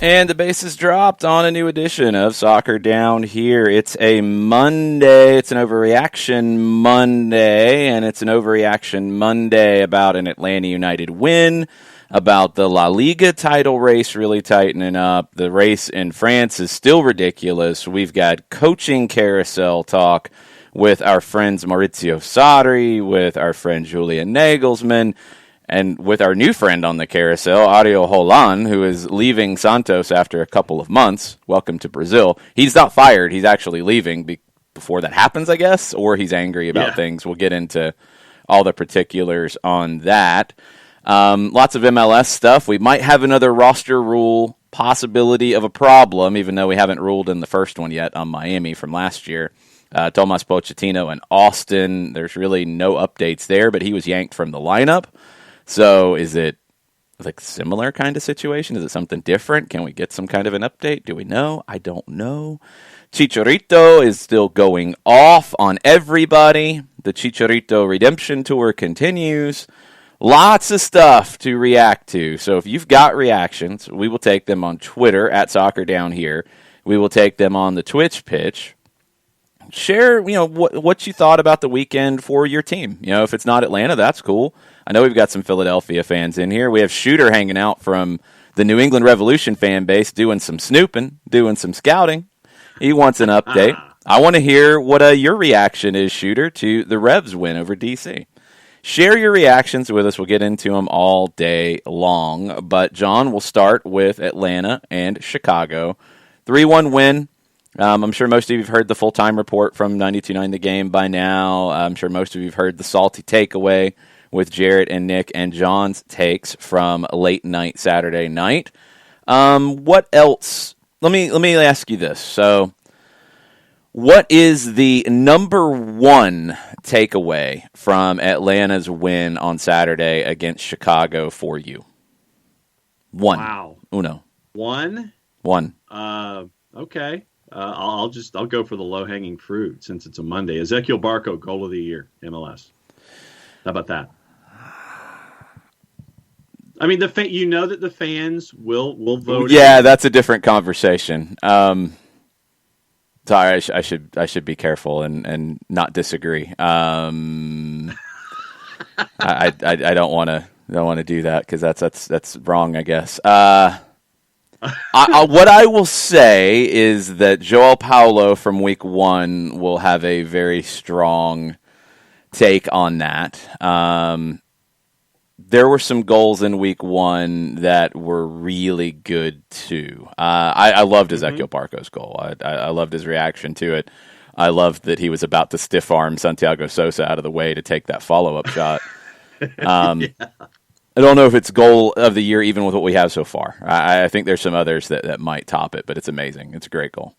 And the base is dropped on a new edition of Soccer Down Here. It's a Monday. It's an overreaction Monday, and it's an overreaction Monday about an Atlanta United win, about the La Liga title race really tightening up. The race in France is still ridiculous. We've got coaching carousel talk with our friends Maurizio Sarri, with our friend Julian Nagelsmann, and with our new friend on the carousel, Ario Holan, who is leaving Santos after a couple of months. Welcome to Brazil. He's not fired. He's actually leaving before that happens, I guess, or he's angry about things. We'll get into all the particulars on that. Lots of MLS stuff. We might have another roster rule possibility of a problem, even though we haven't ruled in the first one yet on Miami from last year. Tomas Pochettino and Austin, there's really no updates there, but he was yanked from the lineup. So is it like similar kind of situation? Is it something different? Can we get some kind of an update? Do we know? I don't know. Chicharito is still going off on everybody. The Chicharito redemption tour continues. Lots of stuff to react to. So if you've got reactions, we will take them on Twitter at Soccer Down Here. We will take them on the Twitch pitch. Share, what you thought about the weekend for your team. If it's not Atlanta, that's cool. I know we've got some Philadelphia fans in here. We have Shooter hanging out from the New England Revolution fan base doing some snooping, doing some scouting. He wants an update. I want to hear what your reaction is, Shooter, to the Revs win over DC. Share your reactions with us. We'll get into them all day long. But, John, we'll start with Atlanta and Chicago. 3-1 win. I'm sure most of you have heard the full-time report from 92.9 The Game by now. I'm sure most of you have heard the salty takeaway with Jarrett and Nick and John's takes from late night Saturday night. What else? Let me ask you this. So, what is the number one takeaway from Atlanta's win on Saturday against Chicago for you? One. Wow. Uno. One. Okay. I'll go for the low-hanging fruit since it's a Monday. Ezequiel Barco, goal of the year, MLS. How about that? I mean, that the fans will vote. Yeah, that's a different conversation. Sorry, I should be careful and not disagree. I don't want to do that because that's wrong, I guess. What I will say is that João Paulo from week one will have a very strong take on that. There were some goals in week one that were really good too. I loved Ezequiel Barco's goal. I loved his reaction to it. I loved that he was about to stiff arm Santiago Sosa out of the way to take that follow-up shot. I don't know if it's goal of the year, even with what we have so far. I think there's some others that might top it, but it's amazing. It's a great goal.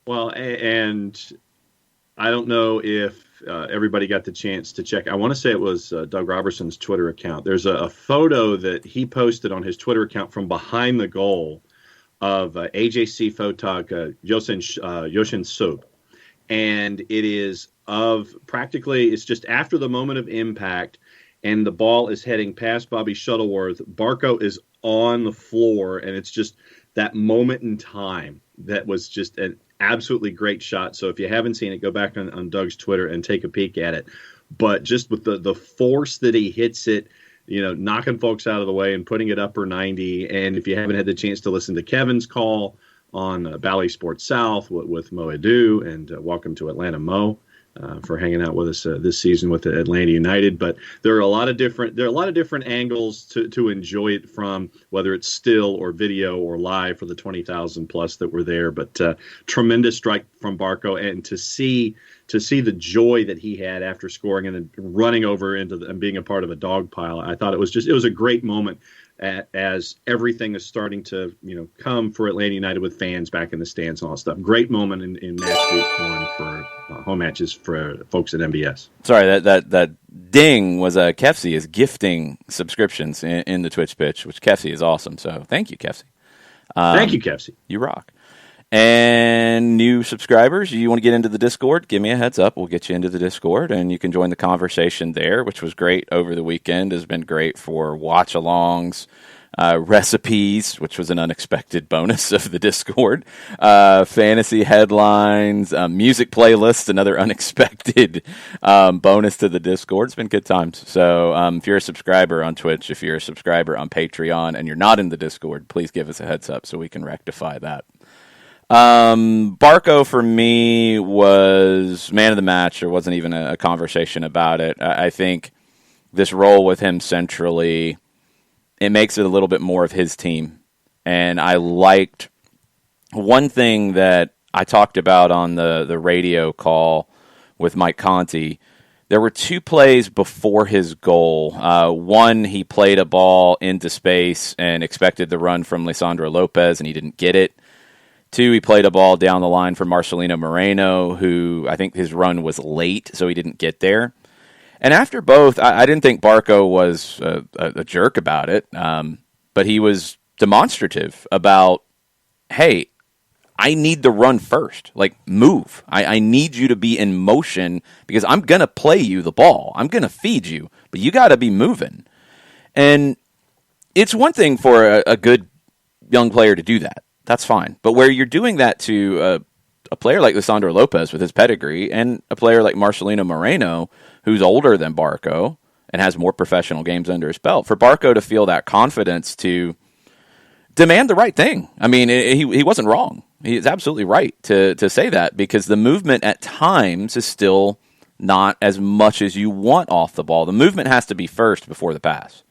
Well, and I don't know if everybody got the chance to check. I want to say it was Doug Robertson's Twitter account. There's a photo that he posted on his Twitter account from behind the goal of AJC photog Yoshin Sub. And it is it's just after the moment of impact, and the ball is heading past Bobby Shuttleworth. Barco is on the floor, and it's just that moment in time that was just an absolutely great shot. So if you haven't seen it, go back on Doug's Twitter and take a peek at it. But just with the force that he hits it, knocking folks out of the way and putting it upper 90. And if you haven't had the chance to listen to Kevin's call on Bally Sports South with Mo Edu, and welcome to Atlanta, Mo. For hanging out with us this season with Atlanta United, but there are a lot of different angles to enjoy it from, whether it's still or video or live for the 20,000 plus that were there. But tremendous strike from Barco, and to see the joy that he had after scoring and then running over and being a part of a dog pile. I thought it was a great moment as everything is starting to come for Atlanta United with fans back in the stands and all that stuff. Great moment in match week one for home matches for folks at MBS. Sorry, that ding was Kefsey is gifting subscriptions in the Twitch pitch, which Kefsey is awesome. So thank you, Kefsey. Thank you, Kefsey. You rock. And new subscribers, you want to get into the Discord, give me a heads up. We'll get you into the Discord, and you can join the conversation there, which was great over the weekend. Has been great for watch-alongs. recipes, which was an unexpected bonus of the Discord, fantasy headlines, music playlists, another unexpected bonus to the Discord. It's been good times. So if you're a subscriber on Twitch, if you're a subscriber on Patreon, and you're not in the Discord, please give us a heads up so we can rectify that. Barco for me was man of the match. There wasn't even a conversation about it. I think this role with him centrally, it makes it a little bit more of his team. And I liked one thing that I talked about on the radio call with Mike Conti. There were two plays before his goal. One, he played a ball into space and expected the run from Lisandro Lopez, and he didn't get it. Two, he played a ball down the line for Marcelino Moreno, who I think his run was late, so he didn't get there. And after both, I didn't think Barco was a jerk about it, but he was demonstrative about, hey, I need the run first. Like, move. I need you to be in motion because I'm going to play you the ball. I'm going to feed you, but you got to be moving. And it's one thing for a good young player to do that. That's fine. But where you're doing that to a player like Lisandro Lopez with his pedigree and a player like Marcelino Moreno, who's older than Barco and has more professional games under his belt, for Barco to feel that confidence to demand the right thing. I mean, he wasn't wrong. He's absolutely right to say that, because the movement at times is still not as much as you want off the ball. The movement has to be first before the pass.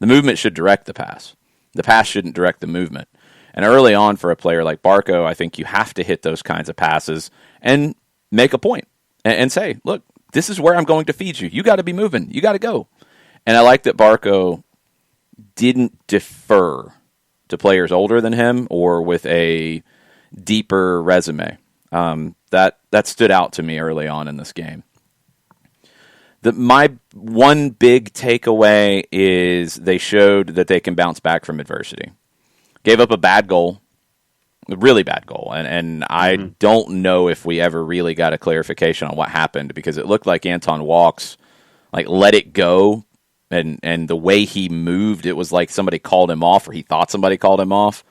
The movement should direct the pass. The pass shouldn't direct the movement. And early on for a player like Barco, I think you have to hit those kinds of passes and make a point and say, look, this is where I'm going to feed you. You got to be moving. You got to go. And I like that Barco didn't defer to players older than him or with a deeper resume. That stood out to me early on in this game. My one big takeaway is they showed that they can bounce back from adversity. Gave up a bad goal, a really bad goal, and I don't know if we ever really got a clarification on what happened, because it looked like Anton Walks let it go, and the way he moved, it was like somebody called him off, or he thought somebody called him off.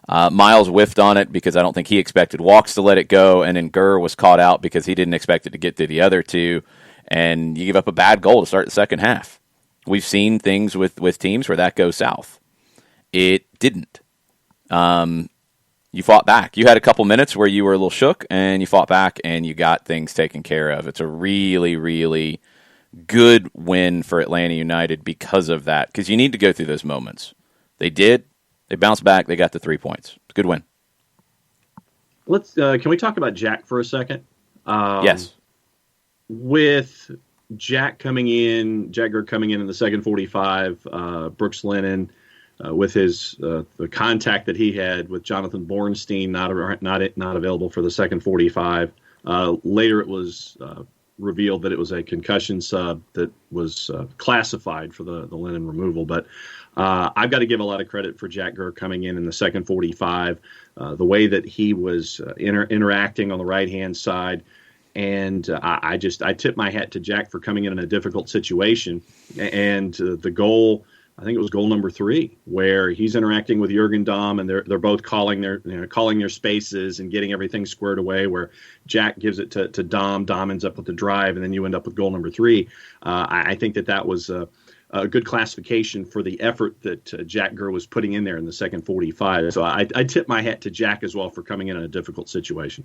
Miles whiffed on it because I don't think he expected Walks to let it go, and then Gurr was caught out because he didn't expect it to get to the other two, and you give up a bad goal to start the second half. We've seen things with teams where that goes south. It didn't. You fought back. You had a couple minutes where you were a little shook, and you fought back, and you got things taken care of. It's a really, really good win for Atlanta United because of that, because you need to go through those moments. They did. They bounced back. They got the 3 points. It's a good win. Let's. Can we talk about Jack for a second? Yes. With Jack Gurr coming in the second 45, Brooks Lennon, with his the contact that he had with Jonathan Bornstein not available for the second 45. Later, it was revealed that it was a concussion sub that was classified for the Lennon removal. But I've got to give a lot of credit for Jack Gurr coming in the second 45. The way that he was interacting on the right hand side. And I tip my hat to Jack for coming in a difficult situation. And the goal, I think it was goal number 3, where he's interacting with Jurgen Damm, and they're both calling their spaces and getting everything squared away. Where Jack gives it to Damm, Damm ends up with the drive, and then you end up with goal number 3. I think that was a good classification for the effort that Jack Gurr was putting in there in the second 45. So I tip my hat to Jack as well for coming in a difficult situation.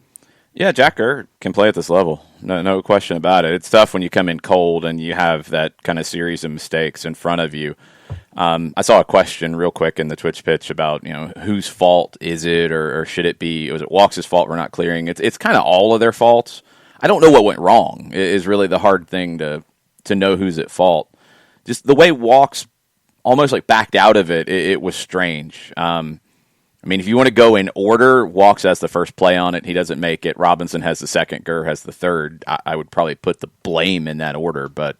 Yeah, Jack Gurr can play at this level. No question about it. It's tough when you come in cold and you have that kind of series of mistakes in front of you. I saw a question real quick in the Twitch pitch about, whose fault is it, or should it be? Was it Walks' fault we're not clearing? It's kind of all of their faults. I don't know what went wrong is really the hard thing to know who's at fault. Just the way Walks almost backed out of it, it was strange. If you want to go in order, Walks has the first play on it. He doesn't make it. Robinson has the second. Gurr has the third. I would probably put the blame in that order, but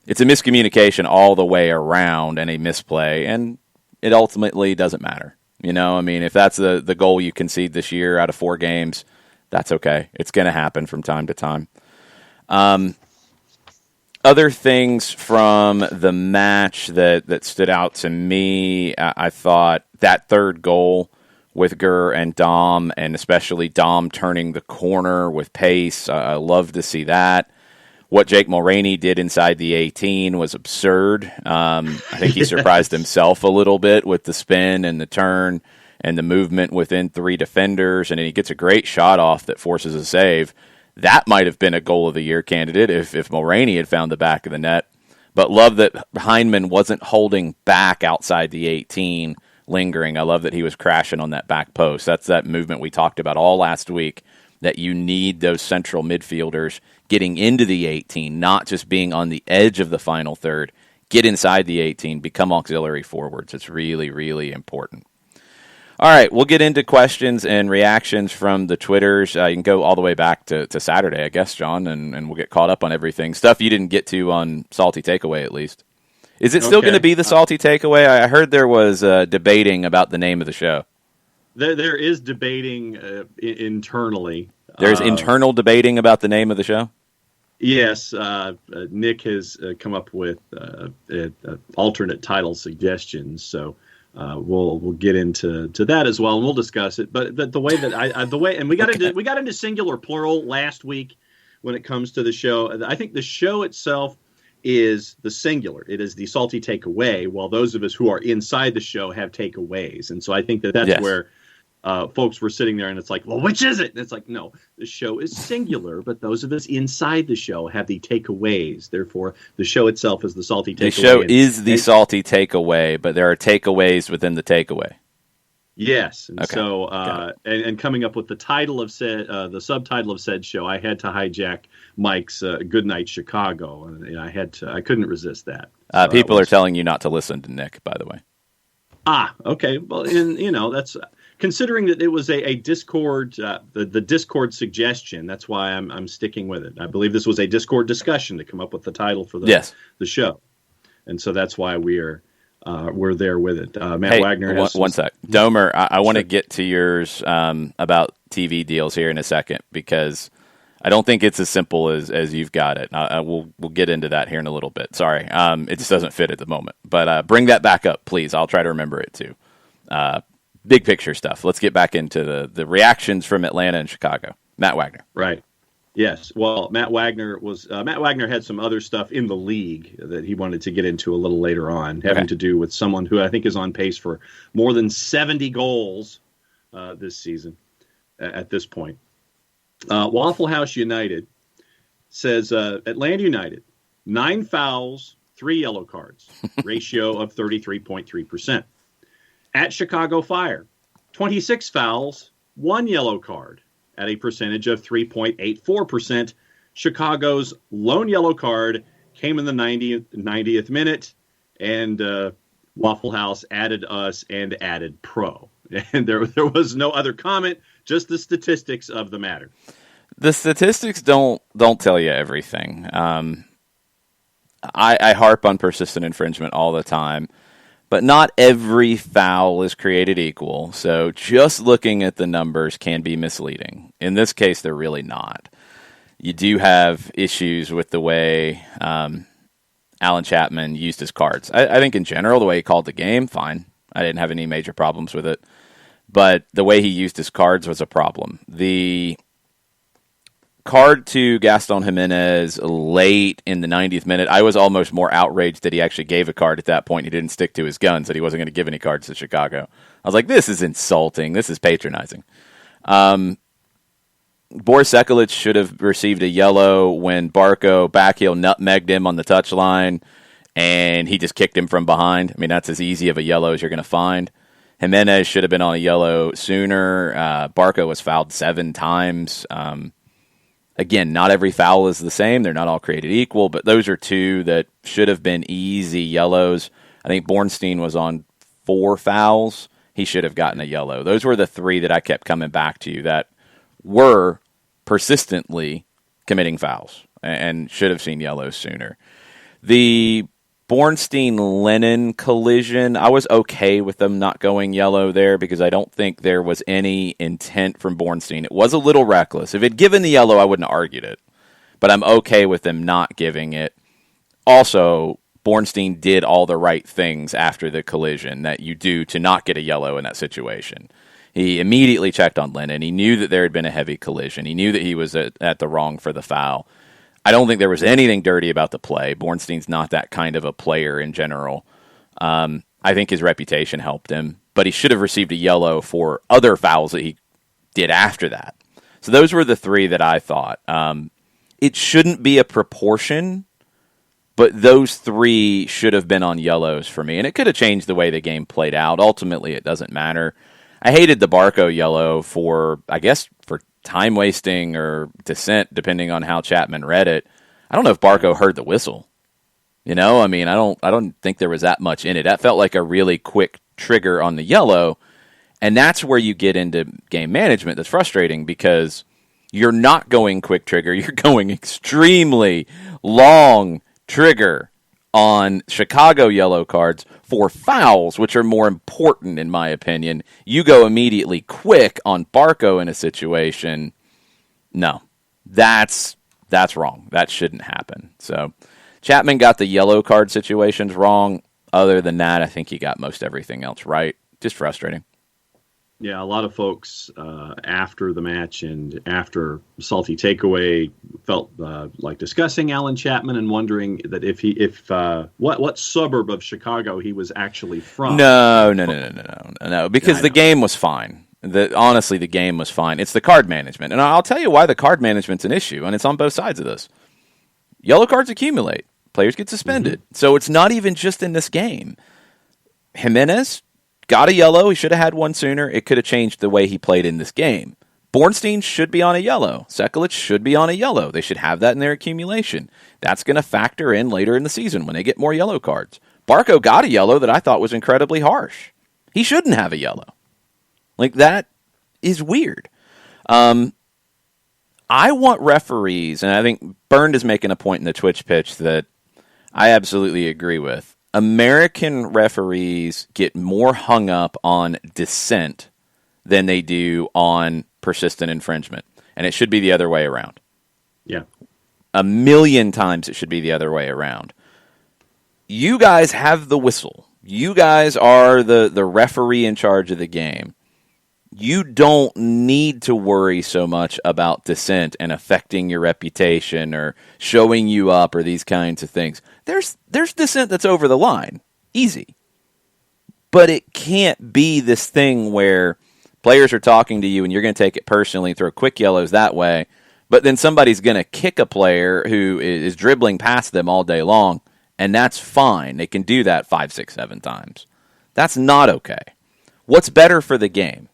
it's a miscommunication all the way around and a misplay, and it ultimately doesn't matter. If that's the goal you concede this year out of 4 games, that's okay. It's going to happen from time to time. Other things from the match that stood out to me, I thought that third goal with Gurr and Dom, and especially Dom turning the corner with pace. I love to see that. What Jake Mulroney did inside the 18 was absurd. I think he surprised himself a little bit with the spin and the turn and the movement within three defenders, and then he gets a great shot off that forces a save. That might have been a goal of the year candidate if Mulroney had found the back of the net. But love that Heinemann wasn't holding back outside the 18, lingering. I love that he was crashing on that back post. That's that movement we talked about all last week, that you need those central midfielders getting into the 18, not just being on the edge of the final third. Get inside the 18, become auxiliary forwards. It's really, really important. All right, we'll get into questions and reactions from the Twitters. You can go all the way back to Saturday, I guess, John, and we'll get caught up on everything. Stuff you didn't get to on Salty Takeaway, at least. Is it still going to be the Salty Takeaway? I heard there was debating about the name of the show. There is debating internally. There's internal debating about the name of the show? Yes. Nick has come up with alternate title suggestions, so... we'll get into that as well, and we'll discuss it. But the way that and we got into singular plural last week when it comes to the show. I think the show itself is the singular. It is the Salty Takeaway, while those of us who are inside the show have takeaways. And so I think that's where folks were sitting there, and it's like, well, which is it? And it's like, no, the show is singular, but those of us inside the show have the takeaways. Therefore, the show itself is the Salty Takeaway. The show is the Salty Takeaway, but there are takeaways within the takeaway. Yes, and so and coming up with the title of the subtitle of said show, I had to hijack Mike's "Good Night Chicago," and I couldn't resist that. So people are telling you not to listen to Nick, by the way. Okay. Well, that's. Considering that it was a Discord, the Discord suggestion, that's why I'm sticking with it. I believe this was a Discord discussion to come up with the title for the show, and so that's why we're there with it. Matt Wagner has one sec. Domer, I want to get to yours about TV deals here in a second, because I don't think it's as simple as you've got it. We'll get into that here in a little bit. Sorry, it just doesn't fit at the moment. But bring that back up, please. I'll try to remember it too. Big picture stuff. Let's get back into the reactions from Atlanta and Chicago. Matt Wagner. Right. Yes. Well, Matt Wagner had some other stuff in the league that he wanted to get into a little later on, having to do with someone who I think is on pace for more than 70 goals this season at this point. Waffle House United says Atlanta United, 9 fouls, 3 yellow cards, ratio of 33.3%. At Chicago Fire, 26 fouls, 1 yellow card at a percentage of 3.84%. Chicago's lone yellow card came in the 90th minute, and Waffle House added us and added pro. And there was no other comment, just the statistics of the matter. The statistics don't tell you everything. I harp on persistent infringement all the time. But not every foul is created equal, so just looking at the numbers can be misleading. In this case, they're really not. You do have issues with the way Alan Chapman used his cards. I think in general, the way he called the game, fine. I didn't have any major problems with it. But the way he used his cards was a problem. The card to Gaston Jimenez late in the 90th minute, I was almost more outraged that he actually gave a card at that point. He didn't stick to his guns, that he wasn't going to give any cards to Chicago. I was like, this is insulting. This is patronizing. Boris Sekulic should have received a yellow when Barco backheel nutmegged him on the touchline, and he just kicked him from behind. I mean, that's as easy of a yellow as you're going to find. Jimenez should have been on a yellow sooner. Barco was fouled 7 times. Again, not every foul is the same. They're not all created equal, but those are 2 that should have been easy yellows. I think Bornstein was on 4 fouls. He should have gotten a yellow. Those were the 3 that I kept coming back to that were persistently committing fouls and should have seen yellows sooner. The Bornstein-Lennon collision, I was okay with them not going yellow there because I don't think there was any intent from Bornstein. It was a little reckless. If it had given the yellow, I wouldn't have argued it. But I'm okay with them not giving it. Also, Bornstein did all the right things after the collision that you do to not get a yellow in that situation. He immediately checked on Lennon. He knew that there had been a heavy collision. He knew that he was at the wrong for the foul. I don't think there was anything dirty about the play. Bornstein's not that kind of a player in general. I think his reputation helped him, but he should have received a yellow for other fouls that he did after that. So those were the three that I thought. It shouldn't be a proportion, but those three should have been on yellows for me, and it could have changed the way the game played out. Ultimately, it doesn't matter. I hated the Barco yellow for time wasting or dissent, depending on how Chapman read it. I don't know if Barco heard the whistle. I don't think there was that much in it. That felt like a really quick trigger on the yellow, and that's where you get into game management that's frustrating because you're not going quick trigger. You're going extremely long trigger on Chicago yellow cards for fouls, which are more important in my opinion. You go immediately quick on Barco in a situation. No, that's wrong. That shouldn't happen. So Chapman got the yellow card situations wrong. Other than that, I think he got most everything else right. Just frustrating. Yeah, a lot of folks after the match and after Salty Takeaway felt like discussing Alan Chapman and wondering that what suburb of Chicago he was actually from. No, because the game was fine. Honestly, the game was fine. It's the card management. And I'll tell you why the card management's an issue, and it's on both sides of this. Yellow cards accumulate. Players get suspended. Mm-hmm. So it's not even just in this game. Jimenez got a yellow. He should have had one sooner. It could have changed the way he played in this game. Bornstein should be on a yellow. Sekulic should be on a yellow. They should have that in their accumulation. That's going to factor in later in the season when they get more yellow cards. Barco got a yellow that I thought was incredibly harsh. He shouldn't have a yellow. Like, that is weird. I want referees, and I think Bernd is making a point in the Twitch pitch that I absolutely agree with. American referees get more hung up on dissent than they do on persistent infringement. And it should be the other way around. Yeah. 1,000,000 times it should be the other way around. You guys have the whistle. You guys are the referee in charge of the game. You don't need to worry so much about dissent and affecting your reputation or showing you up or these kinds of things. There's dissent that's over the line. Easy. But it can't be this thing where players are talking to you and you're going to take it personally and throw quick yellows that way, but then somebody's going to kick a player who is dribbling past them all day long, and that's fine. They can do that 5, 6, 7 times. That's not okay. What's better for the game?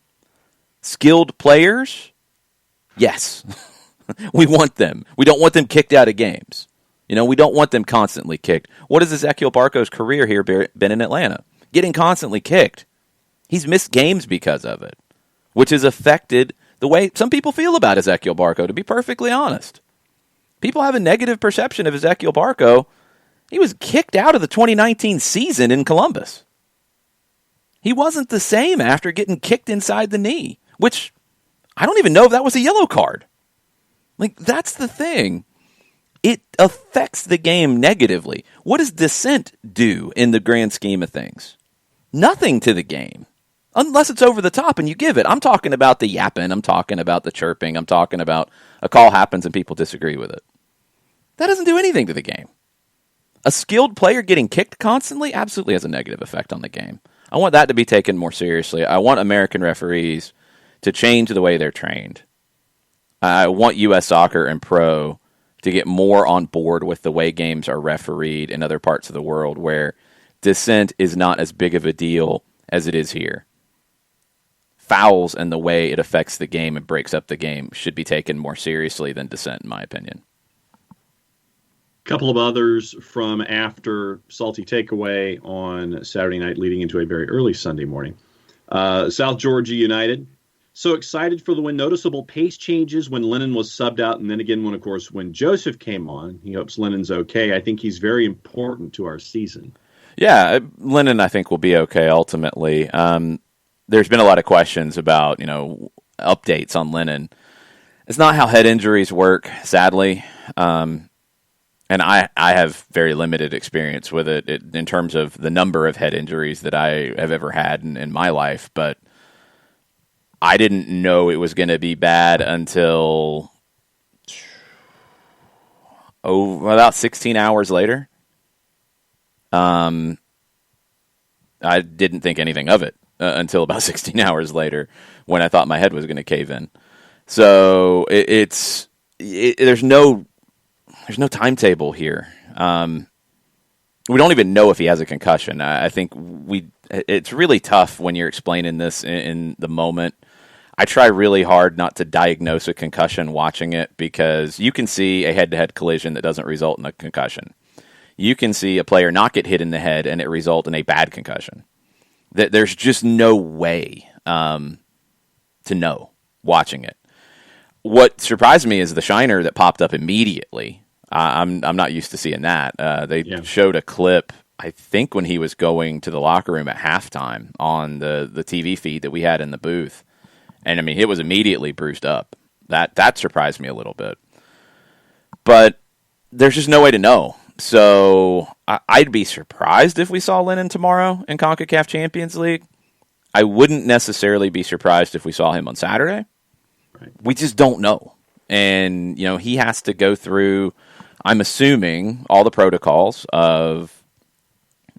Skilled players? Yes. We want them. We don't want them kicked out of games. We don't want them constantly kicked. What has Ezequiel Barco's career here been in Atlanta? Getting constantly kicked. He's missed games because of it, which has affected the way some people feel about Ezequiel Barco, to be perfectly honest. People have a negative perception of Ezequiel Barco. He was kicked out of the 2019 season in Columbus. He wasn't the same after getting kicked inside the knee, which I don't even know if that was a yellow card. Like, that's the thing. It affects the game negatively. What does dissent do in the grand scheme of things? Nothing to the game. Unless it's over the top and you give it. I'm talking about the yapping. I'm talking about the chirping. I'm talking about a call happens and people disagree with it. That doesn't do anything to the game. A skilled player getting kicked constantly absolutely has a negative effect on the game. I want that to be taken more seriously. I want American referees to change the way they're trained. I want U.S. Soccer and Pro to get more on board with the way games are refereed in other parts of the world where dissent is not as big of a deal as it is here. Fouls and the way it affects the game and breaks up the game should be taken more seriously than dissent, in my opinion. A couple of others from after Salty Takeaway on Saturday night leading into a very early Sunday morning. South Georgia United. So excited for the win. Noticeable pace changes when Lennon was subbed out. And then again, when Joseph came on, he hopes Lennon's okay. I think he's very important to our season. Yeah, Lennon, I think, will be okay ultimately. There's been a lot of questions about, updates on Lennon. It's not how head injuries work, sadly. and I have very limited experience with it in terms of the number of head injuries that I have ever had in my life, but I didn't know it was going to be bad until about 16 hours later. I didn't think anything of it until about 16 hours later when I thought my head was going to cave in. So there's no timetable here. We don't even know if he has a concussion. I think it's really tough when you're explaining this in the moment. I try really hard not to diagnose a concussion watching it, because you can see a head-to-head collision that doesn't result in a concussion. You can see a player not get hit in the head and it result in a bad concussion. There's just no way to know watching it. What surprised me is the shiner that popped up immediately. I'm not used to seeing that. They showed a clip, I think, when he was going to the locker room at halftime on the TV feed that we had in the booth. And, I mean, it was immediately bruised up. That surprised me a little bit. But there's just no way to know. So I'd be surprised if we saw Lennon tomorrow in CONCACAF Champions League. I wouldn't necessarily be surprised if we saw him on Saturday. Right. We just don't know. And, he has to go through, I'm assuming, all the protocols of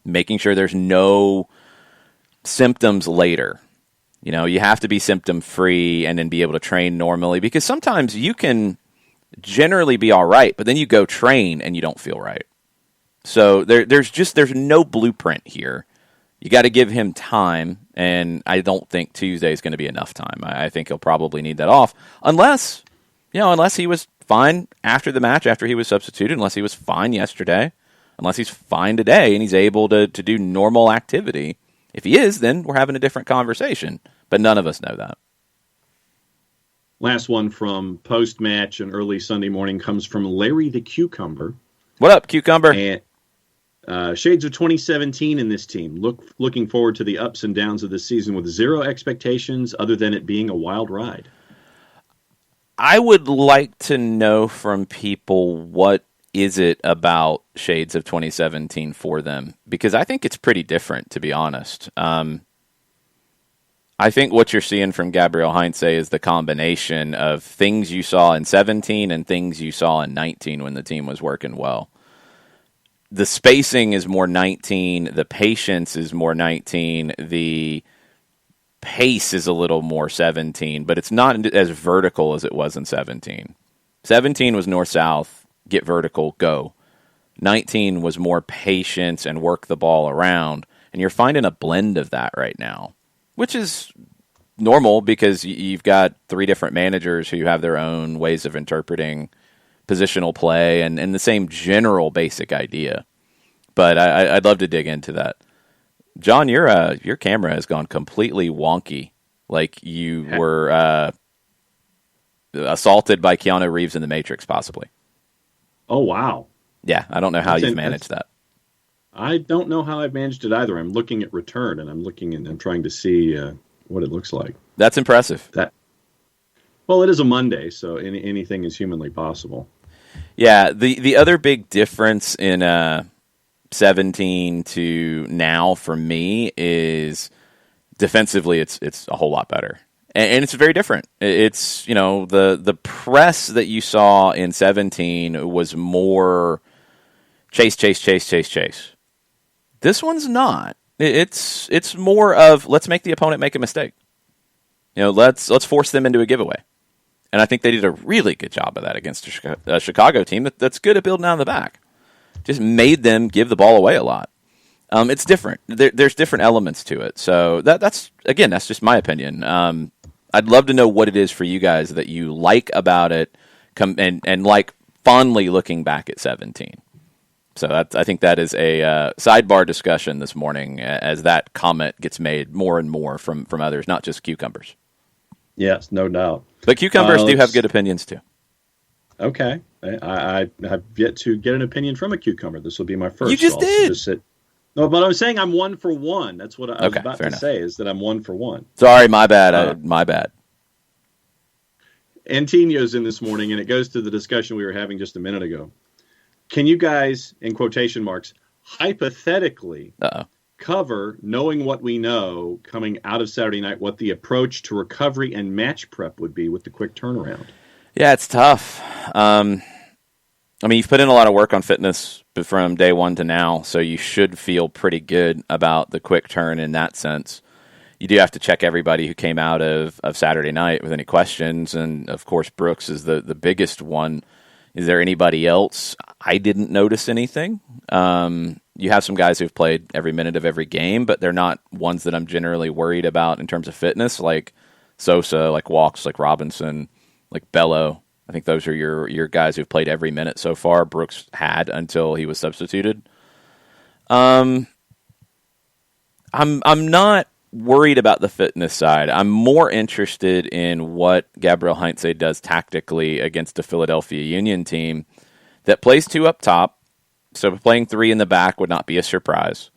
making sure there's no symptoms later. You have to be symptom-free and then be able to train normally, because sometimes you can generally be all right, but then you go train and you don't feel right. So there's no blueprint here. You got to give him time, and I don't think Tuesday is going to be enough time. I think he'll probably need that off, unless he was fine after the match, after he was substituted, unless he was fine yesterday, unless he's fine today and he's able to do normal activity. If he is, then we're having a different conversation, but none of us know that. Last one from post-match and early Sunday morning comes from Larry the Cucumber. What up, Cucumber? And shades of 2017 in this team. Looking forward to the ups and downs of the season with zero expectations other than it being a wild ride. I would like to know from people, what is it about shades of 2017 for them? Because I think it's pretty different, to be honest. I think what you're seeing from Gabriel Heinze is the combination of things you saw in 17 and things you saw in 19 when the team was working well. The spacing is more 19. The patience is more 19. The pace is a little more 17, but it's not as vertical as it was in 17. 17 was north-south, get vertical, go. 19 was more patience and work the ball around, and you're finding a blend of that right now, which is normal because you've got three different managers who have their own ways of interpreting positional play and the same general basic idea. But I'd love to dig into that. John, your camera has gone completely wonky, like you were assaulted by Keanu Reeves in The Matrix, possibly. Oh, wow. Yeah, I don't know how you've managed that. I don't know how I've managed it either. I'm looking at return, and I'm trying to see what it looks like. That's impressive. Well, it is a Monday, so anything is humanly possible. Yeah, the other big difference in 17 to now for me is defensively it's a whole lot better. And it's very different. It's, the press that you saw in 17 was more chase. This one's not. It's more of, let's make the opponent make a mistake. Let's force them into a giveaway. And I think they did a really good job of that against a Chicago team that's good at building out of the back. Just made them give the ball away a lot. It's different. There's different elements to it. So that's just my opinion. I'd love to know what it is for you guys that you like about it, and like fondly looking back at 17. So I think that is a sidebar discussion this morning as that comment gets made more and more from others, not just Cucumbers. Yes, no doubt. But Cucumbers do have good opinions too. Okay. I have yet to get an opinion from a Cucumber. This will be my first. You just did. No, but I'm saying I'm 1 for 1. That's what I was about to say, is that I'm 1 for 1. Sorry, my bad. My bad. Antino's in this morning, and it goes to the discussion we were having just a minute ago. Can you guys, in quotation marks, hypothetically Uh-oh. cover, knowing what we know coming out of Saturday night, what the approach to recovery and match prep would be with the quick turnaround? Yeah, it's tough. You've put in a lot of work on fitness from day one to now, so you should feel pretty good about the quick turn in that sense. You do have to check everybody who came out of Saturday night with any questions, and of course Brooks is the biggest one. Is there anybody else? I didn't notice anything. You have some guys who've played every minute of every game, but they're not ones that I'm generally worried about in terms of fitness, like Sosa, like Walks, like Robinson, like Bello. I think those are your guys who've played every minute so far. Brooks had until he was substituted. I'm not worried about the fitness side. I'm more interested in what Gabriel Heinze does tactically against a Philadelphia Union team that plays 2 up top. So playing 3 in the back would not be a surprise.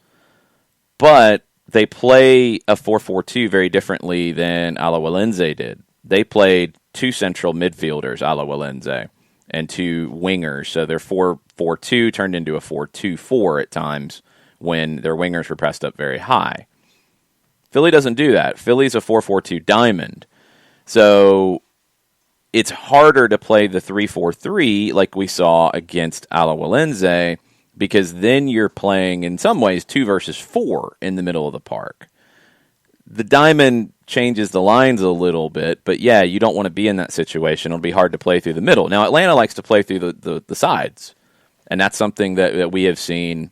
But they play a 4-4-2 very differently than Alawalense did. They played 2 central midfielders, Alawalense, and 2 wingers. So their 4-4-2 turned into a 4-2-4 at times when their wingers were pressed up very high. Philly doesn't do that. Philly's a 4-4-2 diamond. So it's harder to play the 3-4-3 like we saw against Alawalense, because then you're playing, in some ways, 2 versus 4 in the middle of the park. The diamond changes the lines a little bit, but yeah, you don't want to be in that situation. It'll be hard to play through the middle. Now, Atlanta likes to play through the sides, and that's something that we have seen.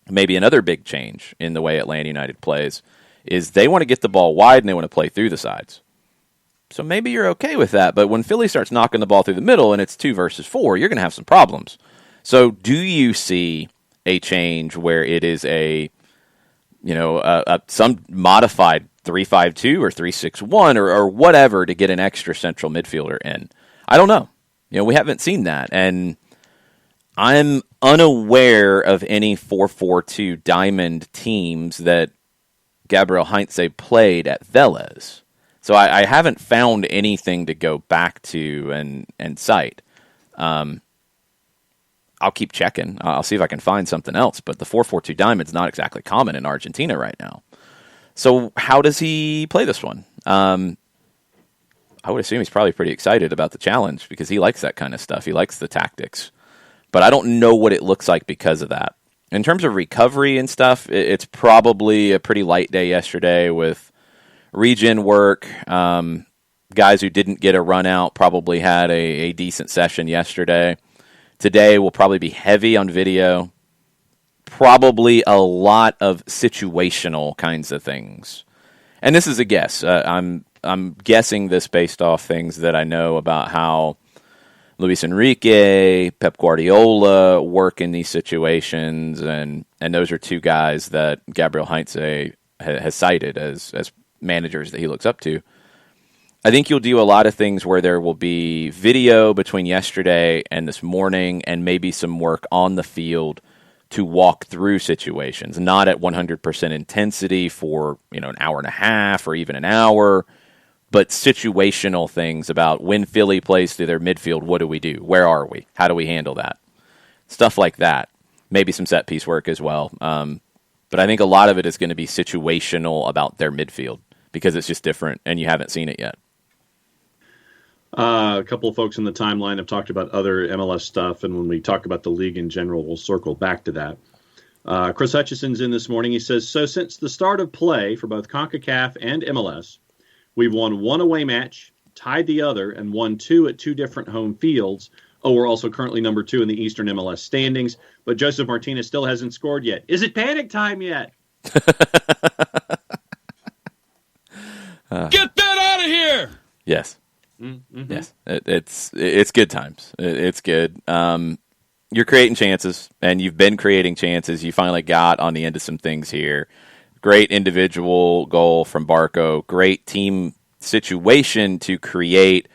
Maybe another big change in the way Atlanta United plays is they want to get the ball wide and they want to play through the sides. So maybe you're okay with that, but when Philly starts knocking the ball through the middle and it's 2 versus 4, you're going to have some problems. So do you see a change where it is some modified 3-5-2 or 3-6-1 or whatever to get an extra central midfielder in? I don't know. We haven't seen that, and I'm unaware of any 4-4-2 diamond teams that Gabriel Heinze played at Vélez. So I haven't found anything to go back to and cite. I'll keep checking. I'll see if I can find something else. But the 4-4-2 diamond's not exactly common in Argentina right now. So how does he play this one? I would assume he's probably pretty excited about the challenge because he likes that kind of stuff. He likes the tactics. But I don't know what it looks like because of that. In terms of recovery and stuff, it's probably a pretty light day yesterday with regen work. Guys who didn't get a run out probably had a decent session yesterday. Today will probably be heavy on video. Probably a lot of situational kinds of things. And this is a guess. I'm guessing this based off things that I know about how Luis Enrique, Pep Guardiola work in these situations, and those are 2 guys that Gabriel Heinze has cited as managers that he looks up to. I think you'll do a lot of things where there will be video between yesterday and this morning and maybe some work on the field to walk through situations, not at 100% intensity for an hour and a half or even an hour, but situational things about when Philly plays through their midfield, what do we do? Where are we? How do we handle that? Stuff like that. Maybe some set-piece work as well. But I think a lot of it is going to be situational about their midfield because it's just different, and you haven't seen it yet. A couple of folks in the timeline have talked about other MLS stuff, and when we talk about the league in general, we'll circle back to that. Chris Hutchison's in this morning. He says, so since the start of play for both CONCACAF and MLS, we've won 1 away match, tied the other, and won 2 at 2 different home fields. Oh, we're also currently number 2 in the Eastern MLS standings, but Joseph Martinez still hasn't scored yet. Is it panic time yet? Get that out of here! Yes. Mm-hmm. Yes. It's good times. It's good. You're creating chances, and you've been creating chances. You finally got on the end of some things here. Great individual goal from Barco. Great team situation to create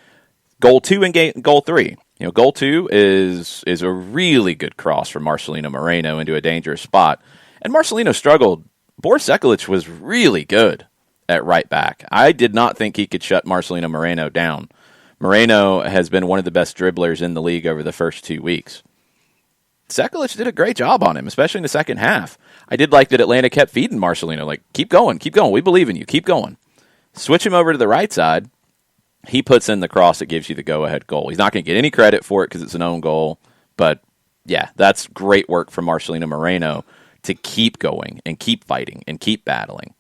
goal 2 and goal 3. Goal 2 is a really good cross from Marcelino Moreno into a dangerous spot. And Marcelino struggled. Boris Sekulic was really good at right back. I did not think he could shut Marcelino Moreno down. Moreno has been one of the best dribblers in the league over the first 2 weeks. Sekulic did a great job on him, especially in the second half. I did like that Atlanta kept feeding Marcelino, like, keep going, we believe in you, keep going. Switch him over to the right side. He puts in the cross that gives you the go-ahead goal. He's not going to get any credit for it because it's an own goal, but yeah, that's great work from Marcelino Moreno to keep going and keep fighting and keep battling.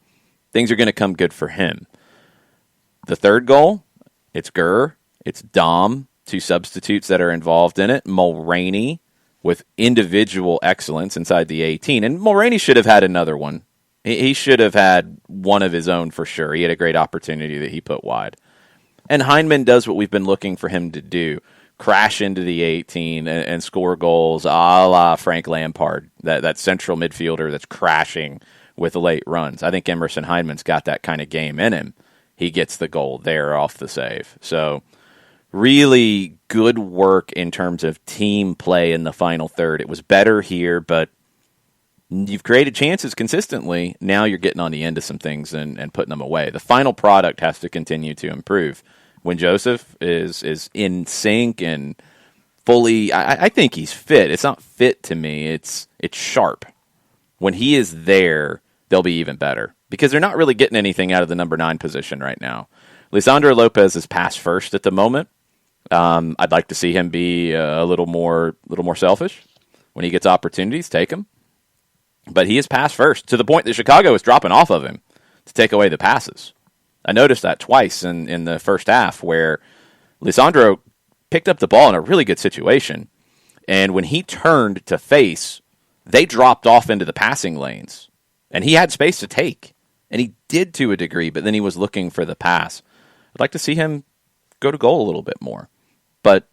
Things are going to come good for him. The third goal, it's Gurr, it's Dom, two substitutes that are involved in it, Mulraney with individual excellence inside the 18, and Mulraney should have had another one. He should have had one of his own for sure. He had a great opportunity that he put wide. And Heinemann does what we've been looking for him to do, crash into the 18 and score goals a la Frank Lampard, that central midfielder that's crashing with late runs. I think Emerson Heinemann's got that kind of game in him. He gets the goal there off the save. So really good work in terms of team play in the final third. It was better here, but you've created chances consistently. Now you're getting on the end of some things and putting them away. The final product has to continue to improve. When Joseph is in sync and fully, I think he's fit. It's not fit to me. It's sharp. When he is there, they'll be even better because they're not really getting anything out of the number 9 position right now. Lisandro Lopez is pass first at the moment. I'd like to see him be a little more selfish. When he gets opportunities, take them. But he is pass first to the point that Chicago is dropping off of him to take away the passes. I noticed that twice in the first half where Lisandro picked up the ball in a really good situation. And when he turned to face, they dropped off into the passing lanes. And he had space to take. And he did to a degree, but then he was looking for the pass. I'd like to see him go to goal a little bit more. But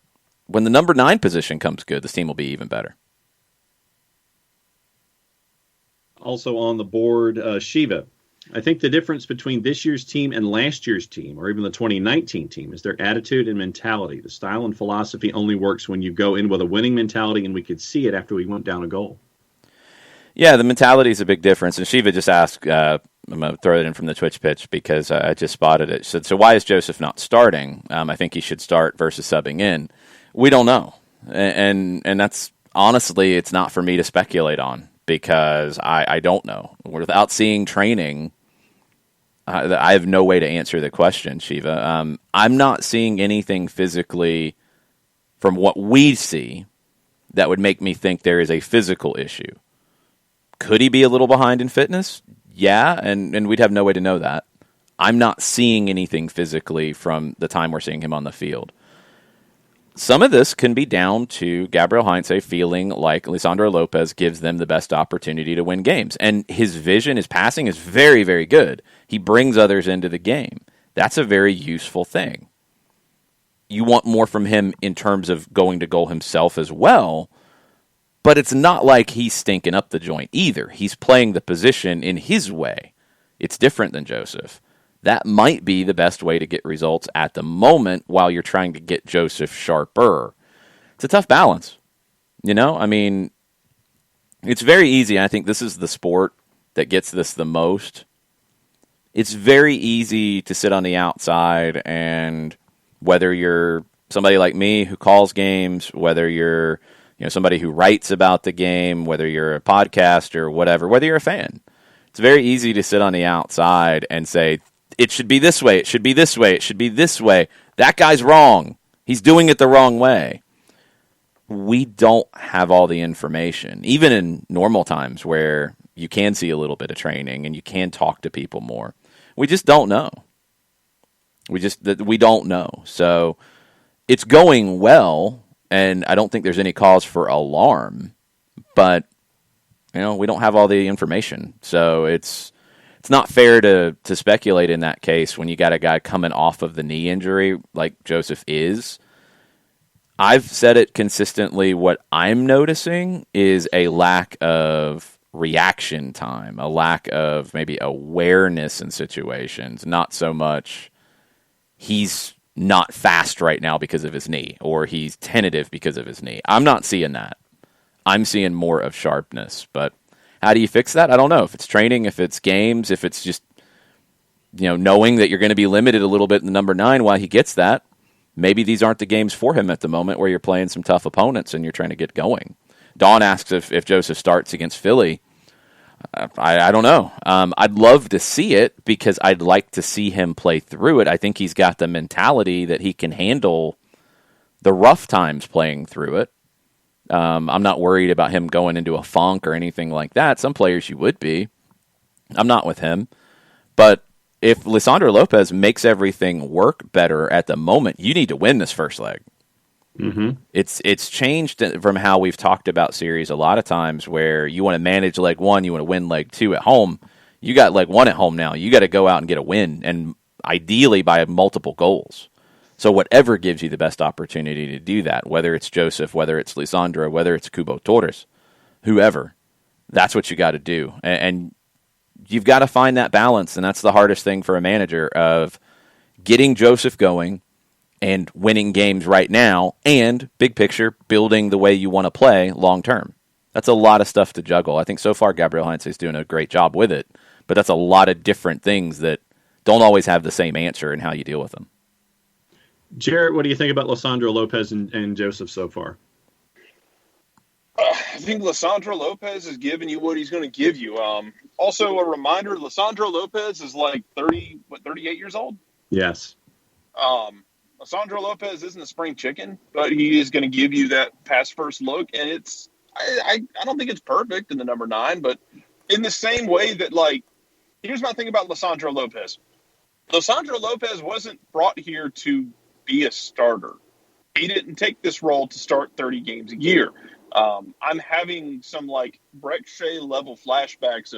when the number 9 position comes good, this team will be even better. Also on the board, Shiva. I think the difference between this year's team and last year's team, or even the 2019 team, is their attitude and mentality. The style and philosophy only works when you go in with a winning mentality, and we could see it after we went down a goal. Yeah, the mentality is a big difference. And Shiva just asked, I'm going to throw it in from the Twitch pitch because I just spotted it. So why is Joseph not starting? I think he should start versus subbing in. We don't know. And that's honestly, it's not for me to speculate on. Because I don't know. Without seeing training, I have no way to answer the question, Shiva. I'm not seeing anything physically from what we see that would make me think there is a physical issue. Could he be a little behind in fitness? Yeah, and we'd have no way to know that. I'm not seeing anything physically from the time we're seeing him on the field. Some of this can be down to Gabriel Heinze feeling like Lisandro Lopez gives them the best opportunity to win games. And his vision, his passing is very, very good. He brings others into the game. That's a very useful thing. You want more from him in terms of going to goal himself as well, but it's not like he's stinking up the joint either. He's playing the position in his way. It's different than Joseph. That might be the best way to get results at the moment while you're trying to get Joseph sharper. It's a tough balance. You know, I mean, it's very easy. I think this is the sport that gets this the most. It's very easy to sit on the outside and whether you're somebody like me who calls games, whether you're somebody who writes about the game, whether you're a podcaster, whatever, whether you're a fan, it's very easy to sit on the outside and say, it should be this way, it should be this way, it should be this way. That guy's wrong. He's doing it the wrong way. We don't have all the information, even in normal times where you can see a little bit of training and you can talk to people more. We just don't know. We don't know. So it's going well, and I don't think there's any cause for alarm, but we don't have all the information. So it's not fair to speculate in that case when you got a guy coming off of the knee injury like Joseph is. I've said it consistently. What I'm noticing is a lack of reaction time, a lack of maybe awareness in situations, not so much he's not fast right now because of his knee or he's tentative because of his knee. I'm not seeing that. I'm seeing more of sharpness, but how do you fix that? I don't know. If it's training, if it's games, if it's just, knowing that you're going to be limited a little bit in the number 9 while he gets that. Maybe these aren't the games for him at the moment where you're playing some tough opponents and you're trying to get going. Dawn asks if Joseph starts against Philly. I don't know. I'd love to see it because I'd like to see him play through it. I think he's got the mentality that he can handle the rough times playing through it. I'm not worried about him going into a funk or anything like that. Some players you would be. I'm not with him. But if Lisandro Lopez makes everything work better at the moment, you need to win this first leg. Mm-hmm. It's changed from how we've talked about series a lot of times where you want to manage leg one, you want to win leg two at home. You got leg one at home now. You got to go out and get a win, and ideally by multiple goals. So whatever gives you the best opportunity to do that, whether it's Joseph, whether it's Lisandro, whether it's Kubo Torres, whoever, that's what you got to do. And you've got to find that balance, and that's the hardest thing for a manager of getting Joseph going and winning games right now, and big picture, building the way you want to play long term. That's a lot of stuff to juggle. I think so far Gabriel Heinze is doing a great job with it, but that's a lot of different things that don't always have the same answer in how you deal with them. Jarrett, what do you think about Lisandro Lopez and Joseph so far? I think Lisandro Lopez is giving you what he's going to give you. Also, a reminder, Lisandro Lopez is like 38 years old? Yes. Lisandro Lopez isn't a spring chicken, but he is going to give you that pass first look, and I don't think it's perfect in the number 9, but in the same way that, like, here's my thing about Lisandro Lopez. Lisandro Lopez wasn't brought here to be a starter. He didn't take this role to start 30 games a year. I'm having some, like, Brett Shea level flashbacks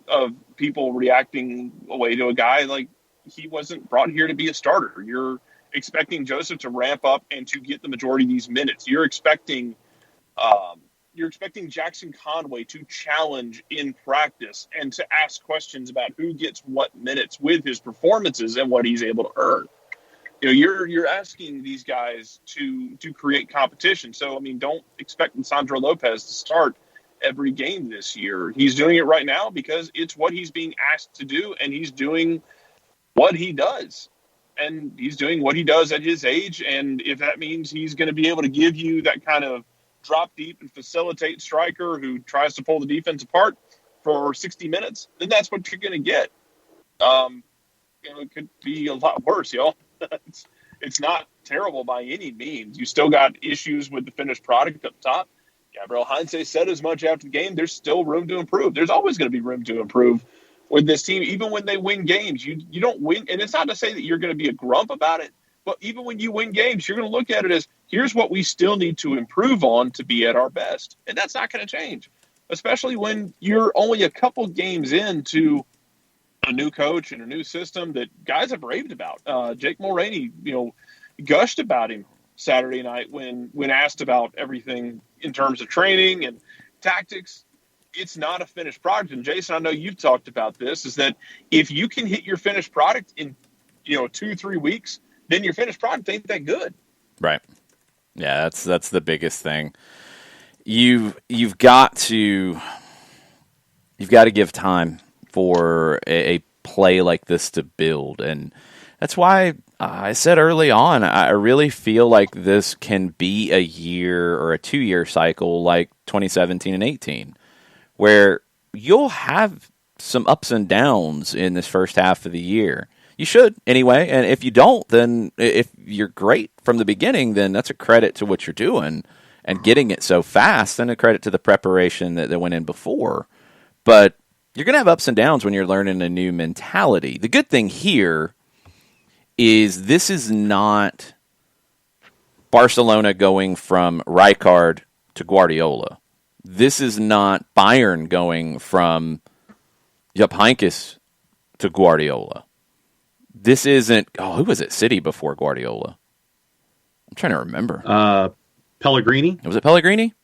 of people reacting away to a guy like, he wasn't brought here to be a starter. You're expecting Joseph to ramp up and to get the majority of these minutes. You're expecting Jackson Conway to challenge in practice and to ask questions about who gets what minutes with his performances and what he's able to earn. You know, you're asking these guys to create competition. So, I mean, don't expect Lisandro Lopez to start every game this year. He's doing it right now because it's what he's being asked to do, and he's doing what he does. And he's doing what he does at his age, and if that means he's going to be able to give you that kind of drop deep and facilitate striker who tries to pull the defense apart for 60 minutes, then that's what you're going to get. It could be a lot worse, y'all. It's not terrible by any means. You still got issues with the finished product up top. Gabriel Heinze said as much after the game. There's still room to improve. There's always going to be room to improve with this team, even when they win games. You don't win, and it's not to say that you're going to be a grump about it, but even when you win games, you're going to look at it as, here's what we still need to improve on to be at our best. And that's not going to change, especially when you're only a couple games into a new coach and a new system that guys have raved about. Jake Mulroney, gushed about him Saturday night when asked about everything in terms of training and tactics. It's not a finished product. And Jason, I know you've talked about this, is that if you can hit your finished product in 2-3 weeks, then your finished product ain't that good. Right. Yeah, that's the biggest thing. You've got to give time for a play like this to build, and that's why I said early on, I really feel like this can be a year or a 2-year cycle like 2017 and 18, where you'll have some ups and downs in this first half of the year. You should, anyway, and if you don't, then if you're great from the beginning, then that's a credit to what you're doing and getting it so fast, and a credit to the preparation that went in before. But you're going to have ups and downs when you're learning a new mentality. The good thing here is this is not Barcelona going from Rijkaard to Guardiola. This is not Bayern going from Jupp Heynckes to Guardiola. This isn't, who was it? City before Guardiola. I'm trying to remember. Pellegrini. Was it Pellegrini?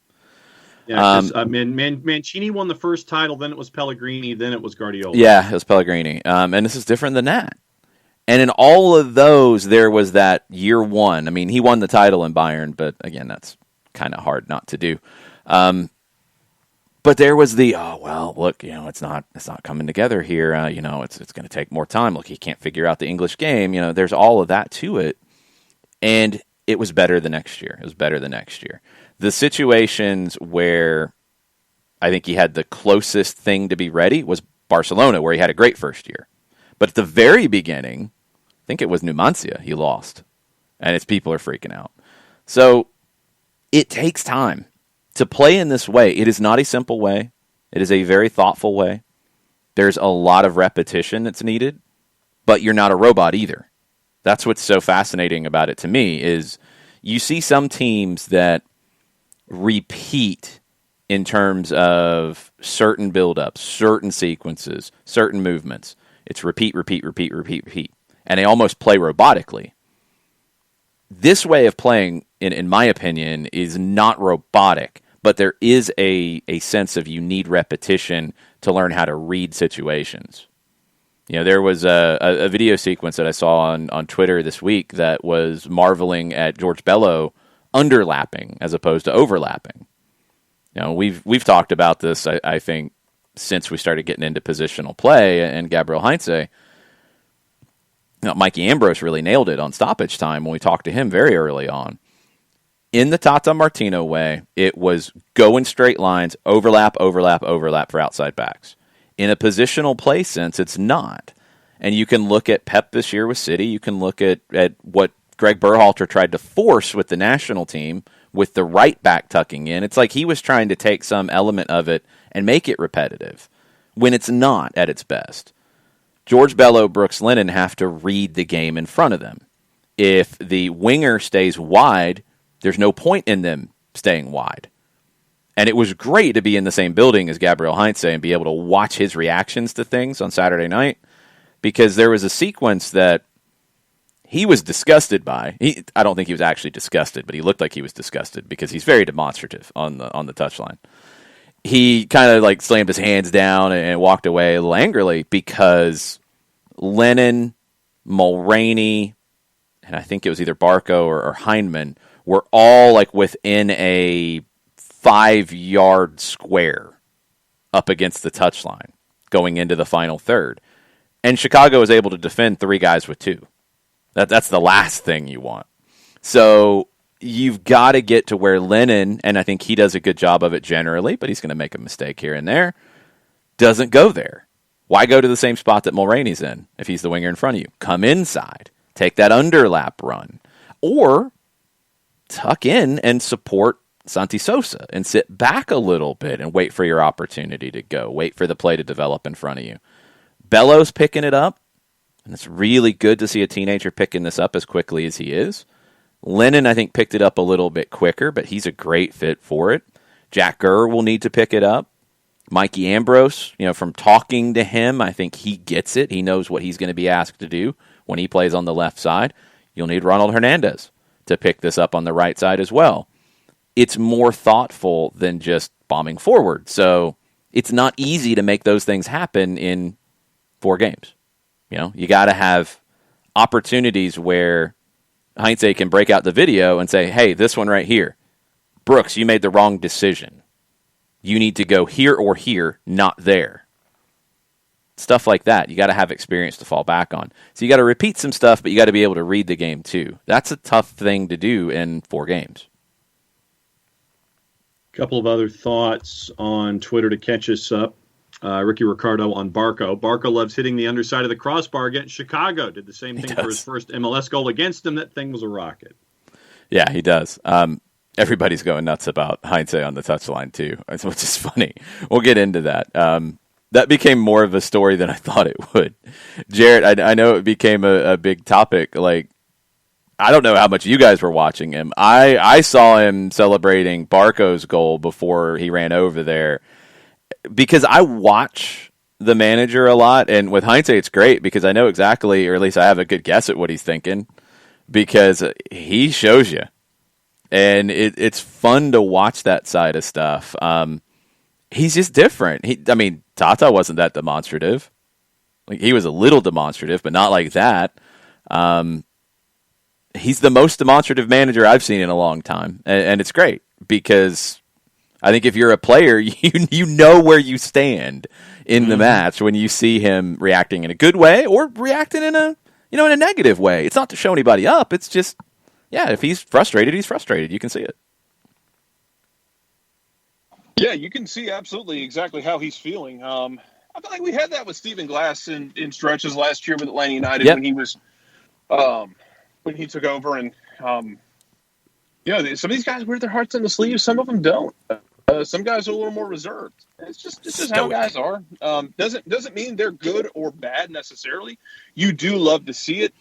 Yeah, Mancini won the first title, then it was Pellegrini, then it was Guardiola. Yeah, it was Pellegrini. And this is different than that. And in all of those, there was that year one. I mean, he won the title in Bayern, but again, that's kind of hard not to do. But there was the, look, it's not coming together here. It's going to take more time. Look, he can't figure out the English game. There's all of that to it. And it was better the next year. It was better the next year. The situations where I think he had the closest thing to be ready was Barcelona, where he had a great first year. But at the very beginning, I think it was Numancia he lost, and its people are freaking out. So it takes time to play in this way. It is not a simple way. It is a very thoughtful way. There's a lot of repetition that's needed, but you're not a robot either. That's what's so fascinating about it to me is you see some teams that repeat in terms of certain build-ups, certain sequences, certain movements. It's repeat, repeat, repeat, repeat, repeat. And they almost play robotically. This way of playing, in my opinion, is not robotic, but there is a sense of you need repetition to learn how to read situations. You know, there was a video sequence that I saw on Twitter this week that was marveling at George Bello underlapping as opposed to overlapping. You know, we've talked about this, I think, since we started getting into positional play and Gabriel Heinze. You know, Mikey Ambrose really nailed it on stoppage time when we talked to him very early on. In the Tata Martino way, it was go in straight lines, overlap, overlap, overlap for outside backs. In a positional play sense, it's not. And you can look at Pep this year with City. You can look at what Greg Berhalter tried to force with the national team with the right back tucking in. It's like he was trying to take some element of it and make it repetitive when it's not at its best. George Bello, Brooks Lennon have to read the game in front of them. If the winger stays wide, there's no point in them staying wide. And it was great to be in the same building as Gabriel Heinze and be able to watch his reactions to things on Saturday night, because there was a sequence that he was disgusted by. I don't think he was actually disgusted, but he looked like he was disgusted because he's very demonstrative on the touchline. He kind of like slammed his hands down and walked away a little angrily because Lennon, Mulroney, and I think it was either Barco or Heinemann were all like within a 5-yard square up against the touchline going into the final third. And Chicago was able to defend 3 guys with 2. That's the last thing you want. So you've got to get to where Lennon, and I think he does a good job of it generally, but he's going to make a mistake here and there, doesn't go there. Why go to the same spot that Mulroney's in if he's the winger in front of you? Come inside. Take that underlap run. Or tuck in and support Santi Sosa and sit back a little bit and wait for your opportunity to go. Wait for the play to develop in front of you. Bello's picking it up, and it's really good to see a teenager picking this up as quickly as he is. Lennon, I think, picked it up a little bit quicker, but he's a great fit for it. Jack Gurr will need to pick it up. Mikey Ambrose, from talking to him, I think he gets it. He knows what he's going to be asked to do when he plays on the left side. You'll need Ronald Hernandez to pick this up on the right side as well. It's more thoughtful than just bombing forward. So it's not easy to make those things happen in 4 games. You got to have opportunities where Heinze can break out the video and say, hey, this one right here, Brooks, you made the wrong decision. You need to go here or here, not there. Stuff like that. You got to have experience to fall back on. So you got to repeat some stuff, but you got to be able to read the game too. That's a tough thing to do in 4 games. A couple of other thoughts on Twitter to catch us up. Ricky Ricardo on Barco. Barco loves hitting the underside of the crossbar against Chicago. Did the same thing for his first MLS goal against him. That thing was a rocket. Yeah, he does. Everybody's going nuts about Heinze on the touchline too, which is funny. We'll get into that. That became more of a story than I thought it would. Jarrett, I know it became a big topic. Like, I don't know how much you guys were watching him. I saw him celebrating Barco's goal before he ran over there, because I watch the manager a lot, and with Heinze it's great because I know exactly, or at least I have a good guess at what he's thinking, because he shows you. And it's fun to watch that side of stuff. He's just different. Tata wasn't that demonstrative. Like, he was a little demonstrative, but not like that. He's the most demonstrative manager I've seen in a long time, and it's great because I think if you're a player, you know where you stand in the match when you see him reacting in a good way or reacting in a negative way. It's not to show anybody up. It's just, yeah, if he's frustrated, he's frustrated. You can see it. Yeah, you can see absolutely exactly how he's feeling. I feel like we had that with Stephen Glass in stretches last year with Atlanta United when he was when he took over, and some of these guys wear their hearts on the sleeve, some of them don't. Some guys are a little more reserved. It's just how guys are. Doesn't mean they're good or bad necessarily. You do love to see it,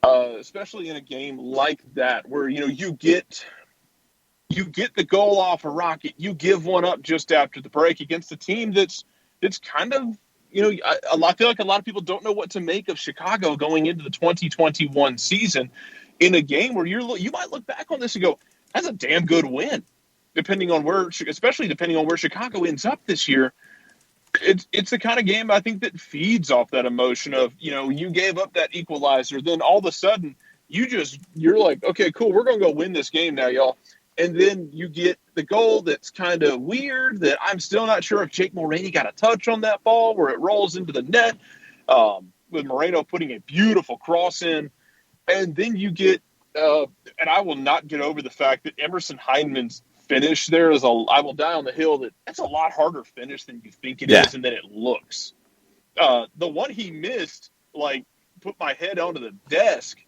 especially in a game like that where you get the goal off a rocket, you give one up just after the break against a team that's kind of I feel like a lot of people don't know what to make of Chicago going into the 2021 season in a game where you might look back on this and go, that's a damn good win, especially depending on where Chicago ends up this year. It's the kind of game I think that feeds off that emotion of, you gave up that equalizer, then all of a sudden you're like, okay, cool, we're going to go win this game now, y'all. And then you get the goal that's kind of weird that I'm still not sure if Jake Mulroney got a touch on that ball where it rolls into the net, with Moreno putting a beautiful cross in. And then you get, and I will not get over the fact that Emerson Heineman's finish there is I will die on the hill that's a lot harder finish than you think it is and than it looks. The one he missed, put my head onto the desk.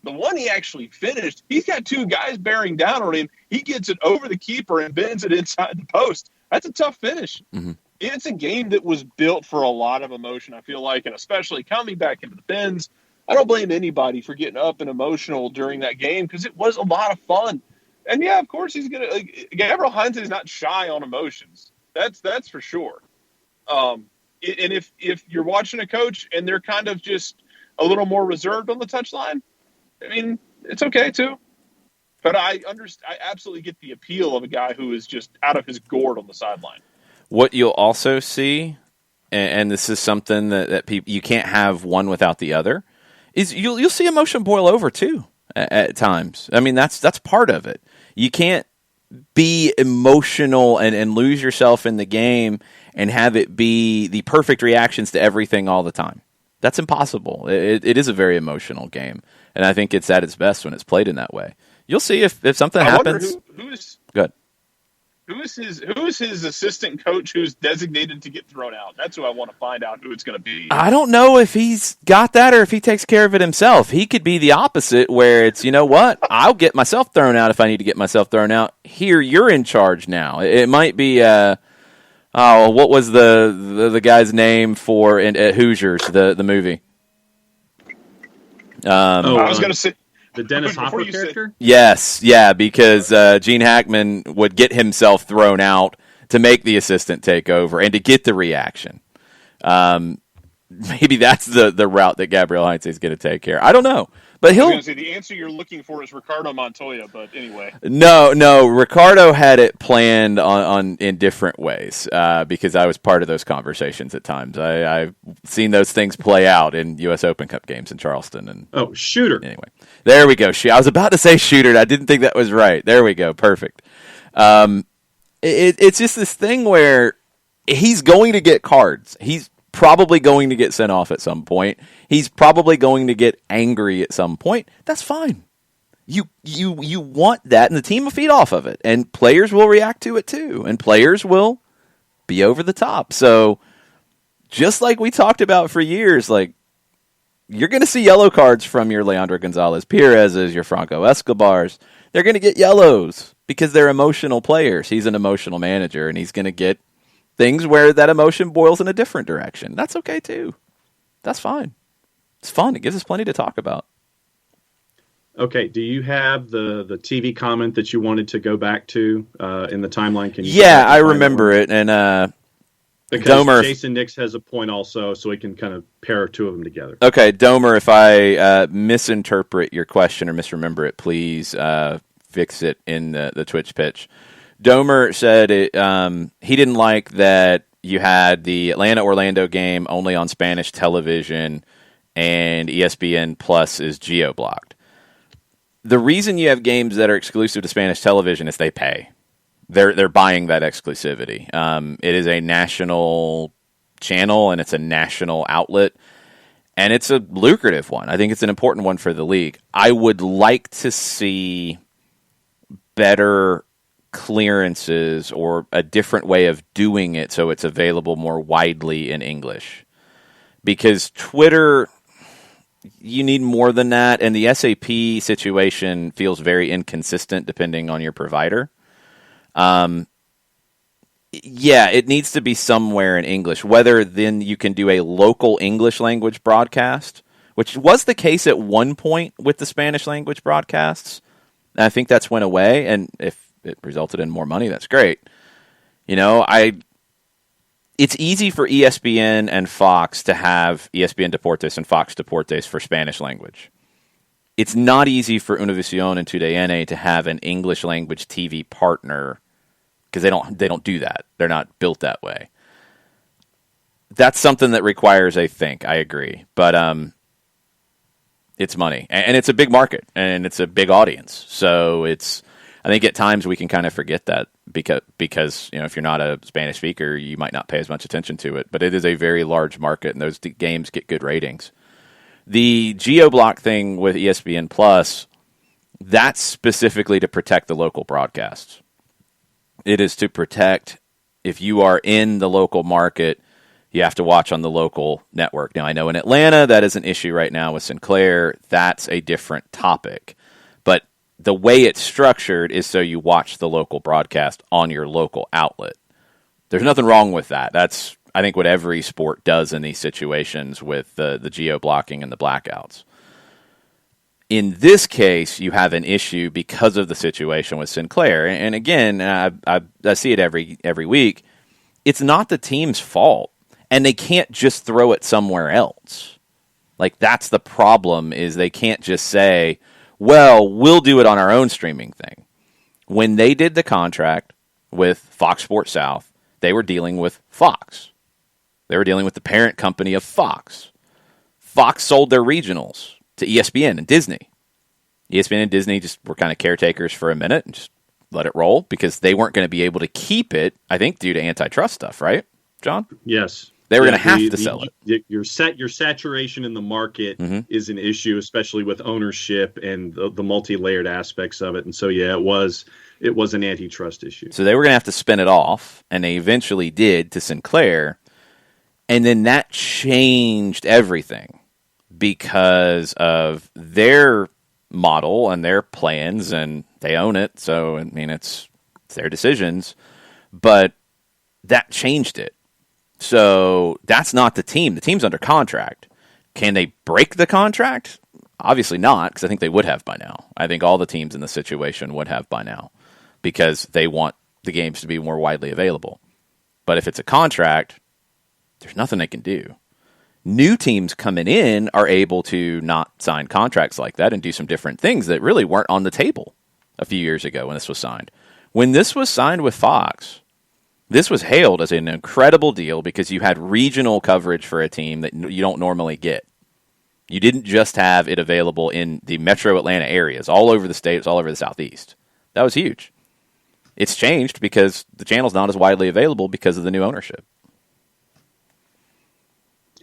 The one he actually finished, he's got two guys bearing down on him. He gets it over the keeper and bends it inside the post. That's a tough finish. Mm-hmm. It's a game that was built for a lot of emotion, I feel like, and especially coming back into the bins. I don't blame anybody for getting up and emotional during that game because it was a lot of fun. And, yeah, of course, he's going to Gabriel Heinze is not shy on emotions. That's for sure. And if you're watching a coach and they're kind of just a little more reserved on the touchline, I mean, it's okay too, but I absolutely get the appeal of a guy who is just out of his gourd on the sideline. What you'll also see, and this is something that people, you can't have one without the other, is you'll see emotion boil over too at times. I mean, that's part of it. You can't be emotional and lose yourself in the game and have it be the perfect reactions to everything all the time. That's impossible. It is a very emotional game. And I think it's at its best when it's played in that way. You'll see if something happens. Good. Who is his assistant coach who's designated to get thrown out? That's who I want to find out who it's going to be. I don't know if he's got that or if he takes care of it himself. He could be the opposite where it's, you know what, I'll get myself thrown out if I need to get myself thrown out. Here, you're in charge now. It might be, what was the guy's name for at Hoosiers, the movie? I was going to say the Dennis Hopper character. Yes, yeah, because Gene Hackman would get himself thrown out to make the assistant take over and to get the reaction. Maybe that's the route that Gabriel Heinze is going to take here. I don't know, but I was going to say the answer you're looking for is Ricardo Montoya. But anyway, no, Ricardo had it planned on in different ways because I was part of those conversations at times. I've seen those things play out in U.S. Open Cup games in Charleston. And shooter. Anyway, there we go. I was about to say shooter. I didn't think that was right. There we go. Perfect. It's just this thing where he's going to get cards. He's probably going to get sent off at some point. He's probably going to get angry at some point. That's fine. You want that, and the team will feed off of it, and players will react to it too, and players will be over the top. So just like we talked about for years, like you're going to see yellow cards from your Leandro Gonzalez Perez's, your Franco Escobars. They're going to get yellows because they're emotional players. He's an emotional manager, and he's going to get things where that emotion boils in a different direction. That's okay too. That's fine. It's fun. It gives us plenty to talk about. Okay. Do you have the TV comment that you wanted to go back to in the timeline? Can you? Yeah, I remember it. And because Domer, Jason Nix has a point also, so we can kind of pair two of them together. Okay, Domer, if I misinterpret your question or misremember it, please fix it in the Twitch pitch. Domer said he didn't like that you had the Atlanta-Orlando game only on Spanish television and ESPN Plus is geo-blocked. The reason you have games that are exclusive to Spanish television is they pay. They're buying that exclusivity. It is a national channel and it's a national outlet. And it's a lucrative one. I think it's an important one for the league. I would like to see better clearances or a different way of doing it so it's available more widely in English. Because Twitter, you need more than that, and the SAP situation feels very inconsistent depending on your provider. Yeah, it needs to be somewhere in English, whether then you can do a local English language broadcast, which was the case at one point with the Spanish language broadcasts. And I think that's went away, and if it resulted in more money, that's great. You know, it's easy for ESPN and Fox to have ESPN Deportes and Fox Deportes for Spanish language. It's not easy for Univision and TUDN to have an English language TV partner because they don't do that. They're not built that way. That's something that requires a think. I agree, but it's money, and it's a big market, and it's a big audience. So I think at times we can kind of forget that because if you're not a Spanish speaker, you might not pay as much attention to it. But it is a very large market, and those games get good ratings. The geo-block thing with ESPN Plus, that's specifically to protect the local broadcasts. It is to protect, if you are in the local market, you have to watch on the local network. Now, I know in Atlanta that is an issue right now with Sinclair. That's a different topic. But the way it's structured is so you watch the local broadcast on your local outlet. There's nothing wrong with that. That's, I think, what every sport does in these situations with the geo-blocking and the blackouts. In this case, you have an issue because of the situation with Sinclair. And again, I see it every week. It's not the team's fault, and they can't just throw it somewhere else. Like, that's the problem, is they can't just say, well, we'll do it on our own streaming thing. When they did the contract with Fox Sports South, they were dealing with Fox. They were dealing with the parent company of Fox. Fox sold their regionals to ESPN and Disney. ESPN and Disney just were kind of caretakers for a minute and just let it roll because they weren't going to be able to keep it, I think, due to antitrust stuff, right, John? Yes. They were going to have to sell it. Your saturation in the market is an issue, especially with ownership and the multi-layered aspects of it. And so, yeah, it was an antitrust issue. So they were going to have to spin it off, and they eventually did to Sinclair. And then that changed everything because of their model and their plans, and they own it. So, I mean, it's their decisions. But that changed it. So that's not the team. The team's under contract. Can they break the contract? Obviously not, because I think they would have by now. I think all the teams in the situation would have by now because they want the games to be more widely available. But if it's a contract, there's nothing they can do. New teams coming in are able to not sign contracts like that and do some different things that really weren't on the table a few years ago when this was signed. When this was signed with Fox, this was hailed as an incredible deal because you had regional coverage for a team that you don't normally get. You didn't just have it available in the metro Atlanta areas, all over the states, all over the Southeast. That was huge. It's changed because the channel's not as widely available because of the new ownership.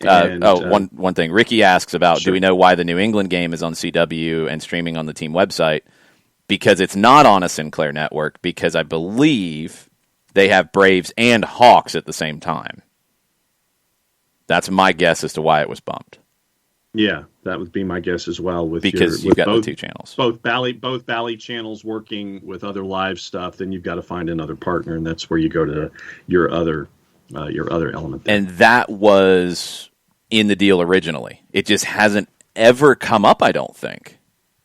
One thing. Ricky asks about, do we know why the New England game is on CW and streaming on the team website? Because it's not on a Sinclair network, because I believe they have Braves and Hawks at the same time. That's my guess as to why it was bumped. Yeah, that would be my guess as well. Because you've got both, the two channels. Both Bally channels working with other live stuff, then you've got to find another partner, and that's where you go to your other element there. And that was in the deal originally. It just hasn't ever come up, I don't think.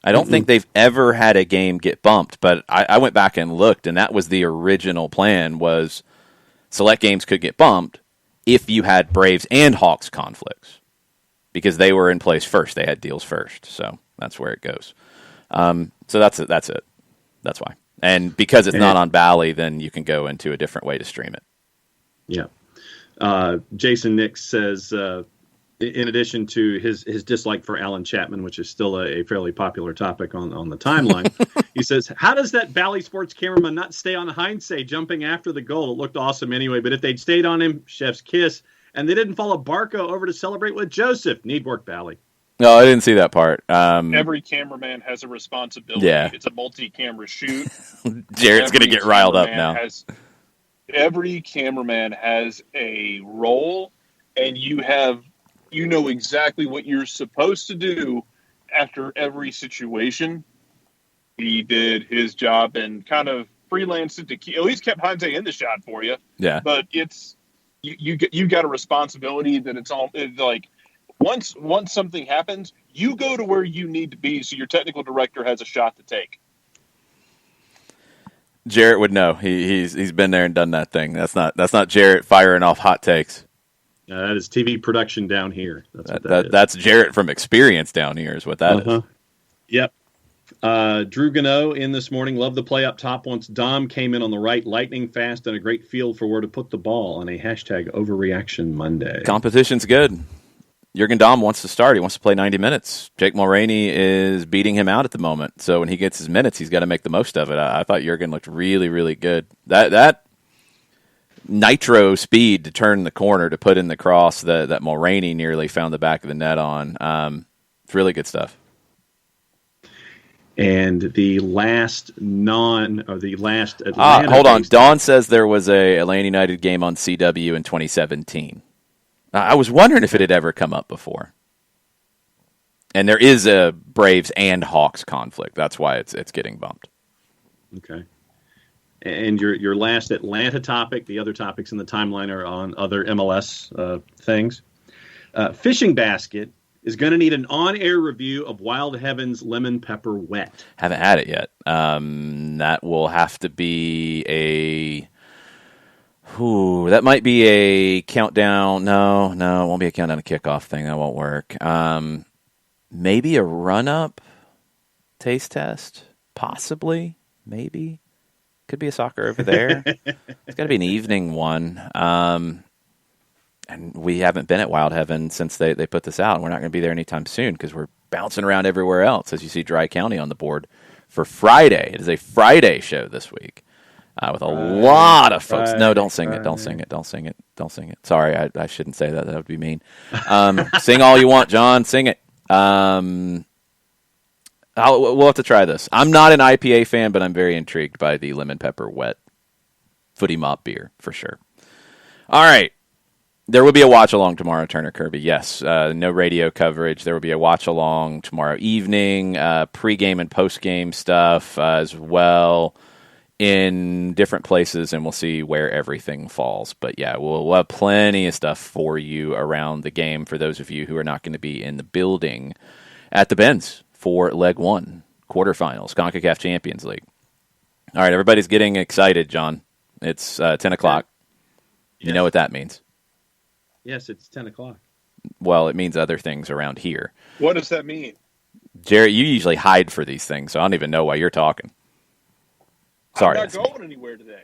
I don't think they've ever had a game get bumped, but I went back and looked, and that was the original plan, was select games could get bumped if you had Braves and Hawks conflicts, because they were in place first. They had deals first, so that's where it goes. So that's it. That's why. And because it's not on Bally, then you can go into a different way to stream it. Yeah. Jason Nix says, in addition to his dislike for Alan Chapman, which is still a fairly popular topic on the timeline, he says, how does that Bally Sports cameraman not stay on hindsight jumping after the goal? It looked awesome anyway, but if they'd stayed on him, chef's kiss. And they didn't follow Barco over to celebrate with Joseph. Needwork Valley. No, I didn't see that part. Every cameraman has a responsibility. Yeah. It's a multi-camera shoot. Jarrett's going to get riled up now. Every cameraman has a role, and you know exactly what you're supposed to do after every situation. He did his job and kind of freelanced it to at least kept Heinze in the shot for you. Yeah. But it's you got a responsibility that it's like once something happens, you go to where you need to be, so your technical director has a shot to take. Jarrett would know. He's been there and done that thing. That's not Jarrett firing off hot takes. That is TV production down here. That's Jarrett from experience down here is what that is. Yep. Drew Gano in this morning. Love the play up top once Dom came in on the right. Lightning fast and a great feel for where to put the ball on a hashtag overreaction Monday. Competition's good. Jurgen Dahm wants to start. He wants to play 90 minutes. Jake Mulroney is beating him out at the moment. So when he gets his minutes, he's got to make the most of it. I thought Jurgen looked really, really good. That nitro speed to turn the corner to put in the cross that Mulroney nearly found the back of the net on. It's really good stuff. And the last Atlanta. Hold on. Dawn says there was a Atlanta United game on CW in 2017. I was wondering if it had ever come up before. And there is a Braves and Hawks conflict. That's why it's getting bumped. Okay. And your last Atlanta topic, the other topics in the timeline are on other MLS things. Fishing Basket is going to need an on-air review of Wild Heaven's Lemon Pepper Wet. Haven't had it yet. That will have to be that might be a countdown. No, it won't be a countdown to kickoff thing. That won't work. Maybe a run-up taste test, possibly, maybe. Could be a soccer over there. It's got to be an evening one. And we haven't been at Wild Heaven since they put this out. We're not going to be there anytime soon because we're bouncing around everywhere else, as you see Dry County on the board for Friday. It is a Friday show this week. With a lot of folks. No, don't sing it. Don't sing it. Don't sing it. Don't sing it. Sorry, I shouldn't say that. That would be mean. Sing all you want, John. Sing it. We'll have to try this. I'm not an IPA fan, but I'm very intrigued by the Lemon Pepper Wet Footy Mop beer, for sure. All right. There will be a watch-along tomorrow, Turner Kirby. Yes, no radio coverage. There will be a watch-along tomorrow evening, pre-game and post-game stuff as well, in different places, and we'll see where everything falls. But yeah, we'll have plenty of stuff for you around the game for those of you who are not going to be in the building at the Benz for Leg 1, quarterfinals, CONCACAF Champions League. All right, everybody's getting excited, John. It's 10 o'clock. Yes. You know what that means? Yes, it's 10 o'clock. Well, it means other things around here. What does that mean? Jarrett, you usually hide for these things, so I don't even know why you're talking. Sorry. I'm not going anywhere today.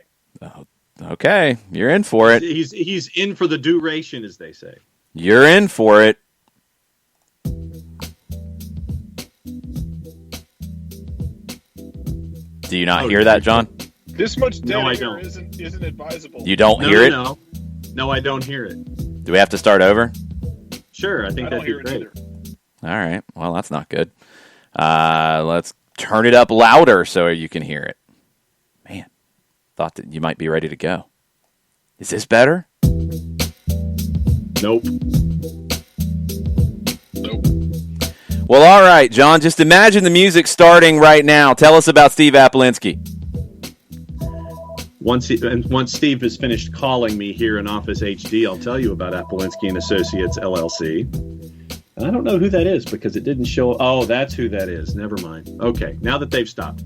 Okay, you're in for it. He's in for the duration, as they say. You're in for it. Do you not hear that, John? This much dead I air don't. isn't advisable. You don't hear it? No, I don't hear it. Do we have to start over? Sure, I think that'd be great. All right. Well, that's not good. Let's turn it up louder so you can hear it. Man, thought that you might be ready to go. Is this better? Nope. Well, all right, John. Just imagine the music starting right now. Tell us about Steve Apolinski. Once Steve has finished calling me here in Office HD, I'll tell you about Apolinski and Associates LLC. And I don't know who that is because it didn't show. Oh, that's who that is. Never mind. Okay, now that they've stopped.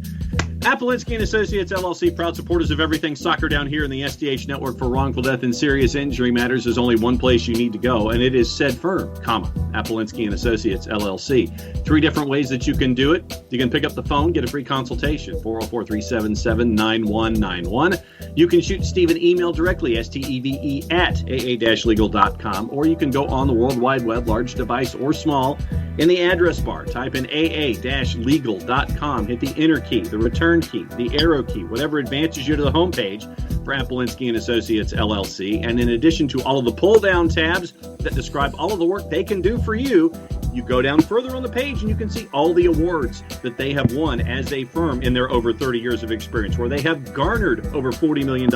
Apolinski and Associates LLC, proud supporters of everything soccer down here in the SDH network for wrongful death and serious injury matters. There's only one place you need to go, and it is said firm, Apolinski and Associates LLC. 3 different ways that you can do it. You can pick up the phone, get a free consultation, 404-377-9191. You can shoot Steve an email directly, steve at aa-legal.com, or you can go on the World Wide Web, large device or small, in the address bar, type in aa-legal.com, hit the enter key, the return key, the arrow key, whatever advances you to the homepage. for Apolinski and Associates LLC. And in addition to all of the pull-down tabs that describe all of the work they can do for you, you go down further on the page and you can see all the awards that they have won as a firm in their over 30 years of experience, where they have garnered over $40 million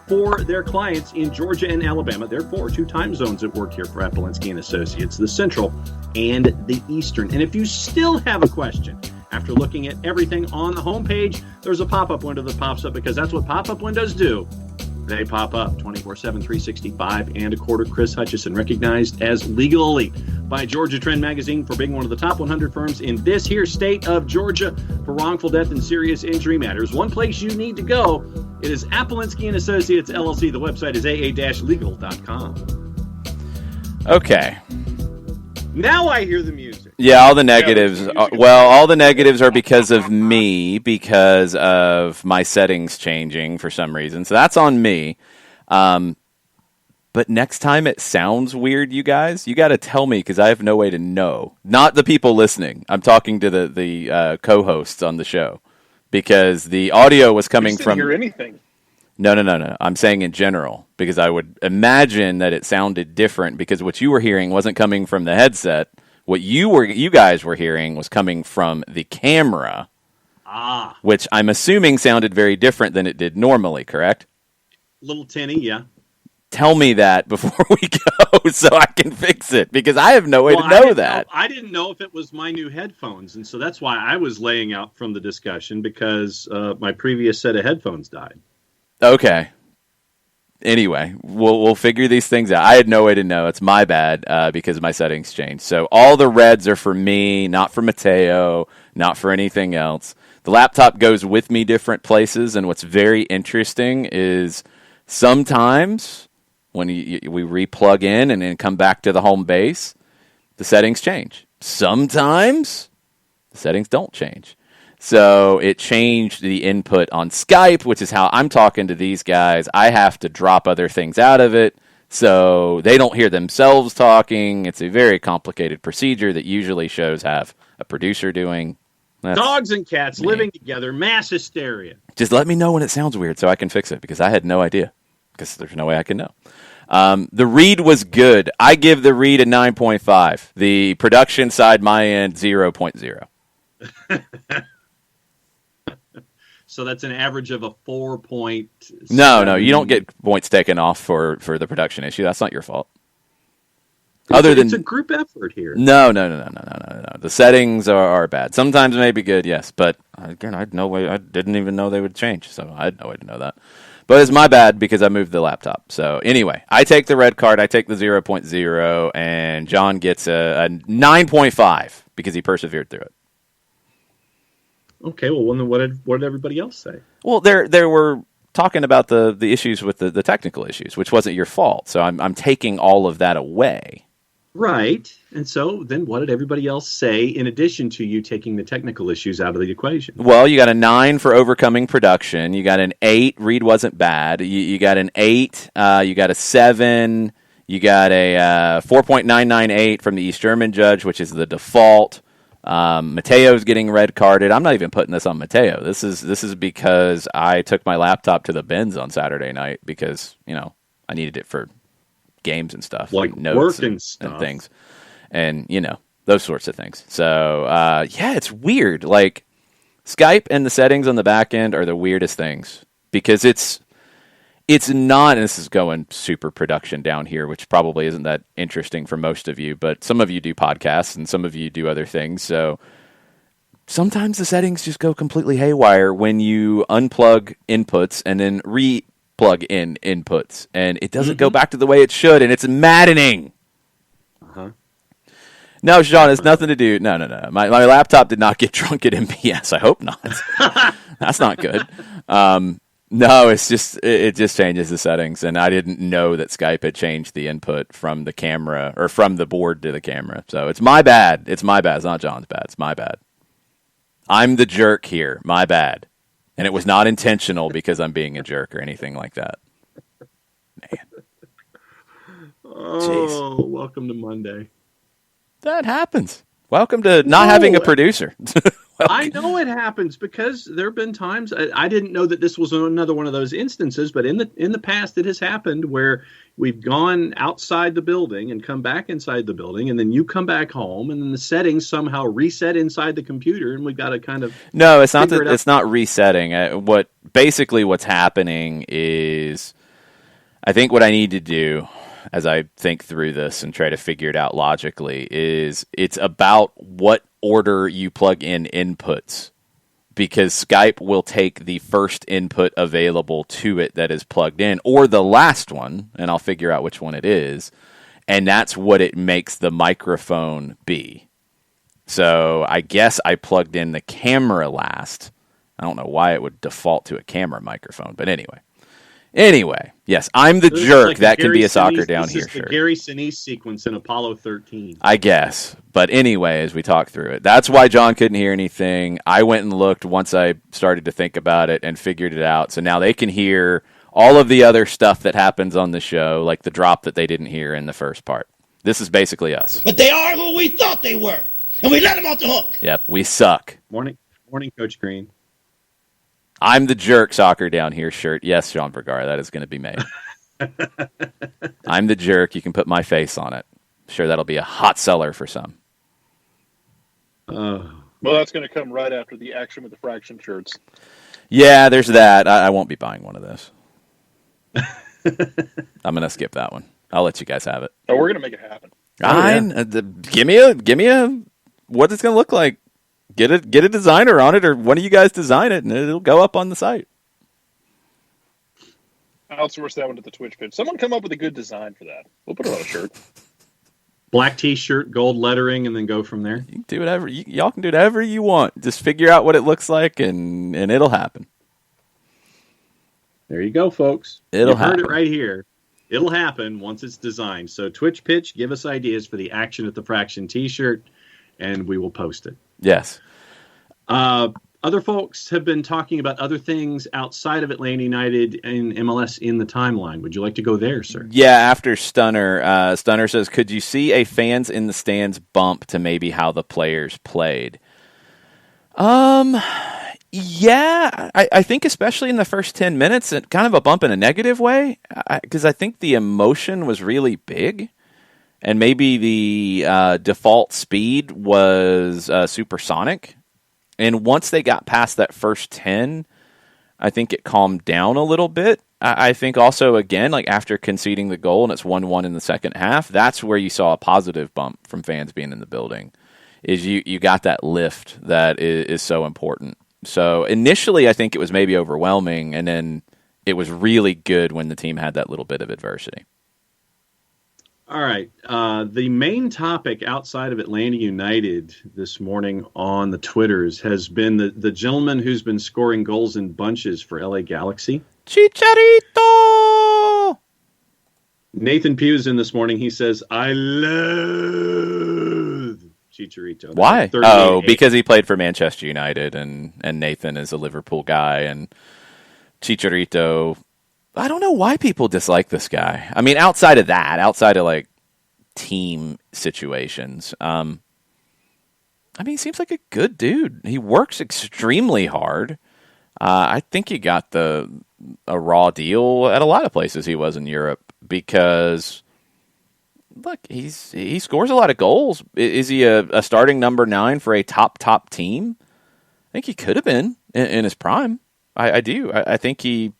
for their clients in Georgia and Alabama. There are 2 time zones at work here for Apolinski and Associates, the Central and the Eastern. And if you still have a question after looking at everything on the homepage, there's a pop-up window that pops up, because that's what pop-up windows do. They pop up 24/7, 365 and a quarter. Chris Hutchison, recognized as Legal Elite by Georgia Trend Magazine for being one of the top 100 firms in this here state of Georgia for wrongful death and serious injury matters. One place you need to go, it is Apolinski and Associates LLC. The website is aa-legal.com. Okay. Now I hear the music. Yeah, all the negatives. All the negatives are because of me, because of my settings changing for some reason. So that's on me. But next time it sounds weird, you guys, you got to tell me, because I have no way to know. Not the people listening. I'm talking to the co-hosts on the show, because the audio was coming from. Hear anything? No. I'm saying in general, because I would imagine that it sounded different, because what you were hearing wasn't coming from the headset. What you guys were hearing was coming from the camera, which I'm assuming sounded very different than it did normally, correct? Little tinny, yeah. Tell me that before we go so I can fix it, because I have no way to know that. I didn't know if it was my new headphones, and so that's why I was laying out from the discussion, because my previous set of headphones died. Okay. Anyway, we'll figure these things out. I had no way to know. It's my bad because my settings changed. So all the reds are for me, not for Mateo, not for anything else. The laptop goes with me different places, and what's very interesting is sometimes when we re-plug in and then come back to the home base, the settings change. Sometimes the settings don't change. So it changed the input on Skype, which is how I'm talking to these guys. I have to drop other things out of it so they don't hear themselves talking. It's a very complicated procedure that usually shows have a producer doing. That's dogs and cats me. Living together, mass hysteria. Just let me know when it sounds weird so I can fix it, because I had no idea, because there's no way I can know. The read was good. I give the read a 9.5. The production side, my end, 0.0. So that's an average of a 4 point. No, you don't get points taken off for the production issue. That's not your fault. It's a group effort here. No. The settings are bad. Sometimes it may be good, yes, but again, I didn't even know they would change, so I had no way to know that. But it's my bad because I moved the laptop. So anyway, I take the red card, I take the 0.0, and John gets a 9.5 because he persevered through it. Okay, well, then what did everybody else say? Well, there were talking about the issues with the technical issues, which wasn't your fault. So I'm taking all of that away. Right. And so then what did everybody else say in addition to you taking the technical issues out of the equation? Well, you got a 9 for overcoming production. You got an 8. Read wasn't bad. You got an 8. You got a 7. You got a 4.998 from the East German judge, which is the default. Mateo's getting red carded. I'm not even putting this on Mateo. This is because I took my laptop to the bins on Saturday night because, I needed it for games and stuff. Like notes work and stuff. And things. And, those sorts of things. So, it's weird. Like, Skype and the settings on the back end are the weirdest things because it's not, and this is going super production down here, which probably isn't that interesting for most of you, but some of you do podcasts and some of you do other things. So sometimes the settings just go completely haywire when you unplug inputs and then re-plug in inputs. And it doesn't go back to the way it should, and it's maddening. Uh-huh. No, Sean, it's nothing to do. No. My laptop did not get drunk at MPS. I hope not. That's not good. No, it's just it just changes the settings, and I didn't know that Skype had changed the input from the camera or from the board to the camera. So it's my bad. It's my bad. It's not John's bad. It's my bad. I'm the jerk here. My bad. And it was not intentional because I'm being a jerk or anything like that. Man. Oh, welcome to Monday. That happens. Welcome to not having a producer. I know it happens because there have been times I didn't know that this was another one of those instances, but in the past it has happened where we've gone outside the building and come back inside the building, and then you come back home, and then the settings somehow reset inside the computer, and we've got to kind of no, it's not that it's not resetting. What's happening is, I think what I need to do as I think through this and try to figure it out logically is it's about what order you plug in inputs, because Skype will take the first input available to it that is plugged in, or the last one, and I'll figure out which one it is, and that's what it makes the microphone be. So I guess I plugged in the camera last. I don't know why it would default to a camera microphone, but anyway, yes, I'm the jerk. Like that can be a soccer down here shirt. The Gary Sinise sequence in Apollo 13. I guess. But anyway, as we talk through it, that's why John couldn't hear anything. I went and looked once I started to think about it and figured it out. So now they can hear all of the other stuff that happens on the show, like the drop that they didn't hear in the first part. This is basically us. But they are who we thought they were, and we let them off the hook. Yep, we suck. Morning, Coach Green. I'm the jerk soccer down here shirt. Yes, Sean Vergara, that is going to be made. I'm the jerk. You can put my face on it. Sure, that'll be a hot seller for some. Well, that's going to come right after the action with the fraction shirts. Yeah, there's that. I won't be buying one of those. I'm going to skip that one. I'll let you guys have it. Oh, we're going to make it happen. Give me a what it's going to look like. Get a designer on it, or one of you guys design it, and it'll go up on the site. Outsource that one to the Twitch page. Someone come up with a good design for that. We'll put it on a shirt. Black T-shirt, gold lettering, and then go from there. You can do whatever. Y'all can do whatever you want. Just figure out what it looks like, and it'll happen. There you go, folks. You've heard it right here. It'll happen once it's designed. So Twitch pitch, give us ideas for the Action at the Fraction T-shirt, and we will post it. Yes. Other folks have been talking about other things outside of Atlanta United and MLS in the timeline. Would you like to go there, sir? Yeah, after Stunner. Stunner says, could you see a fans in the stands bump to maybe how the players played? Yeah, I think especially in the first 10 minutes, it kind of a bump in a negative way, because I think the emotion was really big. And maybe the default speed was supersonic. And once they got past that first 10, I think it calmed down a little bit. I think also, again, like after conceding the goal and it's 1-1 in the second half, that's where you saw a positive bump from fans being in the building, is you got that lift that is so important. So initially, I think it was maybe overwhelming, and then it was really good when the team had that little bit of adversity. All right. The main topic outside of Atlanta United this morning on the Twitters has been the gentleman who's been scoring goals in bunches for LA Galaxy. Chicharito! Nathan Pugh's in this morning. He says, I love Chicharito. Why? Oh, because he played for Manchester United, and Nathan is a Liverpool guy, and Chicharito... I don't know why people dislike this guy. I mean, outside of like team situations, I mean, he seems like a good dude. He works extremely hard. I think he got a raw deal at a lot of places he was in Europe, because look, he scores a lot of goals. Is he a starting number 9 for a top team? I think he could have been in his prime. I do. I think he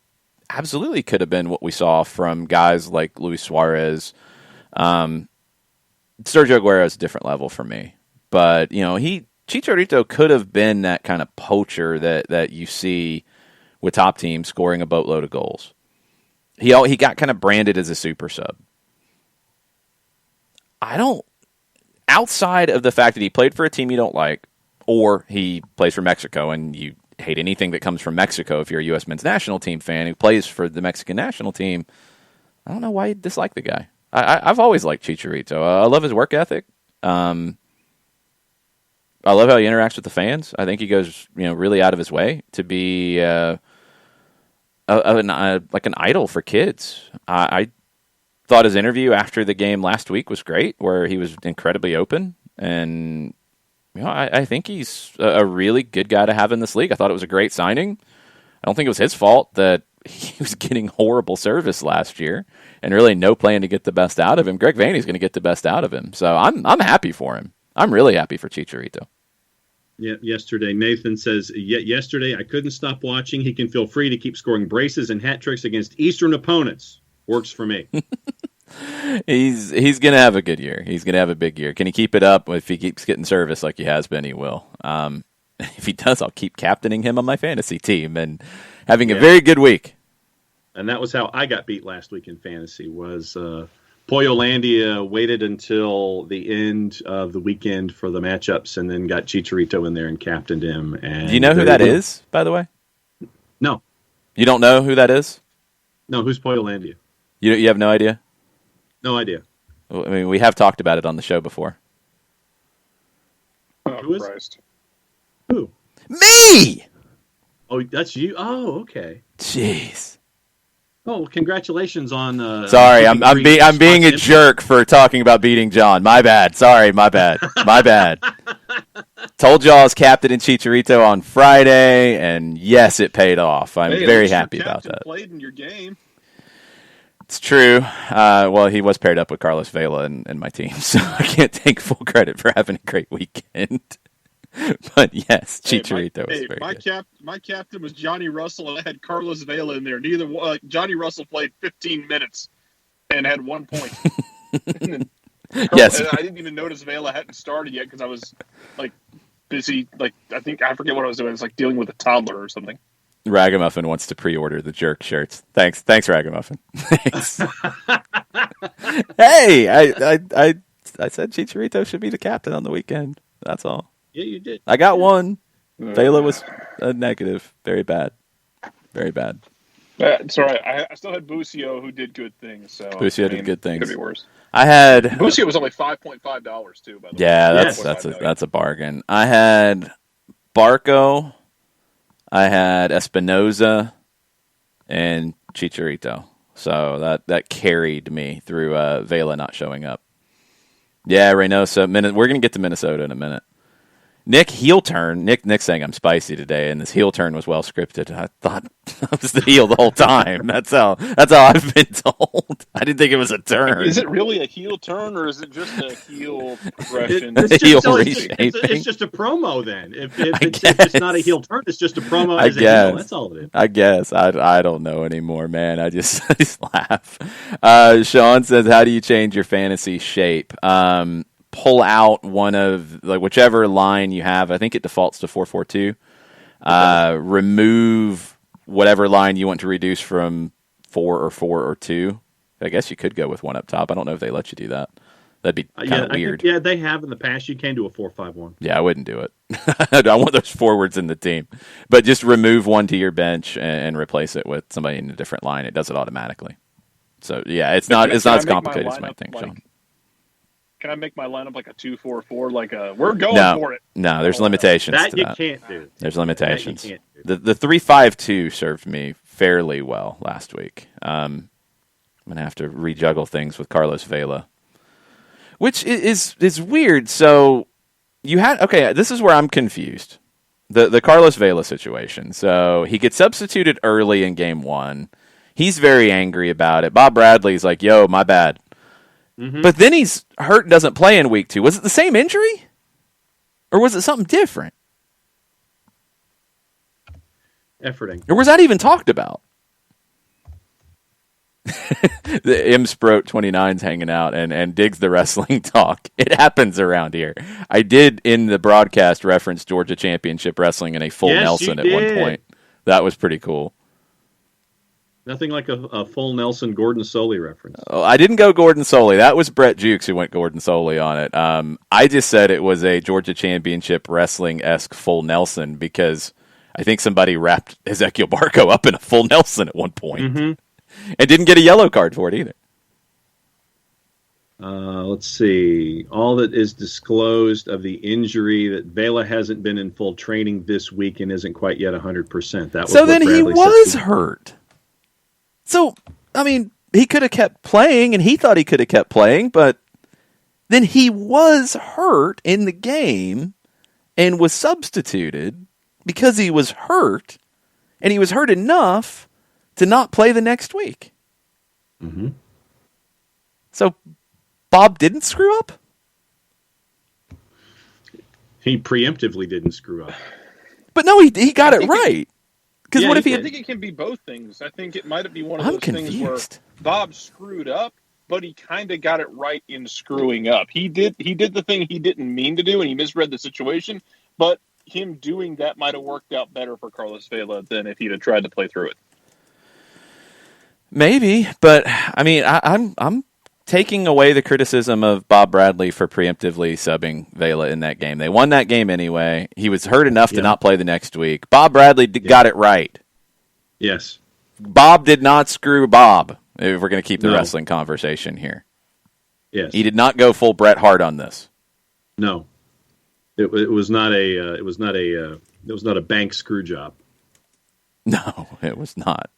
absolutely could have been what we saw from guys like Luis Suarez. Sergio Aguero is a different level for me. But, Chicharito could have been that kind of poacher that you see with top teams scoring a boatload of goals. He got kind of branded as a super sub. Outside of the fact that he played for a team you don't like, or he plays for Mexico and you hate anything that comes from Mexico if you're a U.S. men's national team fan who plays for the Mexican national team, I don't know why you dislike the guy. I've always liked Chicharito. I love his work ethic. I love how he interacts with the fans. I think he goes, really out of his way to be like an idol for kids. I thought his interview after the game last week was great, where he was incredibly open and I think he's a really good guy to have in this league. I thought it was a great signing. I don't think it was his fault that he was getting horrible service last year and really no plan to get the best out of him. Greg Vanney's going to get the best out of him. So I'm happy for him. I'm really happy for Chicharito. Yeah, yesterday, Nathan says, yesterday I couldn't stop watching. He can feel free to keep scoring braces and hat tricks against Eastern opponents. Works for me. He's going to have a good year. He's going to have a big year. Can he keep it up? If he keeps getting service like he has been, he will. If he does, I'll keep captaining him on my fantasy team and having a very good week. And that was how I got beat last week in fantasy, was Poyolandia waited until the end of the weekend for the matchups and then got Chicharito in there and captained him. And do you know who that is, by the way? No. You don't know who that is? No, who's Poyolandia? You have no idea? No idea. I mean, we have talked about it on the show before. Oh, Who is? Christ. Who? Me! Oh, that's you? Oh, okay. Jeez. Oh, well, congratulations on. Sorry, I'm being a jerk for talking about beating John. My bad. Sorry, my bad. My bad. Told y'all I was captain in Chicharito on Friday, and yes, it paid off. I'm very happy about that. Played in your game. It's true. Well, he was paired up with Carlos Vela in my team, so I can't take full credit for having a great weekend. But yes, Chicharito was very good. My captain was Johnny Russell, and I had Carlos Vela in there. Johnny Russell played 15 minutes and had 1 point. Yes, I didn't even notice Vela hadn't started yet because I was busy. I forget what I was doing. It was dealing with a toddler or something. Ragamuffin wants to pre-order the jerk shirts. Thanks, Ragamuffin. Thanks. Hey, I said Chicharito should be the captain on the weekend. That's all. Yeah, you did. I got one. Vela was a negative. Very bad. Very bad. It's all right. I still had Busio, who did good things. So Busio did good things. Could be worse. I had Busio was only $5.5 too. By the way. Yeah, that's a bargain. I had Barco. I had Espinoza and Chicharito. So that carried me through Vela not showing up. Yeah, Reynoso. We're going to get to Minnesota in a minute. Nick heel turn. Nick's saying I'm spicy today, and this heel turn was well scripted. I thought I was the heel the whole time. That's how I've been told. I didn't think it was a turn. Is it really a heel turn, or is it just a heel progression? It's just a promo then. If it's not a heel turn, it's just a promo as a heel. That's all it is. I guess. I don't know anymore, man. I just laugh. Sean says, how do you change your fantasy shape? Pull out one of whichever line you have. I think it defaults to 4-4-2. Remove whatever line you want to reduce from 4 or 2. I guess you could go with one up top. I don't know if they let you do that. That'd be kind of weird. They have in the past. You can do a 4-5-1. Yeah, I wouldn't do it. I want those forwards in the team. But just remove one to your bench and replace it with somebody in a different line. It does it automatically. So yeah, it's not as complicated as you might think, Sean. Can I make my lineup like a 2-4-4? We're going for it. No, there's limitations to that. You can't do. There's limitations. The 3-5-2 served me fairly well last week. I'm going to have to rejuggle things with Carlos Vela, which is weird. So you had this is where I'm confused. The Carlos Vela situation. So he gets substituted early in game 1. He's very angry about it. Bob Bradley's like, "Yo, my bad." Mm-hmm. But then he's hurt and doesn't play in week 2. Was it the same injury? Or was it something different? Efforting. Or was that even talked about? The M Sprout 29's hanging out and digs the wrestling talk. It happens around here. I did in the broadcast reference Georgia Championship Wrestling in a full Nelson at one point. That was pretty cool. Nothing like a full Nelson Gordon Soley reference. Oh, I didn't go Gordon Soley. That was Brett Jukes who went Gordon Soley on it. I just said it was a Georgia Championship Wrestling-esque full Nelson because I think somebody wrapped Ezekiel Barco up in a full Nelson at one point and didn't get a yellow card for it either. Let's see. All that is disclosed of the injury that Vela hasn't been in full training this week and isn't quite yet 100%. That was so then he was hurt. So, I mean, he could have kept playing, and he thought he could have kept playing, but then he was hurt in the game. and was substituted because he was hurt, and he was hurt enough to not play the next week. Mm-hmm. So Bob didn't screw up? He preemptively didn't screw up. But no, he got it right. Because what if I think it can be both things. I think it might be one of those things where Bob screwed up, but he kind of got it right in screwing up. He did the thing he didn't mean to do, and he misread the situation. But him doing that might have worked out better for Carlos Vela than if he'd have tried to play through it. Maybe, but I mean, I'm taking away the criticism of Bob Bradley for preemptively subbing Vela in that game. They won that game anyway. He was hurt enough to not play the next week. Bob Bradley got it right. Yes. Bob did not screw Bob, if we're going to keep the wrestling conversation here. Yes. He did not go full Bret Hart on this. No. It was not a bank screw job. No, it was not.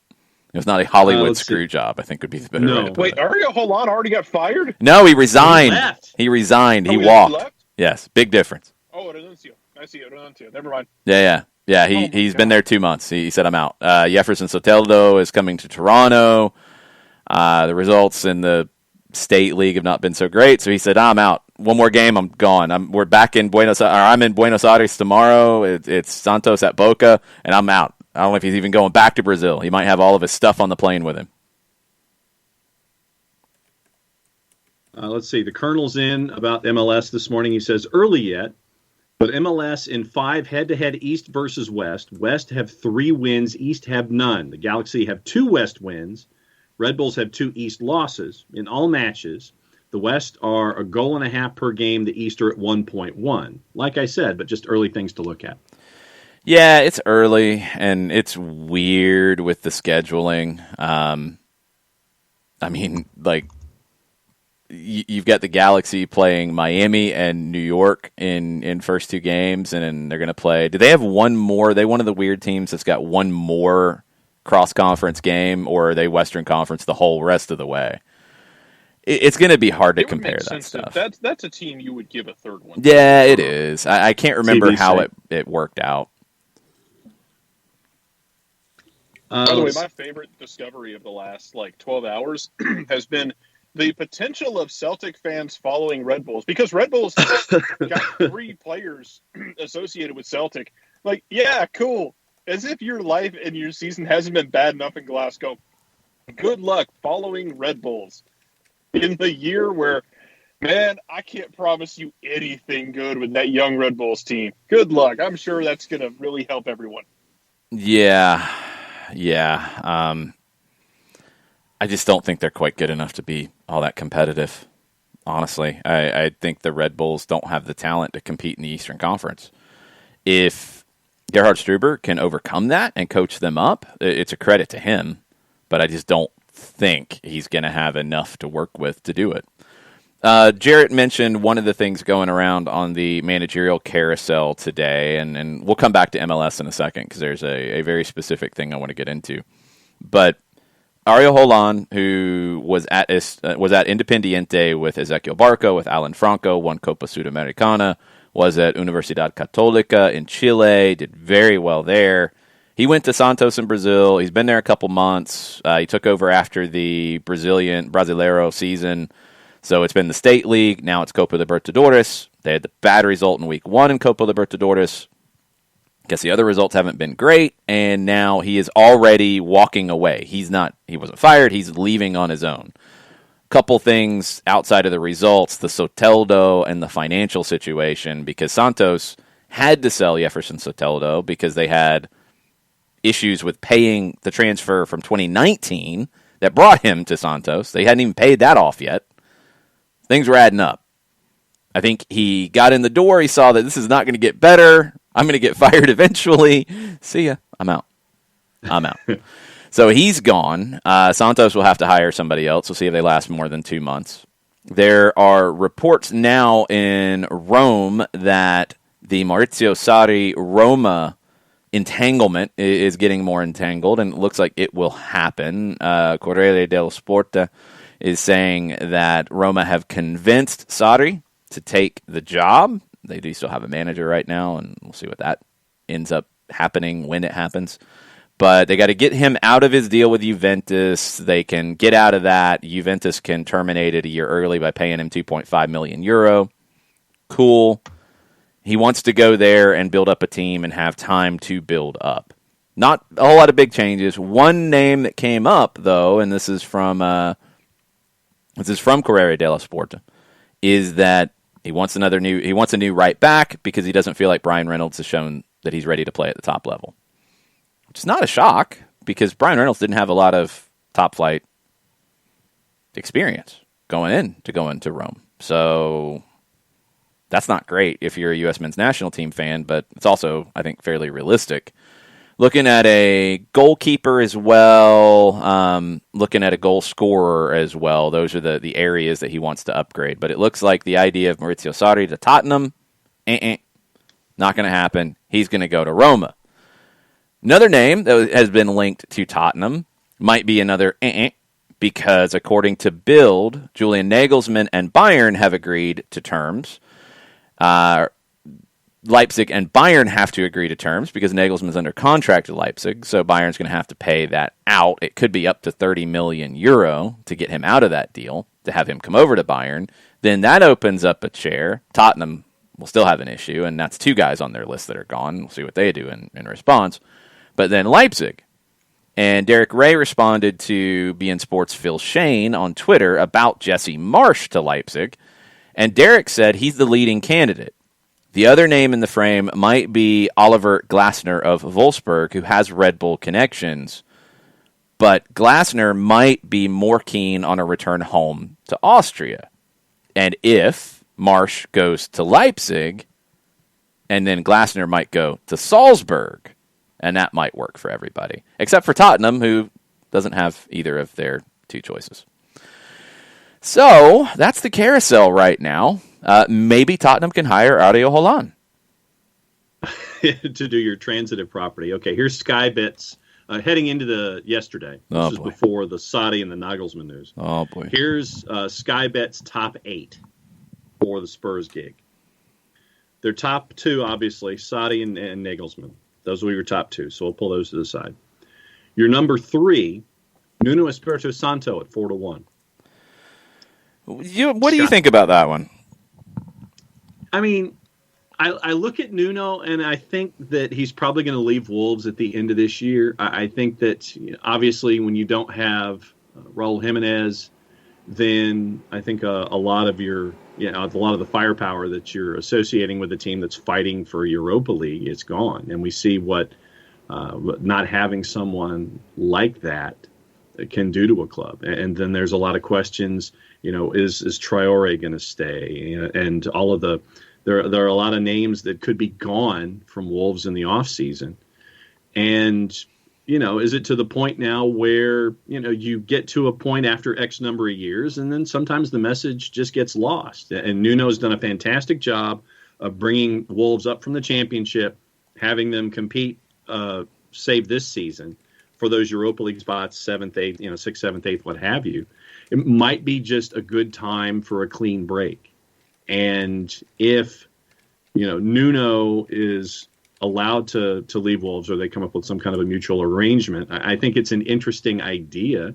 It was not a Hollywood screw job, I think would be the better way to put it. Wait, Ariel Holan already got fired? No, he resigned. He resigned. Oh, he walked. left? Yes, big difference. Oh, Renuncio. I see it. Renuncio. Never mind. Yeah. He's been there 2 months. He said, I'm out. Jefferson Soteldo is coming to Toronto. The results in the state league have not been so great, so he said, I'm out. One more game, I'm gone. We're back in I'm in Buenos Aires tomorrow. It's Santos at Boca, and I'm out. I don't know if he's even going back to Brazil. He might have all of his stuff on the plane with him. Let's see. The Colonel's in about MLS this morning. He says, early yet, but MLS in 5 head-to-head East versus West. West have 3 wins. East have none. The Galaxy have 2 West wins. Red Bulls have 2 East losses. In all matches, the West are a goal and a half per game. The East are at 1.1. Like I said, but just early things to look at. Yeah, it's early, and it's weird with the scheduling. I mean, like, you've got the Galaxy playing Miami and New York in first 2 games, and then they're going to play. Do they have one more? Are they one of the weird teams that's got one more cross-conference game, or are they Western Conference the whole rest of the way? It's going to be hard to compare that stuff. That's a team you would give a third one. Yeah, it is. I can't remember how it worked out. By the way, my favorite discovery of the last 12 hours has been the potential of Celtic fans following Red Bulls, because Red Bulls got 3 players associated with Celtic. Yeah, cool. As if your life and your season hasn't been bad enough in Glasgow. Good luck following Red Bulls in the year where, man, I can't promise you anything good with that young Red Bulls team. Good luck. I'm sure that's going to really help everyone. Yeah. I just don't think they're quite good enough to be all that competitive, honestly. I think the Red Bulls don't have the talent to compete in the Eastern Conference. If Gerhard Struber can overcome that and coach them up, it's a credit to him, but I just don't think he's going to have enough to work with to do it. Jarrett mentioned one of the things going around on the managerial carousel today, and we'll come back to MLS in a second because there's a very specific thing I want to get into. But Ariel Holan, who was at Independiente with Ezequiel Barco, with Alan Franco, won Copa Sudamericana, was at Universidad Católica in Chile, did very well there. He went to Santos in Brazil. He's been there a couple months. He took over after the Brasileiro season. So it's been the State League. Now it's Copa Libertadores. They had the bad result in week 1 in Copa Libertadores. Guess the other results haven't been great, and now he is already walking away. He wasn't fired. He's leaving on his own. Couple things outside of the results, the Soteldo and the financial situation, because Santos had to sell Jefferson Soteldo because they had issues with paying the transfer from 2019 that brought him to Santos. They hadn't even paid that off yet. Things were adding up. I think he got in the door. He saw that this is not going to get better. I'm going to get fired eventually. See ya. I'm out. So he's gone. Santos will have to hire somebody else. We'll see if they last more than 2 months. There are reports now in Rome that the Maurizio Sarri Roma entanglement is getting more entangled, and it looks like it will happen. Corriere dello Sport is saying that Roma have convinced Sarri to take the job. They do still have a manager right now, and we'll see what that ends up happening when it happens. But they got to get him out of his deal with Juventus. They can get out of that. Juventus can terminate it a year early by paying him €2.5 million. Cool. He wants to go there and build up a team and have time to build up. Not a whole lot of big changes. One name that came up, though, and this is from Corriere dello Sport, is that he wants a new right back because he doesn't feel like Brian Reynolds has shown that he's ready to play at the top level. Which is not a shock because Brian Reynolds didn't have a lot of top flight experience going into Rome. So that's not great if you're a U.S. men's national team fan, but it's also, I think, fairly realistic. Looking at a goalkeeper as well, looking at a goal scorer as well. Those are the areas that he wants to upgrade. But it looks like the idea of Maurizio Sarri to Tottenham, not going to happen. He's going to go to Roma. Another name that has been linked to Tottenham might be another because according to Bild, Julian Nagelsmann and Bayern have agreed to terms. Leipzig and Bayern have to agree to terms because Nagelsmann's under contract to Leipzig, so Bayern's going to have to pay that out. It could be up to €30 million to get him out of that deal, to have him come over to Bayern. Then that opens up a chair. Tottenham will still have an issue, and that's two guys on their list that are gone. We'll see what they do in response. But then Leipzig. And Derek Ray responded to beIN Sports' Phil Shane on Twitter about Jesse Marsh to Leipzig, and Derek said he's the leading candidate. The other name in the frame might be Oliver Glasner of Wolfsburg, who has Red Bull connections. But Glasner might be more keen on a return home to Austria. And if Marsh goes to Leipzig, and then Glasner might go to Salzburg, and that might work for everybody. Except for Tottenham, who doesn't have either of their two choices. So, that's the carousel right now. Maybe Tottenham can hire Ariel Holan. To do your transitive property. Okay, here's Sky Bets heading into yesterday. This is before the Sadi and the Nagelsmann news. Oh, boy. Here's Sky Bets top 8 for the Spurs gig. Their top 2, obviously, Sadi and Nagelsmann. Those will be your top 2, so we'll pull those to the side. Your number 3, Nuno Espirito Santo at 4-1. What do you think about that one? I mean, I look at Nuno, and I think that he's probably going to leave Wolves at the end of this year. I think that, obviously, when you don't have Raul Jimenez, then I think a lot of the firepower that you're associating with a team that's fighting for Europa League is gone. And we see what not having someone like that can do to a club. And then there's a lot of questions. Is Traore going to stay? And all of there are a lot of names that could be gone from Wolves in the offseason. And, is it to the point now where, you get to a point after X number of years and then sometimes the message just gets lost. And Nuno's done a fantastic job of bringing Wolves up from the championship, having them compete, save this season for those Europa League spots, 7th, 8th, 6th, 7th, 8th, what have you. It might be just a good time for a clean break. And if, Nuno is allowed to leave Wolves or they come up with some kind of a mutual arrangement, I think it's an interesting idea.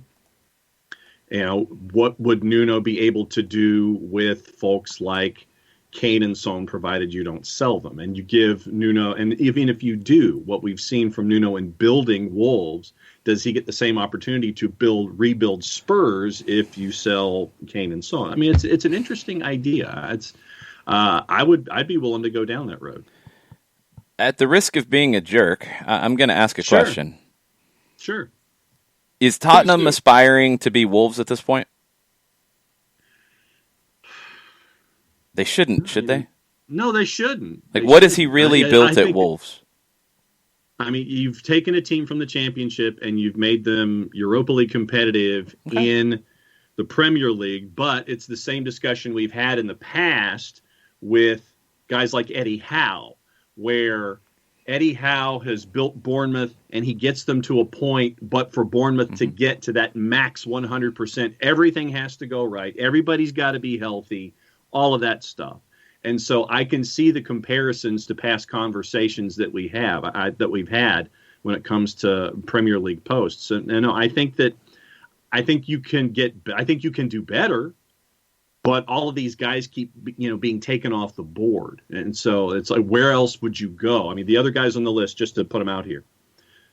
What would Nuno be able to do with folks like Kane and Son, provided you don't sell them? And you give Nuno, and even if you do, what we've seen from Nuno in building Wolves, does he get the same opportunity to rebuild Spurs if you sell Kane and Son? I mean, it's an interesting idea. I'd be willing to go down that road. At the risk of being a jerk, I'm going to ask a question. Sure. Is Tottenham aspiring to be Wolves at this point? They shouldn't, should they? No, they shouldn't. What has he really built at Wolves? I mean, you've taken a team from the championship and you've made them Europa League competitive in the Premier League, but it's the same discussion we've had in the past with guys like Eddie Howe, where Eddie Howe has built Bournemouth and he gets them to a point, but for Bournemouth to get to that max 100%, everything has to go right. Everybody's got to be healthy, all of that stuff. And so I can see the comparisons to past conversations that we've had when it comes to Premier League posts. And I think you can do better, but all of these guys keep being taken off the board. And so it's like, where else would you go? I mean, the other guys on the list, just to put them out here.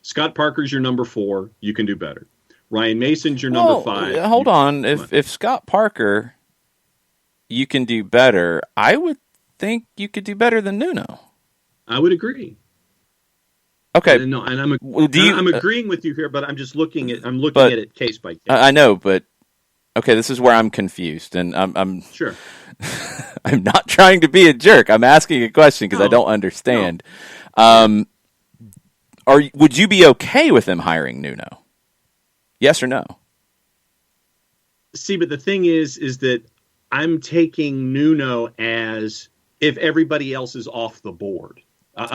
Scott Parker's your number 4. You can do better. Ryan Mason's your number 5. Hold on. If Scott Parker, you can do better, I would think you could do better than Nuno. I would agree. Okay. And I'm agreeing with you here, but I'm just looking at it case by case. I know, but okay, this is where I'm confused, and I'm sure. I'm not trying to be a jerk. I'm asking a question because I don't understand. No. Would you be okay with them hiring Nuno? Yes or no? See, but the thing is that I'm taking Nuno as if everybody else is off the board.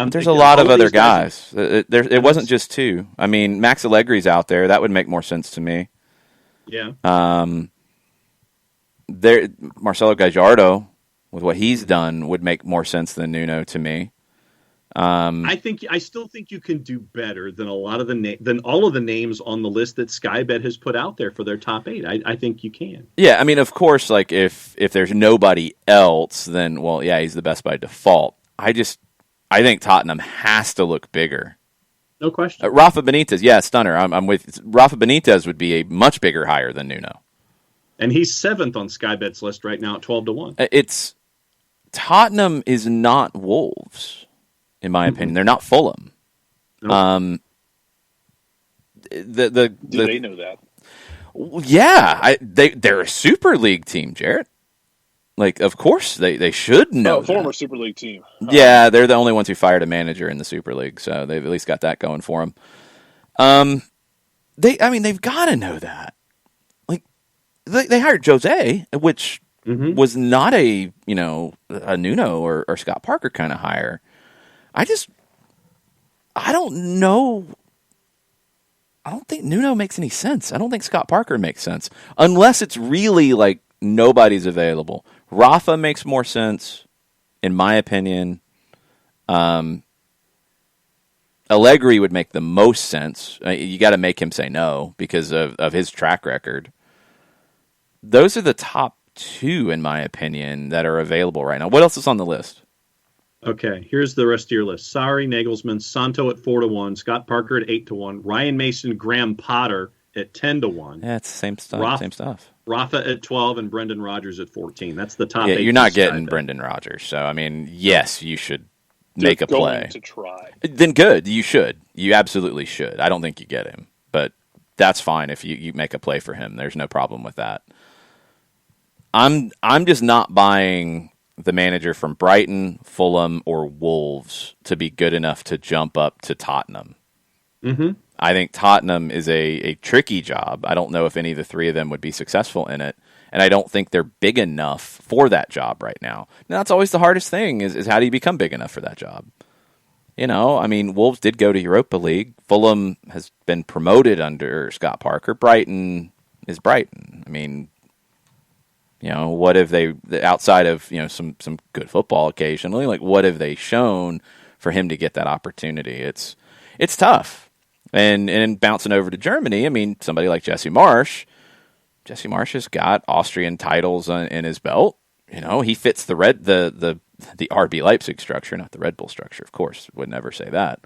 There's a lot of other guys. It wasn't just 2. I mean, Max Allegri's out there. That would make more sense to me. Yeah. Marcelo Gallardo, with what he's done, would make more sense than Nuno to me. I still think you can do better than all of the names on the list that Skybet has put out there for their top 8. I think you can. Yeah, I mean, of course, like if there's nobody else, then yeah, he's the best by default. I think Tottenham has to look bigger. No question. Rafa Benitez, yeah, stunner. I'm with Rafa Benitez would be a much bigger hire than Nuno, and he's 7th on Skybet's list right now at 12-1. It's Tottenham is not Wolves. In my opinion, they're not Fulham. Nope. Do they know that? Yeah, they're a Super League team, Jarrett. Like, of course they should know. Former Super League team. Yeah, they're the only ones who fired a manager in the Super League, so they've at least got that going for them. They've got to know that. Like, they hired Jose, which was not a Nuno or Scott Parker kind of hire. I don't know. I don't think Nuno makes any sense. I don't think Scott Parker makes sense. Unless it's really like nobody's available. Rafa makes more sense, in my opinion. Allegri would make the most sense. You got to make him say no because of his track record. Those are the top 2, in my opinion, that are available right now. What else is on the list? Okay, here's the rest of your list. Sarri, Nagelsmann, Santo at 4-1, Scott Parker at 8-1, Ryan Mason, Graham Potter at 10-1. Yeah, it's the same stuff. Rafa at 12 and Brendan Rodgers at 14. That's the top 8. Yeah, you're not getting Brendan Rodgers. So, I mean, yes, you should make a play. Going to try. Then good, you should. You absolutely should. I don't think you get him, but that's fine if you make a play for him. There's no problem with that. I'm just not buying the manager from Brighton, Fulham, or Wolves to be good enough to jump up to Tottenham. Mm-hmm. I think Tottenham is a tricky job. I don't know if any of the 3 of them would be successful in it, and I don't think they're big enough for that job right now. Now, that's always the hardest thing is how do you become big enough for that job? I mean, Wolves did go to Europa League. Fulham has been promoted under Scott Parker. Brighton is Brighton. I mean, what have they, outside of, some good football occasionally, like what have they shown for him to get that opportunity? It's tough. And bouncing over to Germany, I mean, somebody like Jesse Marsh has got Austrian titles in his belt. He fits the RB Leipzig structure, not the Red Bull structure, of course. Would never say that.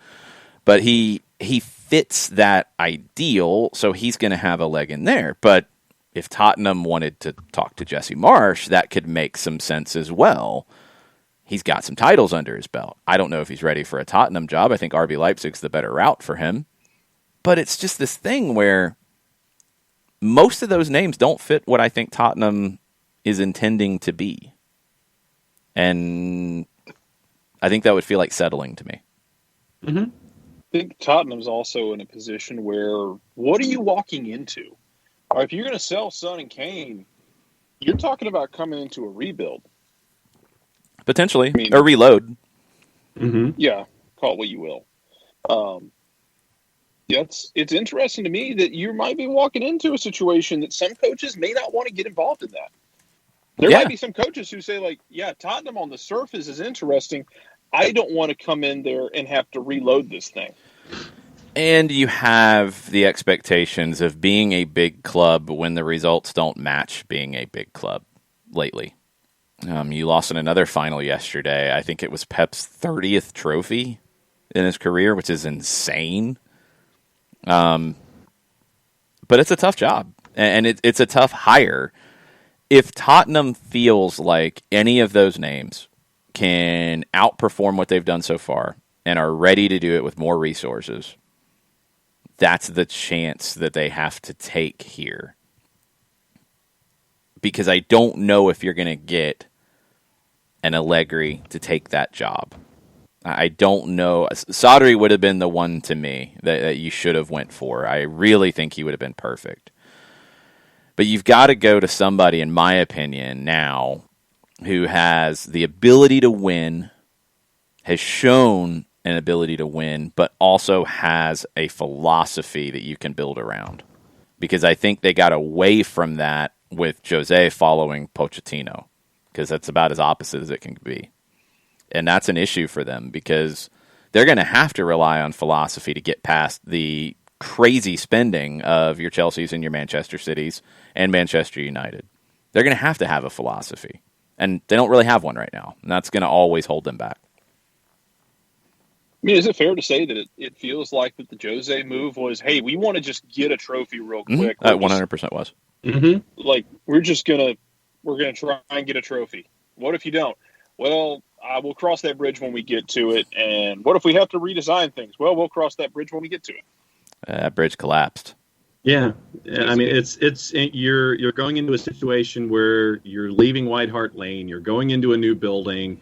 But he fits that ideal, so he's going to have a leg in there. But if Tottenham wanted to talk to Jesse Marsh, that could make some sense as well. He's got some titles under his belt. I don't know if he's ready for a Tottenham job. I think RB Leipzig's the better route for him. But it's just this thing where most of those names don't fit what I think Tottenham is intending to be. And I think that would feel like settling to me. Mm-hmm. I think Tottenham's also in a position where, what are you walking into? Or if you're going to sell Son and Kane, you're talking about coming into a rebuild. Potentially. Or reload. Mm-hmm. Yeah, call it what you will. It's interesting to me that you might be walking into a situation that some coaches may not want to get involved in that. There might be some coaches who say, like, yeah, Tottenham on the surface is interesting. I don't want to come in there and have to reload this thing. And you have the expectations of being a big club when the results don't match being a big club lately. You lost in another final yesterday. I think it was Pep's 30th trophy in his career, which is insane. But it's a tough job, and it's a tough hire. If Tottenham feels like any of those names can outperform what they've done so far and are ready to do it with more resources, that's the chance that they have to take here. Because I don't know if you're going to get an Allegri to take that job. I don't know. Sarri would have been the one to me that you should have went for. I really think he would have been perfect. But you've got to go to somebody, in my opinion, now who has the ability to win, has shown an ability to win, but also has a philosophy that you can build around. Because I think they got away from that with Jose following Pochettino, because that's about as opposite as it can be. And that's an issue for them, because they're going to have to rely on philosophy to get past the crazy spending of your Chelseas and your Manchester Cities and Manchester United. They're going to have a philosophy. And they don't really have one right now. And that's going to always hold them back. I mean, is it fair to say that it feels like that the Jose move was, hey, we want to just get a trophy real quick? That 100% was. Mm-hmm. Like, we're gonna try and get a trophy. What if you don't? Well, we'll cross that bridge when we get to it. And what if we have to redesign things? Well, we'll cross that bridge when we get to it. That bridge collapsed. Yeah, I mean, it's you're going into a situation where you're leaving White Hart Lane. You're going into a new building.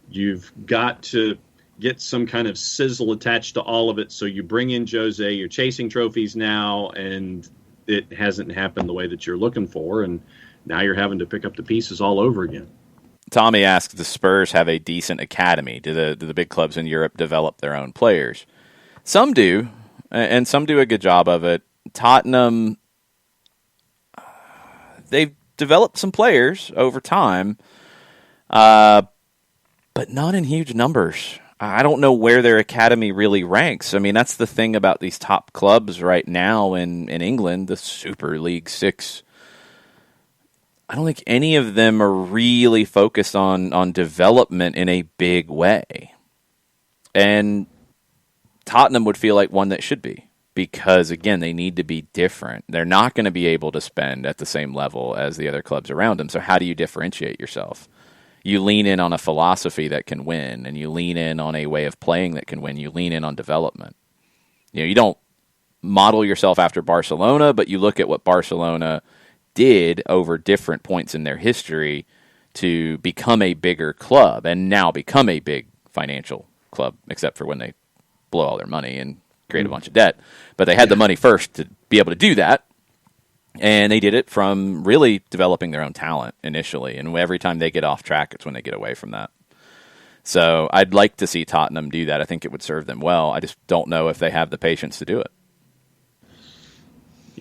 You've got to get some kind of sizzle attached to all of it. So you bring in Jose. You're chasing trophies now, and it hasn't happened the way that you're looking for. And now you're having to pick up the pieces all over again. Tommy asks, "Do Spurs have a decent academy? Do the big clubs in Europe develop their own players?" Some do, and some do a good job of it. Tottenham, they've developed some players over time, but not in huge numbers. I don't know where their academy really ranks. I mean, that's the thing about these top clubs right now in England, the Super League 6. I don't think any of them are really focused on development in a big way. And Tottenham would feel like one that should be. Because, again, they need to be different. They're not going to be able to spend at the same level as the other clubs around them. So how do you differentiate yourself? You lean in on a philosophy that can win, and you lean in on a way of playing that can win. You lean in on development. You don't model yourself after Barcelona, but you look at what Barcelona did over different points in their history to become a bigger club and now become a big financial club, except for when they blow all their money and create a bunch of debt. But they had the money first to be able to do that, and they did it from really developing their own talent initially, and every time they get off track, it's when they get away from that. So I'd like to see Tottenham do that. I think it would serve them well. I just don't know if they have the patience to do it.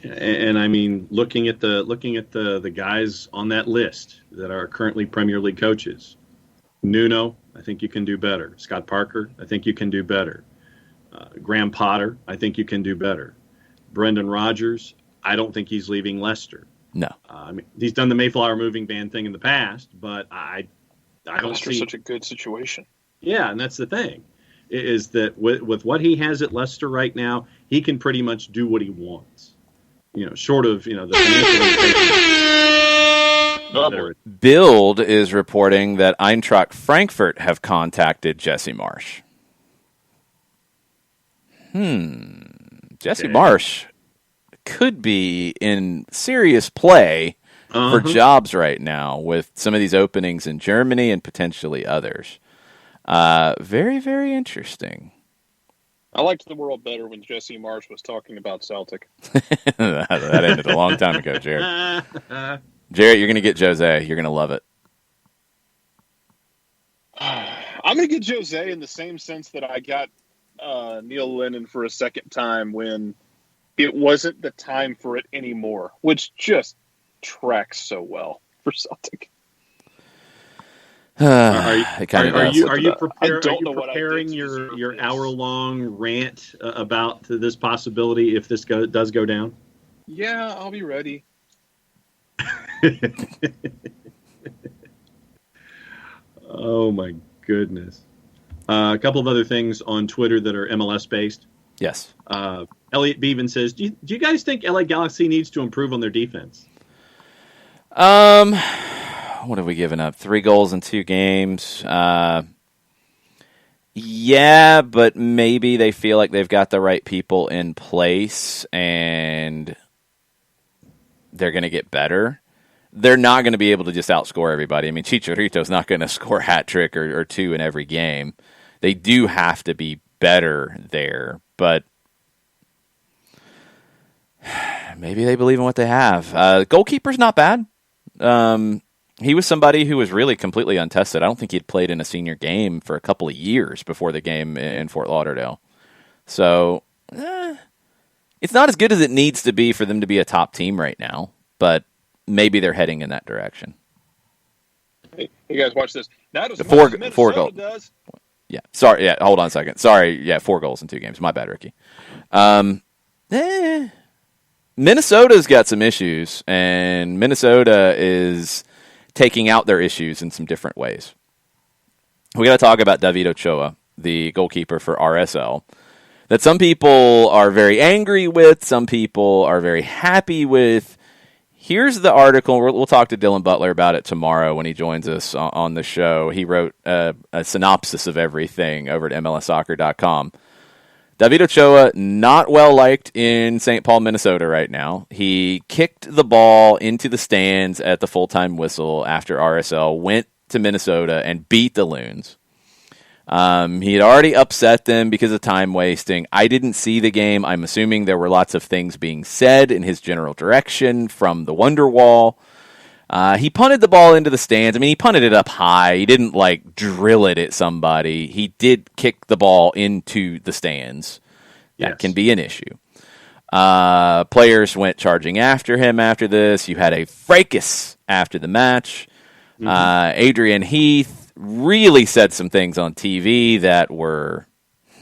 And I mean, looking at the guys on that list that are currently Premier League coaches, Nuno, I think you can do better. Scott Parker, I think you can do better. Graham Potter, I think you can do better. Brendan Rodgers, I don't think he's leaving Leicester. No. I mean, he's done the Mayflower moving van thing in the past, but I don't Leicester's see such a good situation. Yeah, and that's the thing, is that with what he has at Leicester right now, he can pretty much do what he wants. Short of the financial. Bild is reporting that Eintracht Frankfurt have contacted Jesse Marsh. Jesse Marsh could be in serious play for jobs right now with some of these openings in Germany and potentially others. Very, very interesting. I liked the world better when Jesse Marsh was talking about Celtic. That ended a long time ago, Jared. Jared, you're going to get Jose. You're going to love it. I'm going to get Jose in the same sense that I got Neil Lennon for a second time when it wasn't the time for it anymore, which just tracks so well for Celtic. Are you I don't know what I preparing did to your deserve this. hour-long rant about this possibility if this does go down? Yeah, I'll be ready. Oh my goodness! A couple of other things on Twitter that are MLS based. Yes. Elliot Beaven says, do you guys think LA Galaxy needs to improve on their defense? What have we given up? 3 goals in 2 games. Yeah, but maybe they feel like they've got the right people in place and they're going to get better. They're not going to be able to just outscore everybody. I mean, Chicharito's not going to score a hat trick or 2 in every game. They do have to be better there, but maybe they believe in what they have. Goalkeeper's not bad. He was somebody who was really completely untested. I don't think he'd played in a senior game for a couple of years before the game in Fort Lauderdale. So, it's not as good as it needs to be for them to be a top team right now, but maybe they're heading in that direction. Hey, you guys watch this. Not as Four much as goals. Minnesota does. Yeah, sorry. Yeah, hold on a second. Sorry. Yeah, 4 goals in 2 games. My bad, Ricky. Minnesota's got some issues, and Minnesota is taking out their issues in some different ways. We got to talk about David Ochoa, the goalkeeper for RSL, that some people are very angry with, some people are very happy with. Here's the article. We'll talk to Dylan Butler about it tomorrow when he joins us on the show. He wrote a synopsis of everything over at MLSsoccer.com. David Ochoa, not well liked in St. Paul, Minnesota right now. He kicked the ball into the stands at the full-time whistle after RSL went to Minnesota and beat the Loons. He had already upset them because of time wasting. I didn't see the game. I'm assuming there were lots of things being said in his general direction from the Wonderwall. He punted the ball into the stands. I mean, he punted it up high. He didn't, drill it at somebody. He did kick the ball into the stands. That can be an issue. Players went charging after him after this. You had a fracas after the match. Adrian Heath really said some things on TV that were,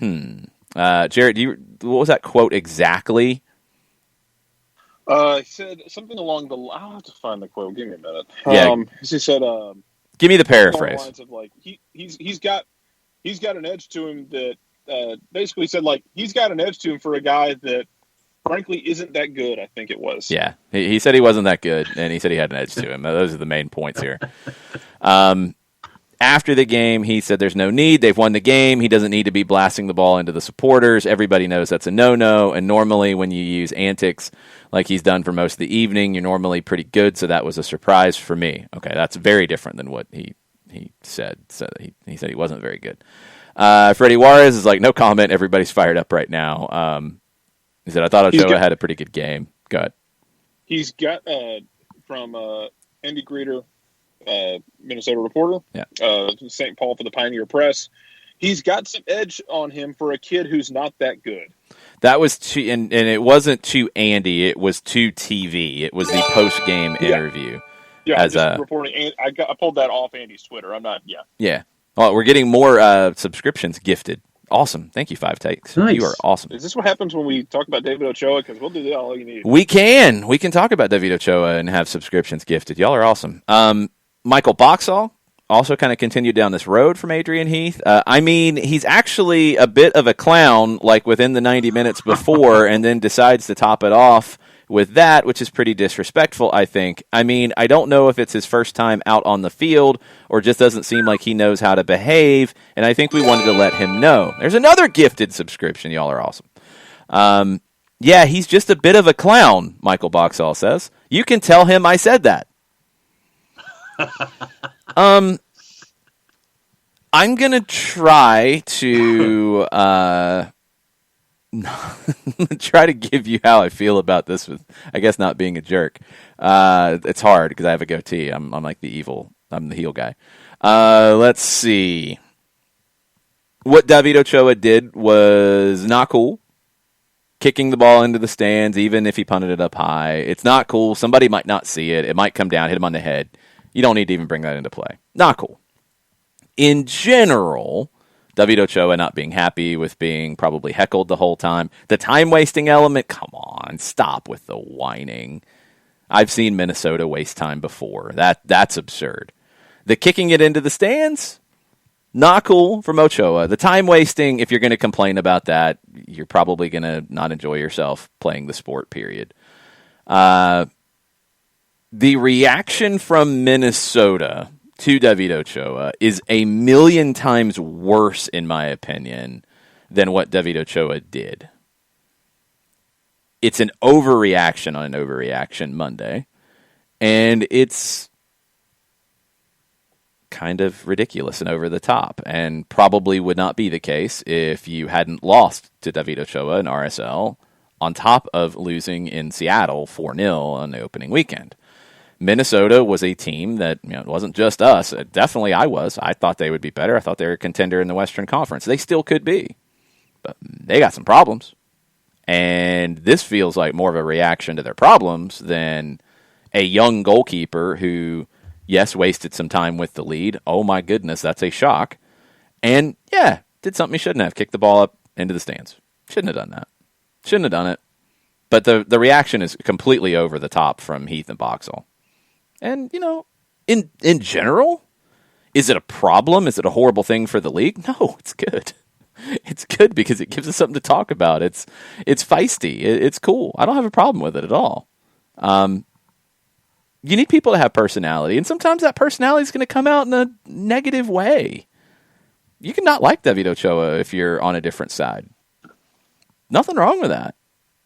Jared, what was that quote exactly? He said something along the. I'll have to find the quote. Give me a minute. Yeah. He said, "Give me the paraphrase." Lines of he's got an edge to him that basically said he's got an edge to him for a guy that frankly isn't that good. I think it was. Yeah, he said he wasn't that good, and he said he had an edge to him. Those are the main points here. After the game, he said there's no need. They've won the game. He doesn't need to be blasting the ball into the supporters. Everybody knows that's a no-no, and normally when you use antics like he's done for most of the evening, you're normally pretty good, so that was a surprise for me. Okay, that's very different than what he said. So he said he wasn't very good. Freddie Juarez is no comment. Everybody's fired up right now. He said, I thought Ochoa had a pretty good game. Go ahead. He's got, from Andy Greeter, Minnesota reporter, St. Paul for the Pioneer Press. He's got some edge on him for a kid who's not that good. That was to, and it wasn't to Andy. It was to TV. It was the post-game interview. Yeah, as reporting. I pulled that off Andy's Twitter. I'm not. Yeah. Well, we're getting more subscriptions gifted. Awesome. Thank you, 5 Takes. Nice. You are awesome. Is this what happens when we talk about David Ochoa? Because we'll do that all you need. We can talk about David Ochoa and have subscriptions gifted. Y'all are awesome. Michael Boxall also kind of continued down this road from Adrian Heath. He's actually a bit of a clown, within the 90 minutes before, and then decides to top it off with that, which is pretty disrespectful, I think. I don't know if it's his first time out on the field or just doesn't seem like he knows how to behave, and I think we wanted to let him know. There's another gifted subscription. Y'all are awesome. He's just a bit of a clown, Michael Boxall says. You can tell him I said that. I'm going to try to try to give you how I feel about this with, I guess, not being a jerk. It's hard because I have a goatee. I'm like I'm the heel guy. Let's see. What David Ochoa did was not cool. Kicking the ball into the stands, even if he punted it up high. It's not cool. Somebody might not see it. It might come down, hit him on the head. You don't need to even bring that into play. Not cool. in general, David Ochoa not being happy with being probably heckled the whole time. The time-wasting element, come on, stop with the whining. I've seen Minnesota waste time before. That's absurd. The kicking it into the stands, not cool from Ochoa. The time-wasting, if you're going to complain about that, you're probably going to not enjoy yourself playing the sport, period. The reaction from Minnesota to David Ochoa is a million times worse, in my opinion, than what David Ochoa did. It's an overreaction on an overreaction Monday, and it's kind of ridiculous and over the top, and probably would not be the case if you hadn't lost to David Ochoa in RSL on top of losing in Seattle 4-0 on the opening weekend. Minnesota was a team that, it wasn't just us. Definitely I was. I thought they would be better. I thought they were a contender in the Western Conference. They still could be. But they got some problems. And this feels like more of a reaction to their problems than a young goalkeeper who, yes, wasted some time with the lead. Oh my goodness, that's a shock. And, yeah, did something he shouldn't have. Kicked the ball up into the stands. Shouldn't have done that. Shouldn't have done it. But the reaction is completely over the top from Heath and Boxall. And, in general, is it a problem? Is it a horrible thing for the league? No, it's good. It's good because it gives us something to talk about. It's feisty. It's cool. I don't have a problem with it at all. You need people to have personality, and sometimes that personality is going to come out in a negative way. You can not like David Ochoa if you're on a different side. Nothing wrong with that.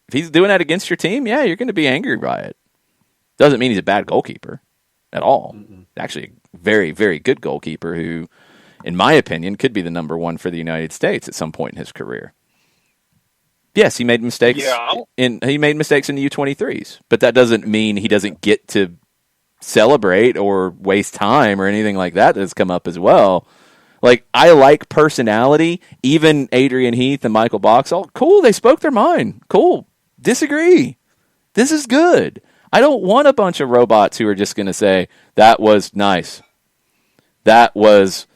If he's doing that against your team, yeah, you're going to be angry by it. Doesn't mean he's a bad goalkeeper at all. Mm-hmm. Actually, a very, very good goalkeeper who, in my opinion, could be the number one for the United States at some point in his career. Yes, he made mistakes. He made mistakes in the U23s, but that doesn't mean he doesn't get to celebrate or waste time or anything like that that's come up as well. Like, I like personality. Even Adrian Heath and Michael Boxall, cool, they spoke their mind. Cool. Disagree. This is good. I don't want a bunch of robots who are just going to say, that was nice. That was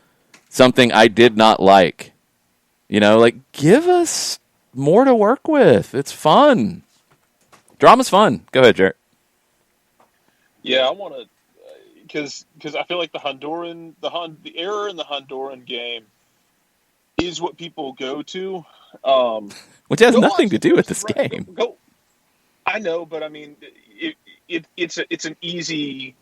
something I did not like. Give us more to work with. It's fun. Drama's fun. Go ahead, Jarrett. Yeah, I want to, because I feel like the error in the Honduran game is what people go to. Which has nothing to do with this game. I know, but I mean, it's an easy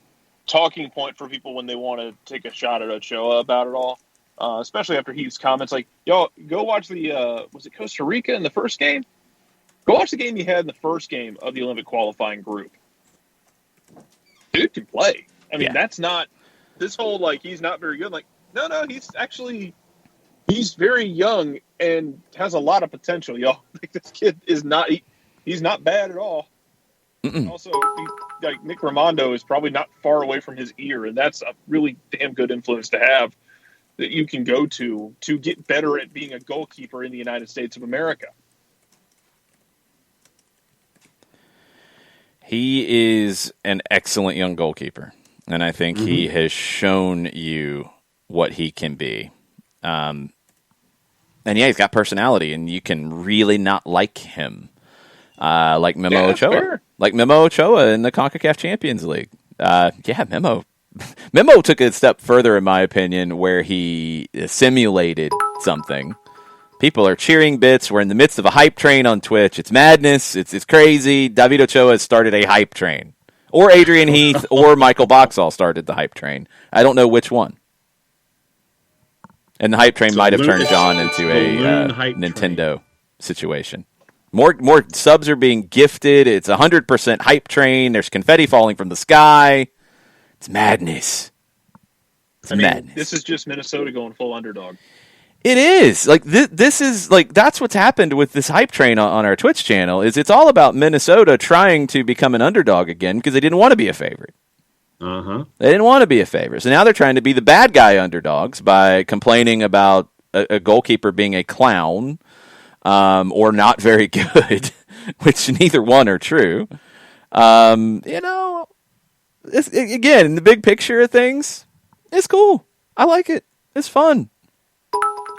talking point for people when they want to take a shot at Ochoa about it all, especially after Heath's comments like, yo, go watch was it Costa Rica in the first game? Go watch the game he had in the first game of the Olympic qualifying group. Dude can play. I mean, That's not this whole, he's not very good. No, he's very young and has a lot of potential, y'all. This kid is not, he's not bad at all. Mm-mm. Also, Nick Raimondo is probably not far away from his ear, and that's a really damn good influence to have that you can go to get better at being a goalkeeper in the United States of America. He is an excellent young goalkeeper, and I think he has shown you what he can be. And he's got personality, and you can really not like him. Like Memo Ochoa. Fair. Like Memo Ochoa in the CONCACAF Champions League. Memo took it a step further, in my opinion, where he simulated something. People are cheering bits. We're in the midst of a hype train on Twitch. It's madness. It's crazy. David Ochoa has started a hype train. Or Adrian Heath or Michael Boxall started the hype train. I don't know which one. And the hype train might have turned John into a Nintendo situation. More subs are being gifted. It's 100% hype train. There's confetti falling from the sky. It's madness. Madness. This is just Minnesota going full underdog. It is. This is that's what's happened with this hype train on our Twitch channel. It's all about Minnesota trying to become an underdog again because they didn't want to be a favorite. Uh-huh. They didn't want to be a favorite. So now they're trying to be the bad guy underdogs by complaining about a goalkeeper being a clown. Or not very good, which neither one are true. Again, in the big picture of things, it's cool. I like it. It's fun.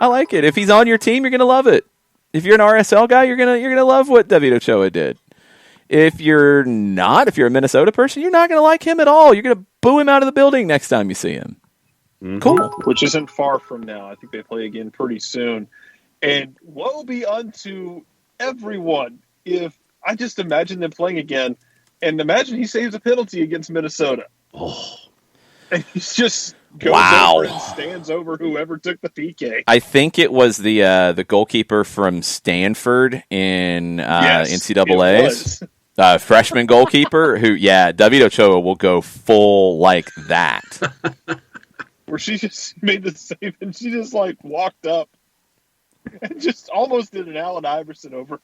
I like it. If he's on your team, you're going to love it. If you're an RSL guy, you're gonna love what David Ochoa did. If you're not, if you're a Minnesota person, you're not going to like him at all. You're going to boo him out of the building next time you see him. Mm-hmm. Cool. Which isn't far from now. I think they play again pretty soon. And woe be unto everyone if I just imagine them playing again, and imagine he saves a penalty against Minnesota. Oh. And he's just goes over and stands over whoever took the PK. I think it was the goalkeeper from Stanford in NCAA's. Freshman goalkeeper who, David Ochoa will go full like that. Where she just made the save and she just walked up and just almost did an Allen Iverson over.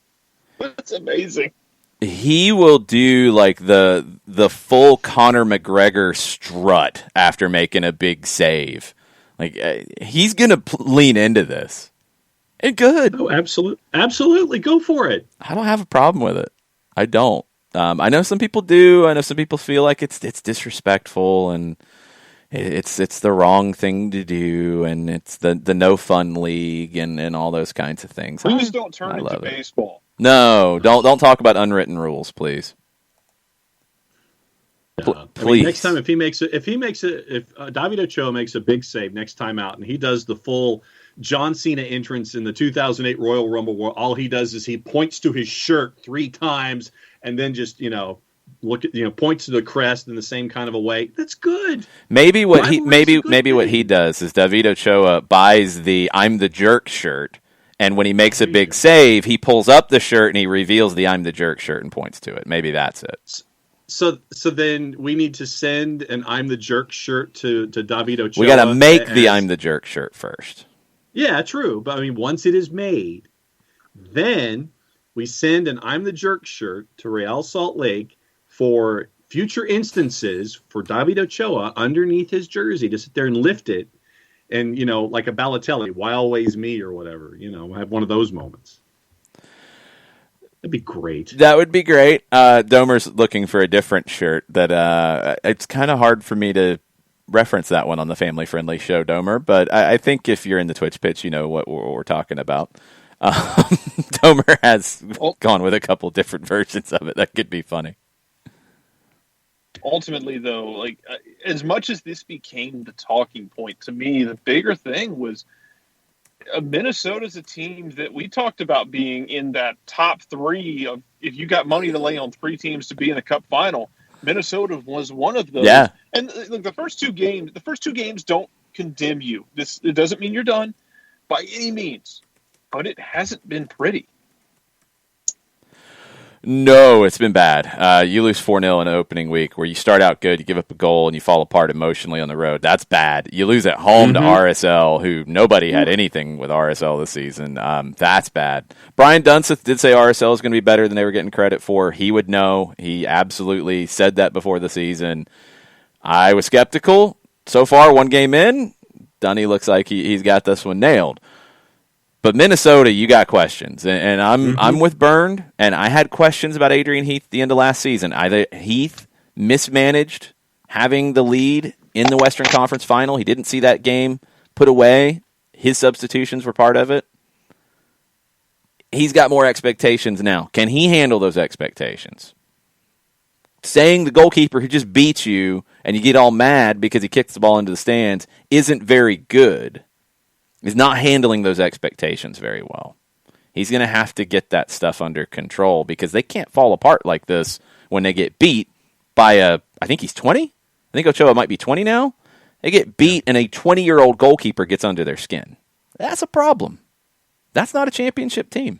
That's amazing. He will do the full Conor McGregor strut after making a big save. He's gonna lean into this. And good. Oh, absolutely, go for it. I don't have a problem with it. I don't. I know some people do. I know some people feel like it's disrespectful and it's the wrong thing to do, and it's the no fun league and all those kinds of things. Please don't turn into baseball. No, don't talk about unwritten rules, please. Please. I mean, next time if David Ochoa makes a big save next time out, and he does the full John Cena entrance in the 2008 Royal Rumble, where all he does is he points to his shirt 3 times and then just points to the crest in the same kind of a way. That's good. Maybe what he does is David Ochoa buys the "I'm the Jerk" shirt, and when he makes a big save, he pulls up the shirt and he reveals the "I'm the Jerk" shirt and points to it. Maybe that's it. So then we need to send an "I'm the Jerk" shirt to David Ochoa. We got to make the "I'm the Jerk" shirt first. Yeah, true. But I mean, once it is made, then we send an "I'm the Jerk" shirt to Real Salt Lake for future instances for David Ochoa underneath his jersey to sit there and lift it, and like a Balotelli, "Why always me?" or whatever. Have one of those moments. That'd be great. That would be great. Domer's looking for a different shirt. That it's kind of hard for me to reference that one on the family-friendly show, Domer. But I think if you're in the Twitch pitch, you know what we're talking about. Domer has gone with a couple different versions of it. That could be funny. Ultimately, though, as much as this became the talking point, to me, the bigger thing was Minnesota's a team that we talked about being in that top 3 of if you got money to lay on 3 teams to be in the Cup final. Minnesota was one of those. Yeah. And the first two games don't condemn you. It doesn't mean you're done by any means, but it hasn't been pretty. No, it's been bad. You lose 4-0 in the opening week where you start out good, you give up a goal, and you fall apart emotionally on the road. That's bad. You lose at home to RSL, who nobody had anything with RSL this season. That's bad. Brian Dunseth did say RSL is going to be better than they were getting credit for. He would know. He absolutely said that before the season. I was skeptical. So far, 1 game in, Dunny looks like he's got this one nailed. But Minnesota, you got questions, and I'm with Burned, and I had questions about Adrian Heath at the end of last season. Either Heath mismanaged having the lead in the Western Conference Final. He didn't see that game put away. His substitutions were part of it. He's got more expectations now. Can he handle those expectations? Saying the goalkeeper who just beats you and you get all mad because he kicks the ball into the stands isn't very good. He's not handling those expectations very well. He's going to have to get that stuff under control because they can't fall apart like this when they get beat by I think he's 20? I think Ochoa might be 20 now. They get beat and a 20-year-old goalkeeper gets under their skin. That's a problem. That's not a championship team.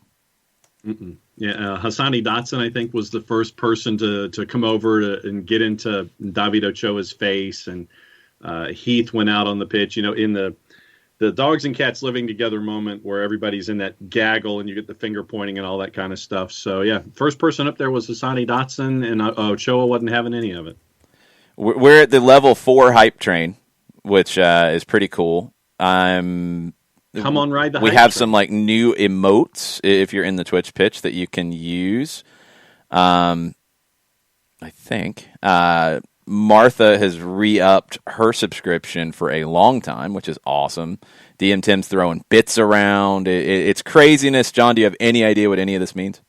Mm-mm. Yeah, Hassani Dotson, I think, was the first person to come over and get into David Ochoa's face, and Heath went out on the pitch, in the dogs and cats living together moment where everybody's in that gaggle and you get the finger pointing and all that kind of stuff. So, yeah, first person up there was Hassani Dotson, and Ochoa wasn't having any of it. We're at the level 4 hype train, which is pretty cool. Come on, ride the hype We have train. some new emotes if you're in the Twitch pitch that you can use. I think. Martha has re-upped her subscription for a long time, which is awesome. DM Tim's throwing bits around. It's craziness. John, do you have any idea what any of this means?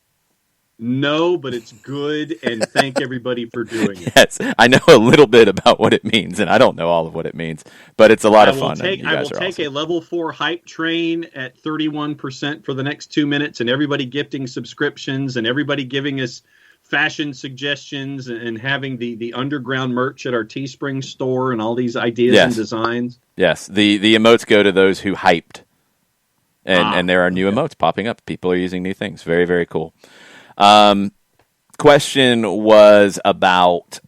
No, but it's good, and thank everybody for doing it. Yes, I know a little bit about what it means, and I don't know all of what it means, but it's a lot of fun. I will take a level 4 hype train at 31% for the next 2 minutes, and everybody gifting subscriptions, and everybody giving us fashion suggestions, and having the underground merch at our Teespring store, and all these ideas and designs. Yes, the emotes go to those who hyped, and there are new emotes popping up. People are using new things. Very, very cool. Question was about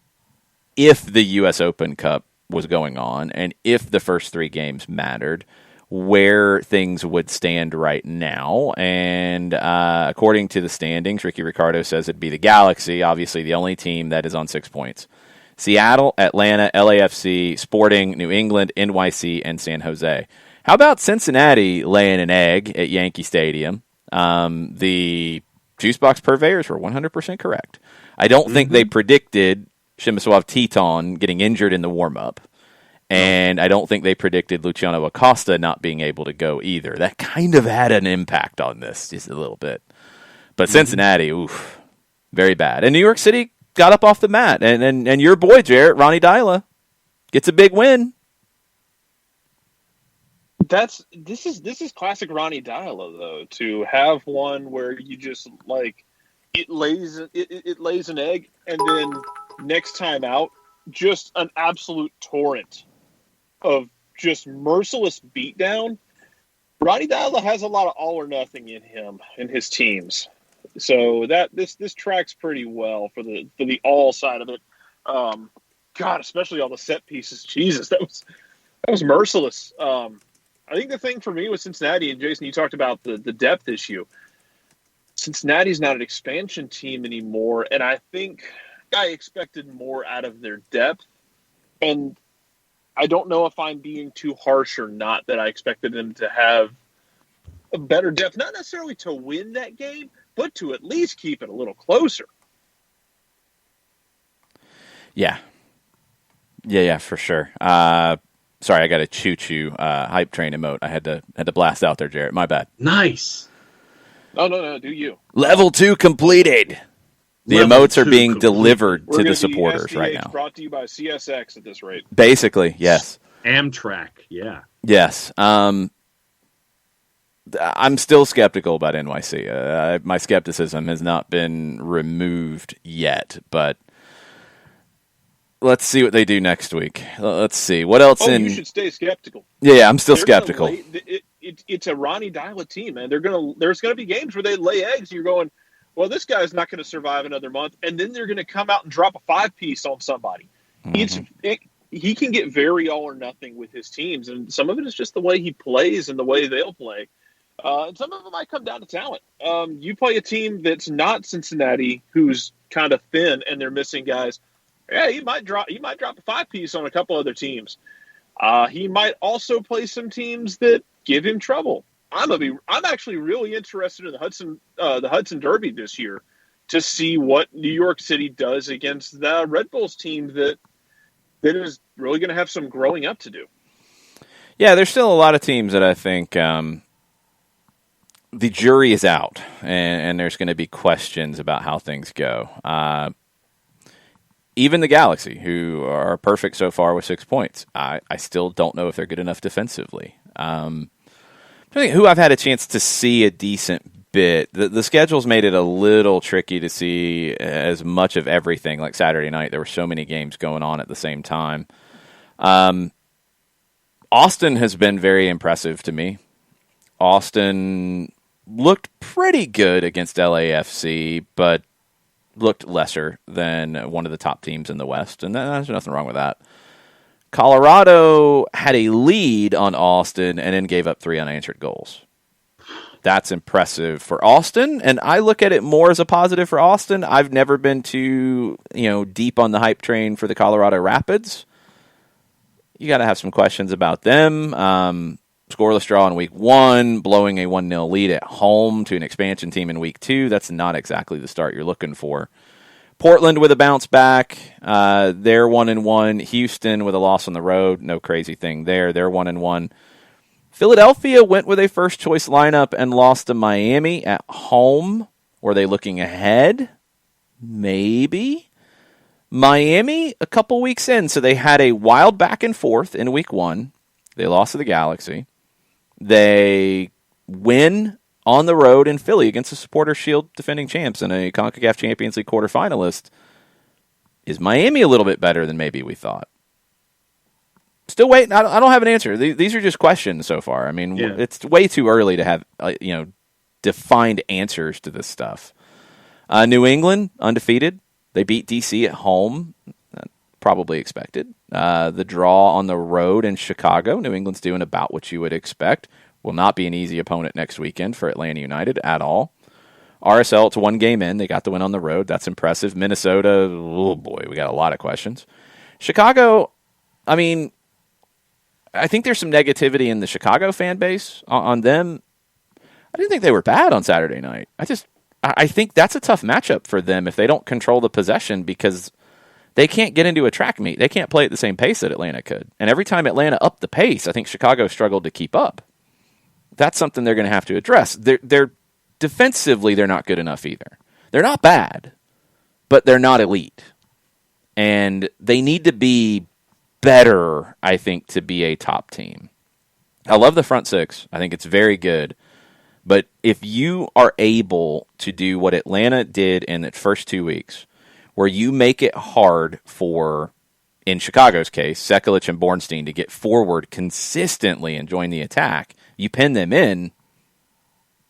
if the U.S. Open Cup was going on and if the first 3 games mattered, where things would stand right now. And according to the standings, Ricky Ricardo says it'd be the Galaxy, obviously the only team that is on 6 points. Seattle, Atlanta, LAFC, Sporting, New England, NYC, and San Jose. How about Cincinnati laying an egg at Yankee Stadium? The Juicebox purveyors were 100% correct. I don't think they predicted Przemysław Teton getting injured in the warm-up. And I don't think they predicted Luciano Acosta not being able to go either. That kind of had an impact on this, just a little bit. But Cincinnati, oof, very bad. And New York City got up off the mat. And your boy, Jarrett, Ronnie Dyla, gets a big win. This is classic Ronnie Dyla, though, to have one where you just like it lays an egg, and then next time out, just an absolute torrent of just merciless beatdown. Ronnie Dyla has a lot of all or nothing in him and his teams, so that this tracks pretty well for the all side of it. God, especially all the set pieces. Jesus, that was merciless. I think the thing for me with Cincinnati, and Jason, you talked about the depth issue. Cincinnati's not an expansion team anymore, and I think I expected more out of their depth. And I don't know if I'm being too harsh or not, that I expected them to have a better depth, not necessarily to win that game, but to at least keep it a little closer. Yeah, for sure. Sorry, I got a choo-choo hype train emote. I had to blast out there, Jarrett. My bad. Nice. No, do you. Level 2 completed. The emotes are being delivered to the supporters right now. Brought to you by CSX at this rate. Basically, yes. Amtrak, yeah. Yes. I'm still skeptical about NYC. My skepticism has not been removed yet, but let's see what they do next week. Let's see. What else you should stay skeptical. Yeah, I'm still skeptical. It's a Ronnie Dyla team, man. There's gonna be games where they lay eggs, and you're going, well, this guy's not going to survive another month, and then they're going to come out and drop a 5-piece on somebody. Mm-hmm. He can get very all or nothing with his teams, and some of it is just the way he plays and the way they'll play. And some of it might come down to talent. You play a team that's not Cincinnati, who's kind of thin, and they're missing guys. Yeah, he might drop a 5-piece on a couple other teams. He might also play some teams that give him trouble. I'm actually really interested in the Hudson Derby this year to see what New York City does against the Red Bulls team that is really going to have some growing up to do. Yeah, there's still a lot of teams that I think the jury is out, and there's going to be questions about how things go. Even the Galaxy, who are perfect so far with 6 points, I still don't know if they're good enough defensively. Who I've had a chance to see a decent bit. The schedule's made it a little tricky to see as much of everything. Like Saturday night, there were so many games going on at the same time. Austin has been very impressive to me. Austin looked pretty good against LAFC, but looked lesser than one of the top teams in the West, and there's nothing wrong with that. Colorado had a lead on Austin and then gave up 3 unanswered goals. That's impressive for Austin, and I look at it more as a positive for Austin. I've never been too, deep on the hype train for the Colorado Rapids. You got to have some questions about them. Scoreless draw in week 1, blowing a 1-0 lead at home to an expansion team in week 2. That's not exactly the start you're looking for. Portland with a bounce back. They're 1-1. Houston with a loss on the road. No crazy thing there. They're 1-1. Philadelphia went with a first-choice lineup and lost to Miami at home. Were they looking ahead? Maybe. Miami, a couple weeks in, so they had a wild back and forth in week 1. They lost to the Galaxy. They win on the road in Philly against the Supporters Shield defending champs and a CONCACAF Champions League quarterfinalist. Is Miami a little bit better than maybe we thought? Still waiting. I don't have an answer. These are just questions so far. I mean, It's way too early to have defined answers to this stuff. New England, undefeated. They beat DC at home. Probably expected. The draw on the road in Chicago. New England's doing about what you would expect. Will not be an easy opponent next weekend for Atlanta United at all. RSL, it's 1 game in. They got the win on the road. That's impressive. Minnesota, oh boy, we got a lot of questions. Chicago, I mean, I think there's some negativity in the Chicago fan base on them. I didn't think they were bad on Saturday night. I think that's a tough matchup for them if they don't control the possession because they can't get into a track meet. They can't play at the same pace that Atlanta could. And every time Atlanta upped the pace, I think Chicago struggled to keep up. That's something they're going to have to address. They're defensively, they're not good enough either. They're not bad, but they're not elite. And they need to be better, I think, to be a top team. I love the front six. I think it's very good. But if you are able to do what Atlanta did in the first 2 weeks, where you make it hard for, in Chicago's case, Sekulic and Bornstein to get forward consistently and join the attack, you pin them in,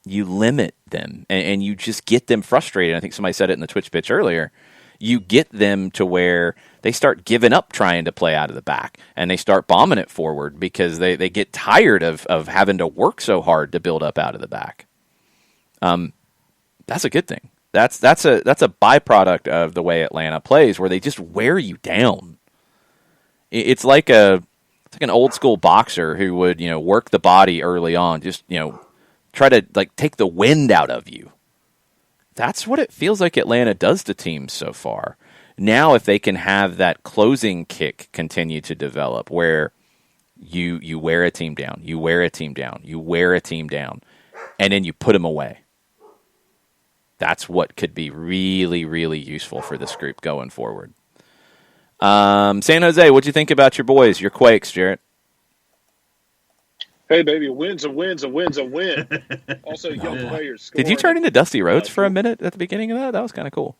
you limit them, and you just get them frustrated. I think somebody said it in the Twitch pitch earlier. You get them to where they start giving up trying to play out of the back, and they start bombing it forward because they get tired of having to work so hard to build up out of the back. That's a good thing. That's a byproduct of the way Atlanta plays, where they just wear you down. It's like an old school boxer who would work the body early on, just try to take the wind out of you. That's what it feels like Atlanta does to teams so far. Now, if they can have that closing kick continue to develop, where you wear a team down, you wear a team down, you wear a team down, and then you put them away. That's what could be really, really useful for this group going forward. San Jose, what'd you think about your boys, your Quakes, Jarrett? Hey, baby, a win's a win's a win's a win. Also, young players scoring. Did you turn into Dusty Rhodes for a minute at the beginning of that? That was kind of cool.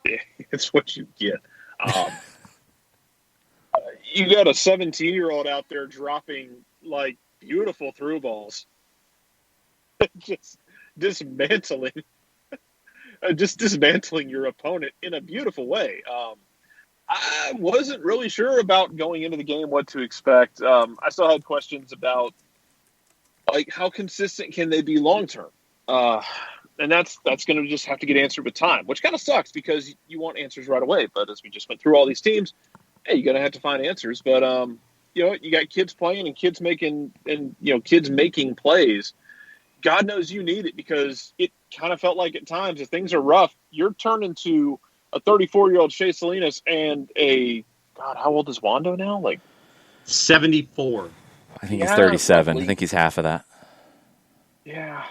Yeah, it's what you get. You got a 17-year-old out there dropping, beautiful through balls. Just dismantling your opponent in a beautiful way. I wasn't really sure about going into the game what to expect. I still had questions about how consistent can they be long term, and that's going to just have to get answered with time, which kind of sucks because you want answers right away. But as we just went through all these teams, hey, you're going to have to find answers. But you got kids playing and kids making plays. God knows you need it because it kind of felt like at times if things are rough, you're turning to a 34-year-old Shea Salinas and how old is Wando now? 74. I think he's 37. Probably. I think he's half of that. Yeah.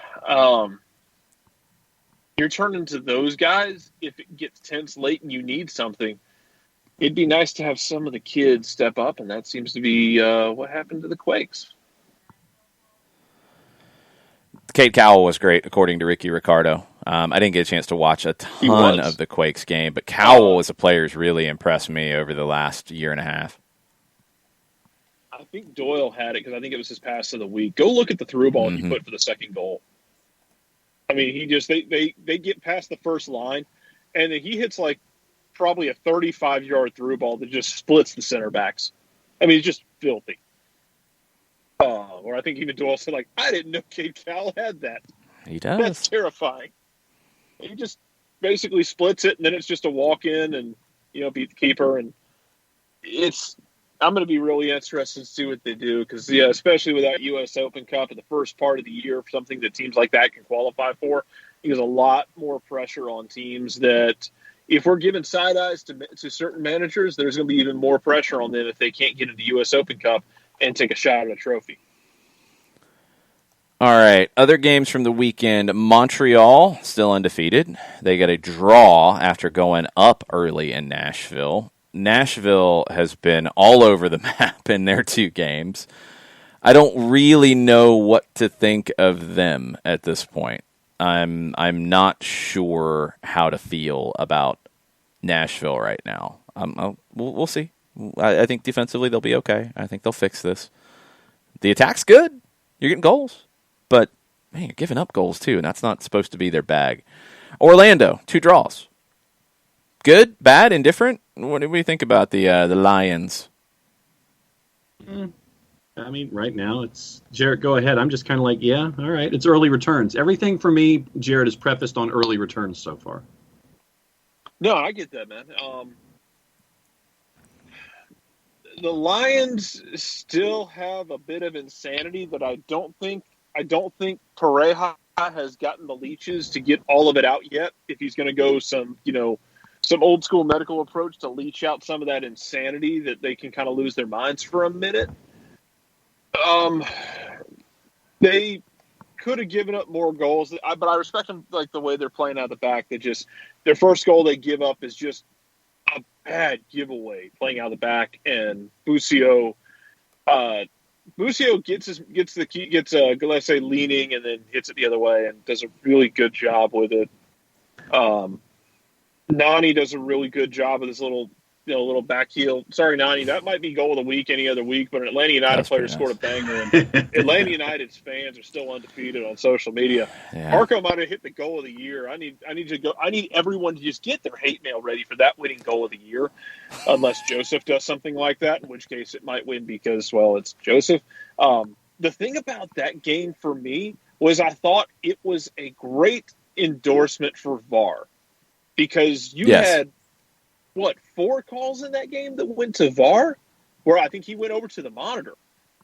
You're turning to those guys if it gets tense late and you need something. It'd be nice to have some of the kids step up, and that seems to be what happened to the Quakes. Cade Cowell was great, according to Ricky Ricardo. I didn't get a chance to watch a ton of the Quakes game, but Cowell as a player has really impressed me over the last year and a half. I think Doyle had it because I think it was his pass of the week. Go look at the through ball he put for the second goal. I mean, he just they get past the first line, and then he hits probably a 35-yard through ball that just splits the center backs. I mean, it's just filthy. Or I think even Doyle said, I didn't know Cade Cowell had that. He does. That's terrifying. He just basically splits it, and then it's just a walk-in and, beat the keeper. And I'm going to be really interested to see what they do because, especially with that U.S. Open Cup in the first part of the year, something that teams like that can qualify for, there's a lot more pressure on teams that, if we're giving side eyes to certain managers, there's going to be even more pressure on them if they can't get into the U.S. Open Cup and take a shot at a trophy. All right, other games from the weekend. Montreal, still undefeated. They got a draw after going up early in Nashville. Nashville has been all over the map in their 2 games. I don't really know what to think of them at this point. I'm not sure how to feel about Nashville right now. We'll see. I think defensively they'll be okay. I think they'll fix this. The attack's good. You're getting goals. But, man, you're giving up goals, too, and that's not supposed to be their bag. Orlando, 2 draws. Good, bad, indifferent? What do we think about the Lions? I mean, right now, it's Jarrett, go ahead. I'm just kind of like, yeah, all right. It's early returns. Everything for me, Jarrett, is prefaced on early returns so far. No, I get that, man. The Lions still have a bit of insanity that I don't think Pareja has gotten the leeches to get all of it out yet. If he's going to go some old school medical approach to leech out some of that insanity that they can kind of lose their minds for a minute. They could have given up more goals, but I respect them like the way they're playing out of the back. They just their first goal they give up is just a bad giveaway playing out of the back, and Busio gets let's say leaning and then hits it the other way and does a really good job with it. Nani does a really good job of this little back heel. Sorry, Nani, that might be goal of the week any other week, but an Atlanta United player scored a banger, and Atlanta United's fans are still undefeated on social media. Yeah. Marco might have hit the goal of the year. I need everyone to just get their hate mail ready for that winning goal of the year, unless Joseph does something like that, in which case it might win because, well, it's Joseph. The thing about that game for me was I thought it was a great endorsement for VAR, because you had 4 calls in that game that went to VAR, where I think he went over to the monitor,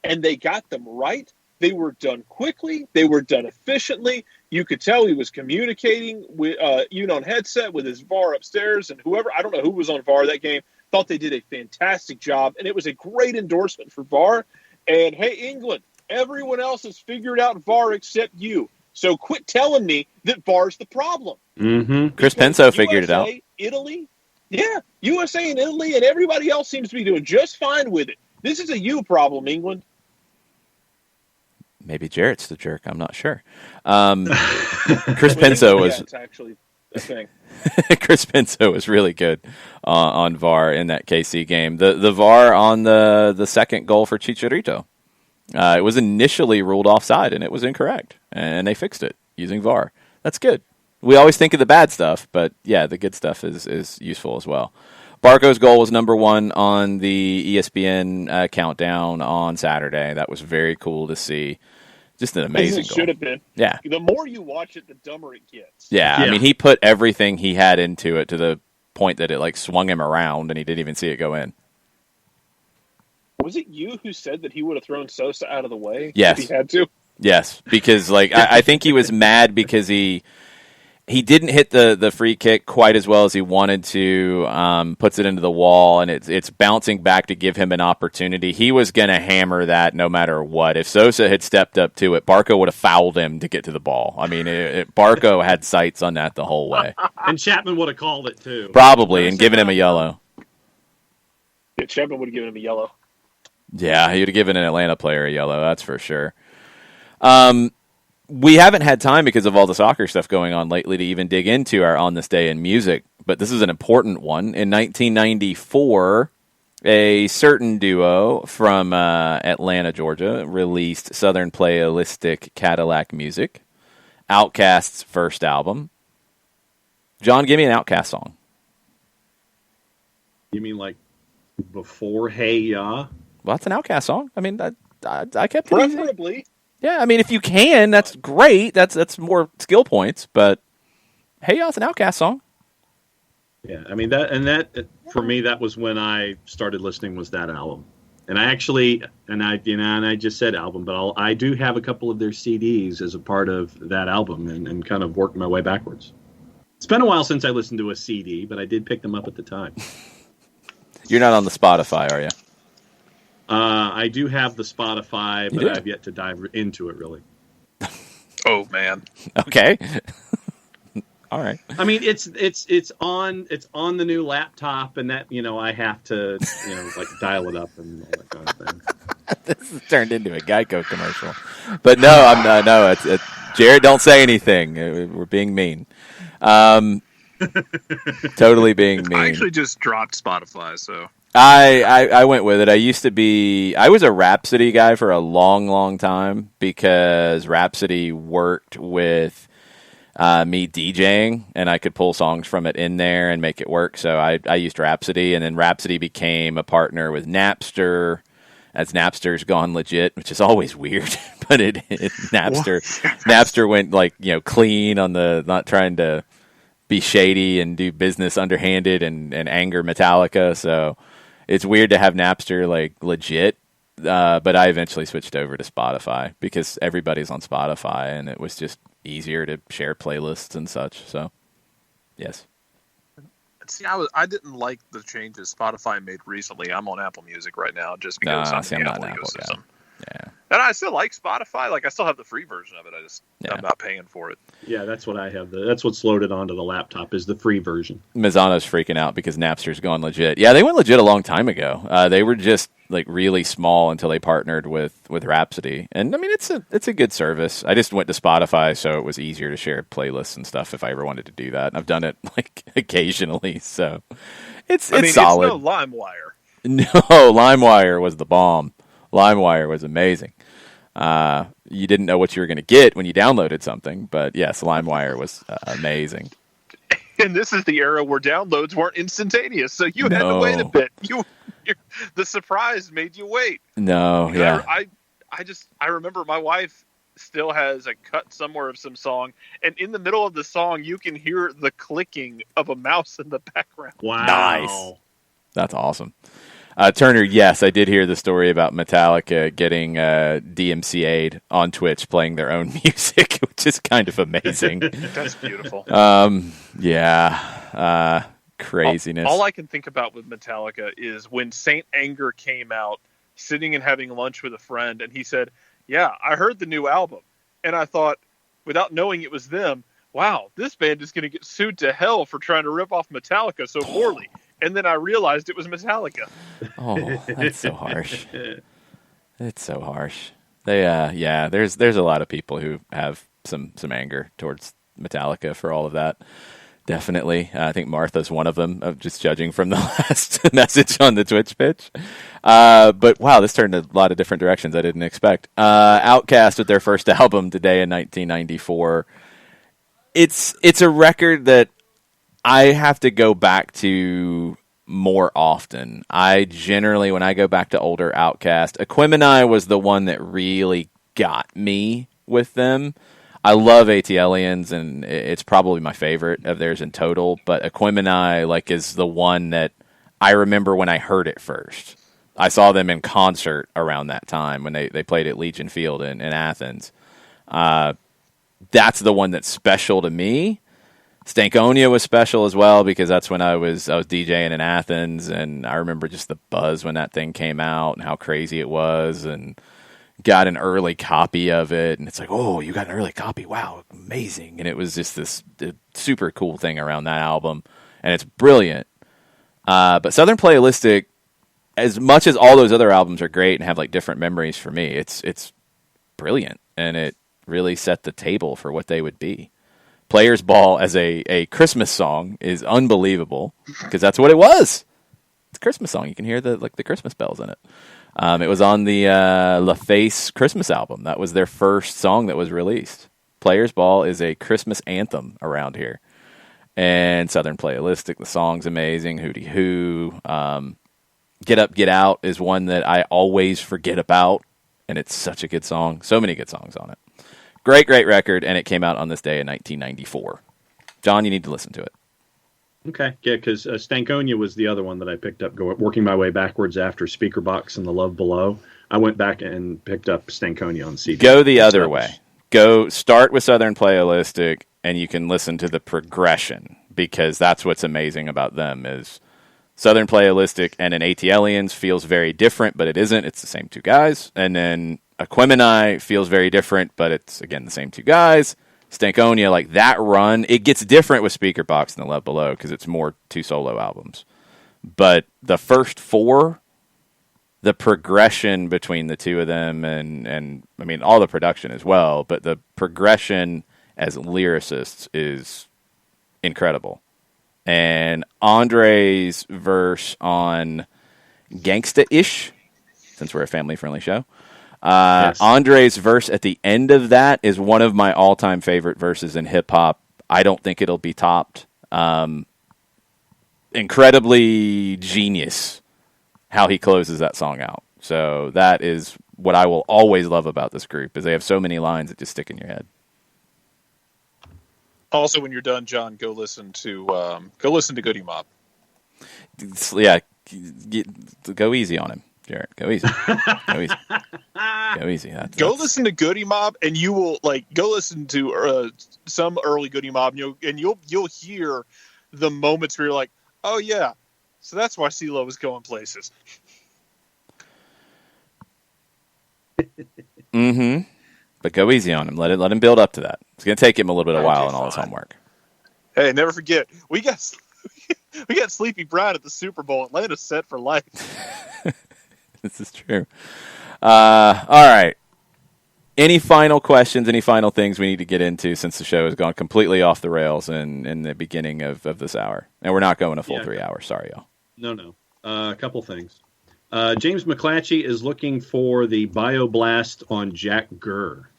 and they got them right. They were done quickly. They were done efficiently. You could tell he was communicating with even on headset with his VAR upstairs, and whoever, I don't know who was on VAR that game, thought they did a fantastic job, and it was a great endorsement for VAR. And hey, England, everyone else has figured out VAR except you. So quit telling me that VAR's the problem. Mm-hmm. Chris Penso figured it out. Italy, USA and Italy and everybody else seems to be doing just fine with it. This is a you problem, England. Maybe Jarrett's the jerk. I'm not sure. Chris Penso was it's actually a thing. Chris Penso was really good on VAR in that KC game. The VAR on the second goal for Chicharito. It was initially ruled offside, and it was incorrect, and they fixed it using VAR. That's good. We always think of the bad stuff, but yeah, the good stuff is useful as well. Barco's goal was number 1 on the ESPN countdown on Saturday. That was very cool to see. Just an amazing goal. Should have been. Yeah. The more you watch it, the dumber it gets. Yeah, I mean, he put everything he had into it to the point that it swung him around, and he didn't even see it go in. Was it you who said that he would have thrown Sosa out of the way? Yes. If he had to? Yes, because I think he was mad because he didn't hit the free kick quite as well as he wanted to, puts it into the wall, and it's bouncing back to give him an opportunity. He was going to hammer that no matter what. If Sosa had stepped up to it, Barco would have fouled him to get to the ball. I mean, Barco had sights on that the whole way. And Chapman would have called it, too. Probably, and given him a yellow. Yeah, Chapman would have given him a yellow. Yeah, he would have given an Atlanta player a yellow, that's for sure. We haven't had time because of all the soccer stuff going on lately to even dig into our On This Day in music, but this is an important one. In 1994, a certain duo from Atlanta, Georgia, released Southern Playalistic Cadillac Music, Outkast's first album. John, give me an Outkast song. You mean like before Hey Ya? Well, that's an Outkast song. I mean, I kept it Preferably. easy. Yeah, I mean, if you can, that's great. That's more skill points. But Hey Ya's an Outkast song. Yeah, I mean that for me, that was when I started listening. Was that album? And I actually, and I just said album, but I do have a couple of their CDs as a part of that album, and kind of worked my way backwards. It's been a while since I listened to a CD, but I did pick them up at the time. You're not on the Spotify, are you? I do have the Spotify, but I've yet to dive into it, really. Oh, man. Okay. All right. I mean, it's on the new laptop, and that, I have to, like dial it up and all that kind of thing. This has turned into a Geico commercial. But no, I'm not. No, it's Jared, don't say anything. We're being mean. Totally being mean. I actually just dropped Spotify, so. I went with it. I was a Rhapsody guy for a long, long time because Rhapsody worked with me DJing, and I could pull songs from it in there and make it work. So I used Rhapsody, and then Rhapsody became a partner with Napster, as Napster's gone legit, which is always weird. But Napster went clean on the not trying to be shady and do business underhanded and anger Metallica. So it's weird to have Napster legit. But I eventually switched over to Spotify because everybody's on Spotify, and it was just easier to share playlists and such. So, yes. See, I didn't like the changes Spotify made recently. I'm on Apple Music right now just because I'm not an Apple ecosystem. Yeah. And I still like Spotify. I still have the free version of it. I'm not paying for it. Yeah, that's what I have. That's what's loaded onto the laptop is the free version. Mizzano's freaking out because Napster's gone legit. Yeah, they went legit a long time ago. They were just really small until they partnered with Rhapsody. And I mean, it's a good service. I just went to Spotify so it was easier to share playlists and stuff if I ever wanted to do that. And I've done it occasionally, so it's solid. It's no LimeWire. No, LimeWire was the bomb. LimeWire was amazing. You didn't know what you were going to get when you downloaded something, but yes, LimeWire was amazing. And this is the era where downloads weren't instantaneous, so you had to wait a bit. The surprise made you wait. No, yeah. I remember my wife still has a cut somewhere of some song, and in the middle of the song, you can hear the clicking of a mouse in the background. Wow. Nice. That's awesome. Turner, yes, I did hear the story about Metallica getting DMCA'd on Twitch playing their own music, which is kind of amazing. That's beautiful. Craziness. All I can think about with Metallica is when Saint Anger came out, sitting and having lunch with a friend, and he said, "Yeah, I heard the new album." And I thought, without knowing it was them, wow, this band is going to get sued to hell for trying to rip off Metallica so poorly. And then I realized it was Metallica. Oh, that's so harsh. It's so harsh. There's a lot of people who have some anger towards Metallica for all of that. Definitely. I think Martha's one of them, just judging from the last message on the Twitch pitch. But wow, this turned a lot of different directions I didn't expect. Outkast with their first album today in 1994. It's a record that I have to go back to more often. I generally, when I go back to older Outkast, Aquemini was the one that really got me with them. I love ATLians, and it's probably my favorite of theirs in total, but Aquemini is the one that I remember when I heard it first. I saw them in concert around that time when they played at Legion Field in Athens. That's the one that's special to me. Stankonia was special as well because that's when I was DJing in Athens, and I remember just the buzz when that thing came out and how crazy it was, and got an early copy of it, and it's like, oh, you got an early copy, wow, amazing. And it was just this super cool thing around that album, and it's brilliant. But Southern Playalistic, as much as all those other albums are great and have different memories for me, it's brilliant, and it really set the table for what they would be. Players Ball as a Christmas song is unbelievable because that's what it was. It's a Christmas song. You can hear the Christmas bells in it. It was on the La Face Christmas album. That was their first song that was released. Players Ball is a Christmas anthem around here. And Southern Playalistic, the song's amazing. Hootie Hoo. Get Up, Get Out is one that I always forget about, and it's such a good song. So many good songs on it. Great record, and it came out on this day in 1994. John, you need to listen to it. Okay, yeah, because Stankonia was the other one that I picked up, working my way backwards after Speaker Box and The Love Below. I went back and picked up Stankonia on CD. Go the other way. Go start with Southern Playalistic and you can listen to the progression, because that's what's amazing about them is Southern Playalistic and an ATLians feels very different, but it isn't. It's the same two guys. And then Aquemini feels very different, but it's, again, the same two guys. Stankonia, like that run, it gets different with Speaker Box than the Love Below because it's more two solo albums. But the first four, the progression between the two of them, and I mean, all the production as well, but the progression as lyricists is incredible. And Andre's verse on Gangsta-ish, since we're a family-friendly show, yes. Andre's verse at the end of that is one of my all-time favorite verses in hip-hop. I don't think it'll be topped. Incredibly genius how he closes that song out. So that is what I will always love about this group, is they have so many lines that just stick in your head. Also, when you're done, John, go listen to Goody Mob. Yeah, go easy on him, Jarrett. Go easy. Go easy. Go easy. Go listen to Goody Mob, and you will go listen to some early Goody Mob, and you'll hear the moments where you're like, oh yeah, so that's why CeeLo was going places. Mm-hmm. But go easy on him. Let him build up to that. It's going to take him a little bit of while and all his homework. Hey, never forget, we got Sleepy Brown at the Super Bowl. Atlanta's set for life. This is true. All right. Any final questions, any final things we need to get into since the show has gone completely off the rails in the beginning of this hour? And we're not going a full 3 hours. Sorry, y'all. No. A couple things. James McClatchy is looking for the BioBlast on Jack Gurr.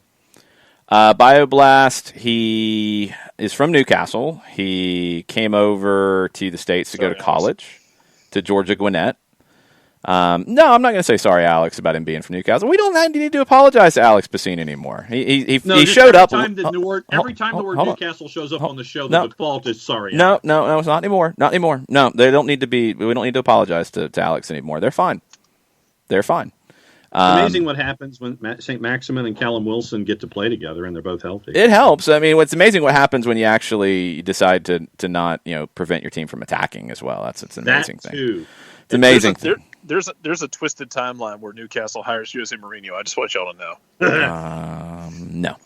BioBlast, he is from Newcastle. He came over to the States to go to college, to Georgia Gwinnett. No, I'm not going to say sorry, Alex, about him being from Newcastle. We don't need to apologize to Alex Pacine anymore. He showed up. Every time the word Newcastle shows up on the show, the default is sorry. No, it's not anymore. Not anymore. No, they don't need to be. We don't need to apologize to Alex anymore. They're fine. They're fine. Amazing what happens when St. Maximin and Callum Wilson get to play together and they're both healthy. It helps. I mean, what's amazing what happens when you actually decide to not prevent your team from attacking as well. That's an amazing thing. Too. It's amazing. There's a twisted timeline where Newcastle hires Jose Mourinho. I just want y'all to know. No.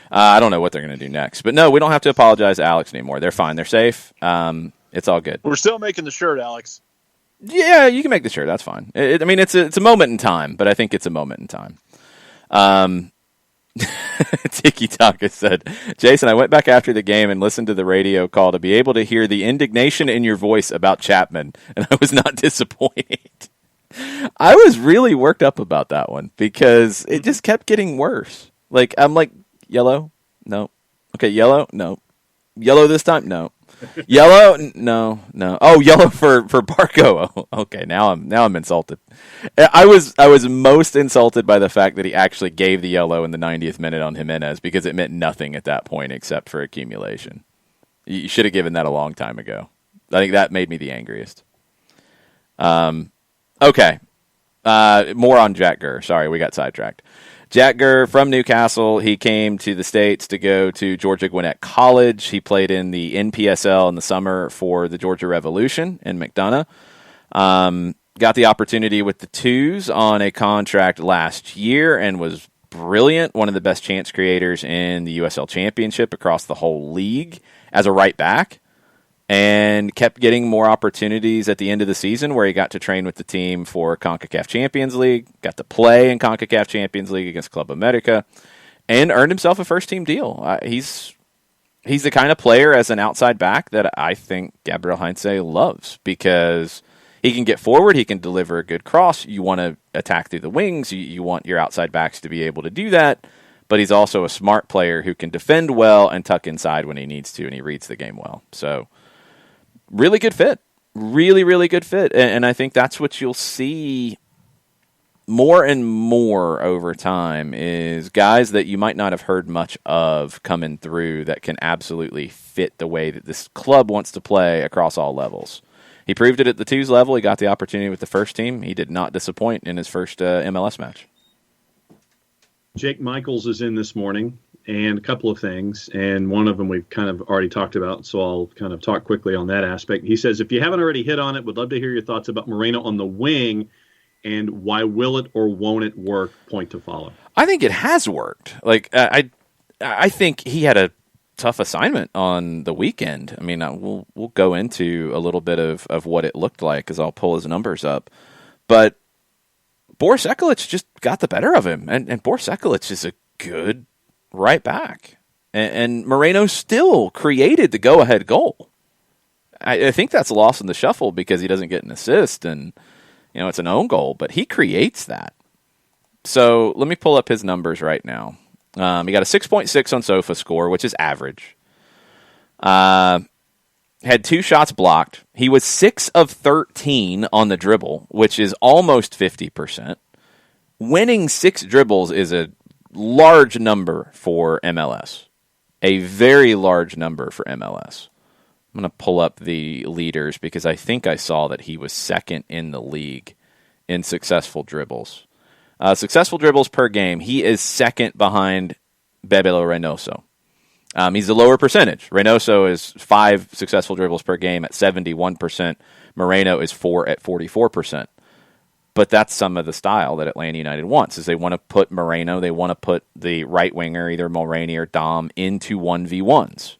I don't know what they're going to do next. But no, we don't have to apologize to Alex anymore. They're fine. They're safe. It's all good. We're still making the shirt, Alex. Yeah, you can make the shirt. That's fine. I mean, it's a moment in time, but I think it's a moment in time. Tiki Taka said, Jason, I went back after the game and listened to the radio call to be able to hear the indignation in your voice about Chapman, and I was not disappointed. I was really worked up about that one because it just kept getting worse. I'm like, yellow? No. Okay, yellow? No. Yellow this time? No. Yellow? No. Oh, yellow for Barco. Oh, okay, now I'm insulted. I was most insulted by the fact that he actually gave the yellow in the 90th minute on Jimenez because it meant nothing at that point except for accumulation. You should have given that a long time ago. I think that made me the angriest. Okay. More on Jack Gurr. Sorry, we got sidetracked. Jack Gurr from Newcastle. He came to the States to go to Georgia Gwinnett College. He played in the NPSL in the summer for the Georgia Revolution in McDonough. Got the opportunity with the Twos on a contract last year and was brilliant. One of the best chance creators in the USL Championship across the whole league as a right back. And kept getting more opportunities at the end of the season where he got to train with the team for CONCACAF Champions League, got to play in CONCACAF Champions League against Club America, and earned himself a first-team deal. He's the kind of player as an outside back that I think Gabriel Heinze loves because he can get forward, he can deliver a good cross. You want to attack through the wings, you want your outside backs to be able to do that, but he's also a smart player who can defend well and tuck inside when he needs to, and he reads the game well. So really good fit. Really, really good fit. And I think that's what you'll see more and more over time is guys that you might not have heard much of coming through that can absolutely fit the way that this club wants to play across all levels. He proved it at the twos level. He got the opportunity with the first team. He did not disappoint in his first MLS match. Jake Michaels is in this morning. and a couple of things, and one of them we've kind of already talked about, so I'll kind of talk quickly on that aspect. He says, if you haven't already hit on it, would love to hear your thoughts about Moreno on the wing, and why will it or won't it work, point to follow. I think it has worked. Like, I think he had a tough assignment on the weekend. I mean, we'll go into a little bit of what it looked like as I'll pull his numbers up. But Boris Sekulic just got the better of him, and Boris Sekulic is a good right back. And Moreno still created the go-ahead goal. I think that's lost in the shuffle because he doesn't get an assist, and it's an own goal, but he creates that. So let me pull up his numbers right now. He got a 6.6 on SofaScore, which is average. Had 2 shots blocked. He was 6 of 13 on the dribble, which is almost 50%. Winning 6 dribbles is a large number for MLS. A very large number for MLS. I'm going to pull up the leaders because I think I saw that he was second in the league in successful dribbles. Successful dribbles per game, he is second behind Bebelo Reynoso. He's a lower percentage. Reynoso is 5 successful dribbles per game at 71%. Moreno is 4 at 44%. But that's some of the style that Atlanta United wants, is they want to put Moreno, they want to put the right winger, either Mulroney or Dom, into 1v1s.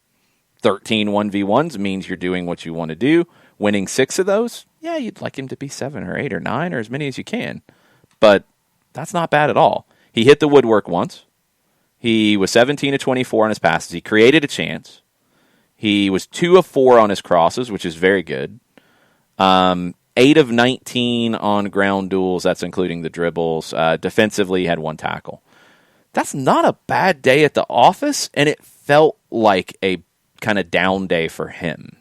13 1v1s means you're doing what you want to do. Winning 6 of those, yeah, you'd like him to be 7 or 8 or 9 or as many as you can. But that's not bad at all. He hit the woodwork once. He was 17 of 24 on his passes. He created a chance. He was 2 of 4 on his crosses, which is very good. 8 of 19 on ground duels. That's including the dribbles. Defensively, he had 1 tackle. That's not a bad day at the office, and it felt like a kind of down day for him.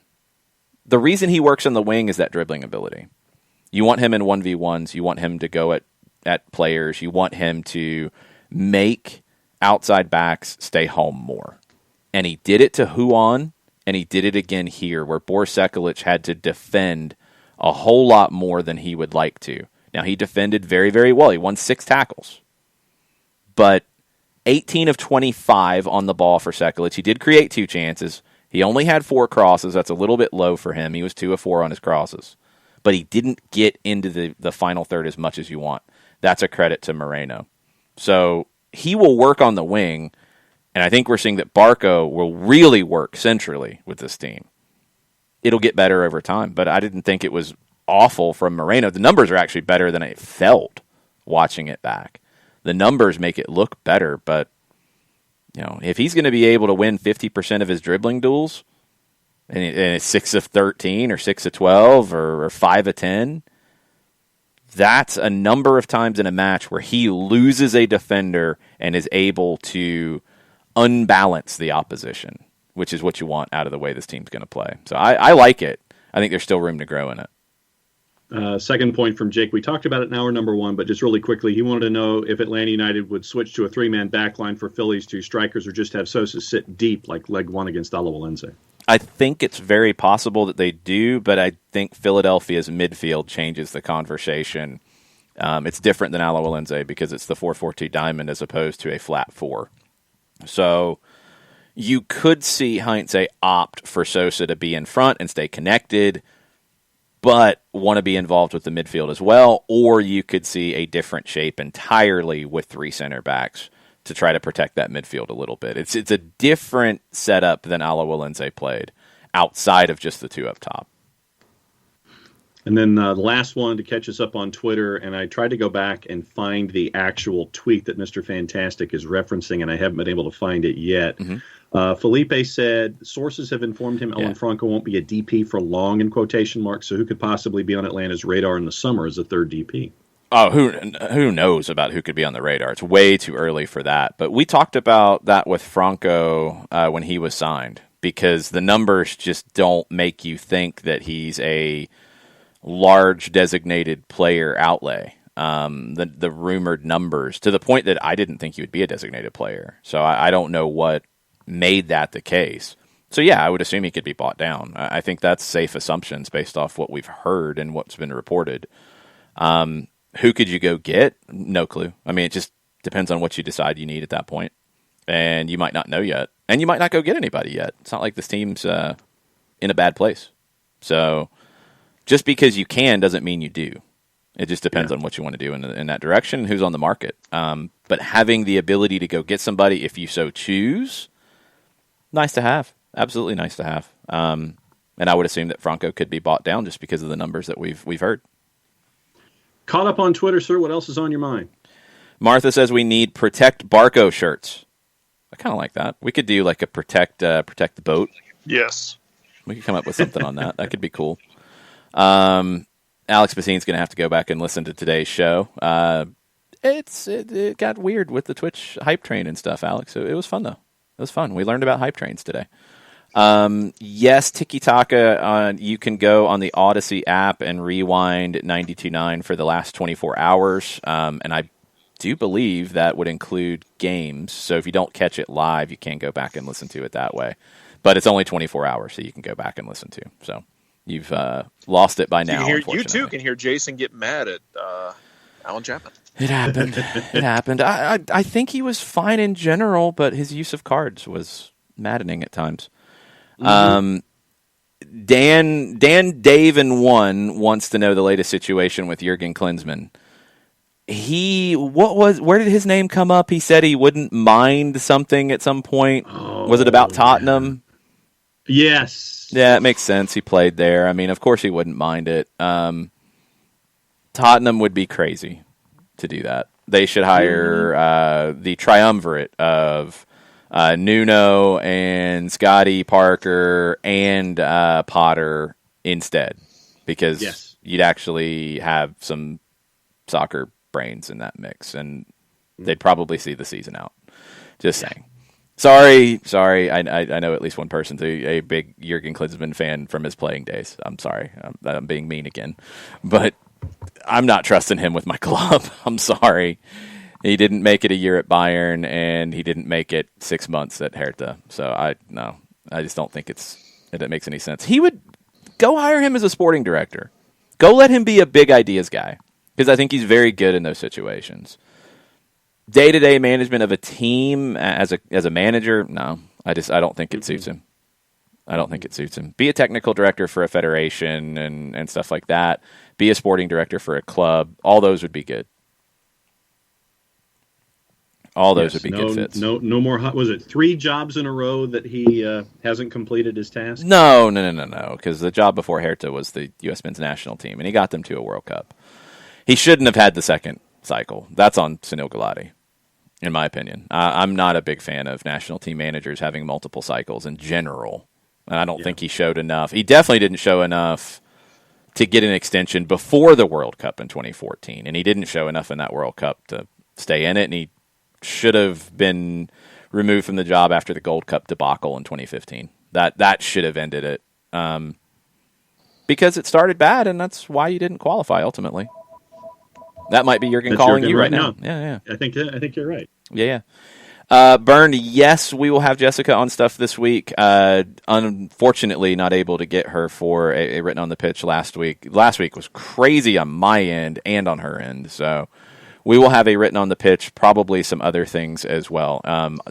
The reason he works on the wing is that dribbling ability. You want him in 1v1s. You want him to go at players. You want him to make outside backs stay home more. And he did it to Holan, and he did it again here, where Boris Sekulic had to defend a whole lot more than he would like to. Now, he defended very, very well. He won 6 tackles. But 18 of 25 on the ball for Sekulic. He did create 2 chances. He only had 4 crosses. That's a little bit low for him. He was 2 of 4 on his crosses. But he didn't get into the final third as much as you want. That's a credit to Moreno. So he will work on the wing, and I think we're seeing that Barco will really work centrally with this team. It'll get better over time, but I didn't think it was awful from Moreno. The numbers are actually better than I felt watching it back. The numbers make it look better, but if he's going to be able to win 50% of his dribbling duels, and it's 6 of 13 or 6 of 12 or 5 of 10, that's a number of times in a match where he loses a defender and is able to unbalance the opposition, which is what you want out of the way this team's going to play. So I like it. I think there's still room to grow in it. Second point from Jake. We talked about it in hour number 1, but just really quickly, he wanted to know if Atlanta United would switch to a 3-man backline for Philly's 2 strikers, or just have Sosa sit deep like leg 1 against Alajuelense. I think it's very possible that they do, but I think Philadelphia's midfield changes the conversation. It's different than Alajuelense because it's the 4-4-2 diamond as opposed to a flat 4. So you could see Heinze opt for Sosa to be in front and stay connected, but want to be involved with the midfield as well, or you could see a different shape entirely with 3 center backs to try to protect that midfield a little bit. It's a different setup than Alajuelense played, outside of just the 2 up top. And then the last one to catch us up on Twitter, and I tried to go back and find the actual tweet that Mr. Fantastic is referencing, and I haven't been able to find it yet. Mm-hmm. Felipe said, sources have informed him Ellen Franco won't be a DP for long, in quotation marks, so who could possibly be on Atlanta's radar in the summer as a 3rd DP? Oh, who knows about who could be on the radar? It's way too early for that. But we talked about that with Franco when he was signed, because the numbers just don't make you think that he's a large designated player outlay. The rumored numbers, to the point that I didn't think he would be a designated player. So I don't know what made that the case. So yeah, I would assume he could be bought down. I think that's safe assumptions based off what we've heard and what's been reported. Who could you go get? No clue. I mean, it just depends on what you decide you need at that point. and you might not know yet, and you might not go get anybody yet. It's not like this team's in a bad place. So just because you can doesn't mean you do. It just depends on what you want to do in that direction and who's on the market. But having the ability to go get somebody if you so choose, nice to have. Absolutely nice to have. And I would assume that Franco could be bought down just because of the numbers that we've heard. Caught up on Twitter, sir. What else is on your mind? Martha says we need Protect Barco shirts. I kind of like that. We could do like a Protect the Boat. Yes. We could come up with something on that. That could be cool. Alex Bassine's going to have to go back and listen to today's show. It got weird with the Twitch hype train and stuff, Alex. It was fun, though. It was fun. We learned about hype trains today. Yes, Tiki Taka, you can go on the Odyssey app and rewind 92.9 for the last 24 hours. And I do believe that would include games. So if you don't catch it live, you can go back and listen to it that way. But it's only 24 hours, so you can go back and listen to. So you've lost it by now. You too can hear Jason get mad at Alan Chapman. It happened. It happened. I think he was fine in general, but his use of cards was maddening at times. Mm-hmm. Dan, Dave, and one wants to know the latest situation with Jurgen Klinsmann. Where did his name come up? He said he wouldn't mind something at some point. Was it about Tottenham? Yes. Yeah, it makes sense. He played there. I mean, of course he wouldn't mind it. Tottenham would be crazy to do that. They should hire the triumvirate of Nuno and Scotty Parker and Potter instead, because you'd actually have some soccer brains in that mix, and they'd probably see the season out. Just saying. Sorry. I know at least one person's a big Jurgen Klinsmann fan from his playing days. I'm sorry. I'm being mean again. But I'm not trusting him with my club. I'm sorry. He didn't make it a year at Bayern, and he didn't make it 6 months at Hertha. So I just don't think it makes any sense. He would go hire him as a sporting director. Go let him be a big ideas guy, because I think he's very good in those situations. Day-to-day management of a team as a manager, no. I don't think it suits him. I don't think it suits him. Be a technical director for a federation and stuff like that. Be a sporting director for a club. All those would be good. All those would be good fits. No more. Was it 3 jobs in a row that he hasn't completed his task? No. Because the job before Hertha was the U.S. men's national team, and he got them to a World Cup. He shouldn't have had the second cycle. That's on Sunil Gulati, in my opinion. I'm not a big fan of national team managers having multiple cycles in general, and I don't think he showed enough. He definitely didn't show enough to get an extension before the World Cup in 2014, and he didn't show enough in that World Cup to stay in it, and he should have been removed from the job after the Gold Cup debacle in 2015. That should have ended it, because it started bad, and that's why you didn't qualify ultimately. That might be Jurgen calling you right now. Yeah. I think you're right. Yeah. Burned, yes, we will have Jessica on stuff this week. Unfortunately, not able to get her for a written on the pitch last week. Last week was crazy on my end and on her end. So we will have a written on the pitch, probably some other things as well.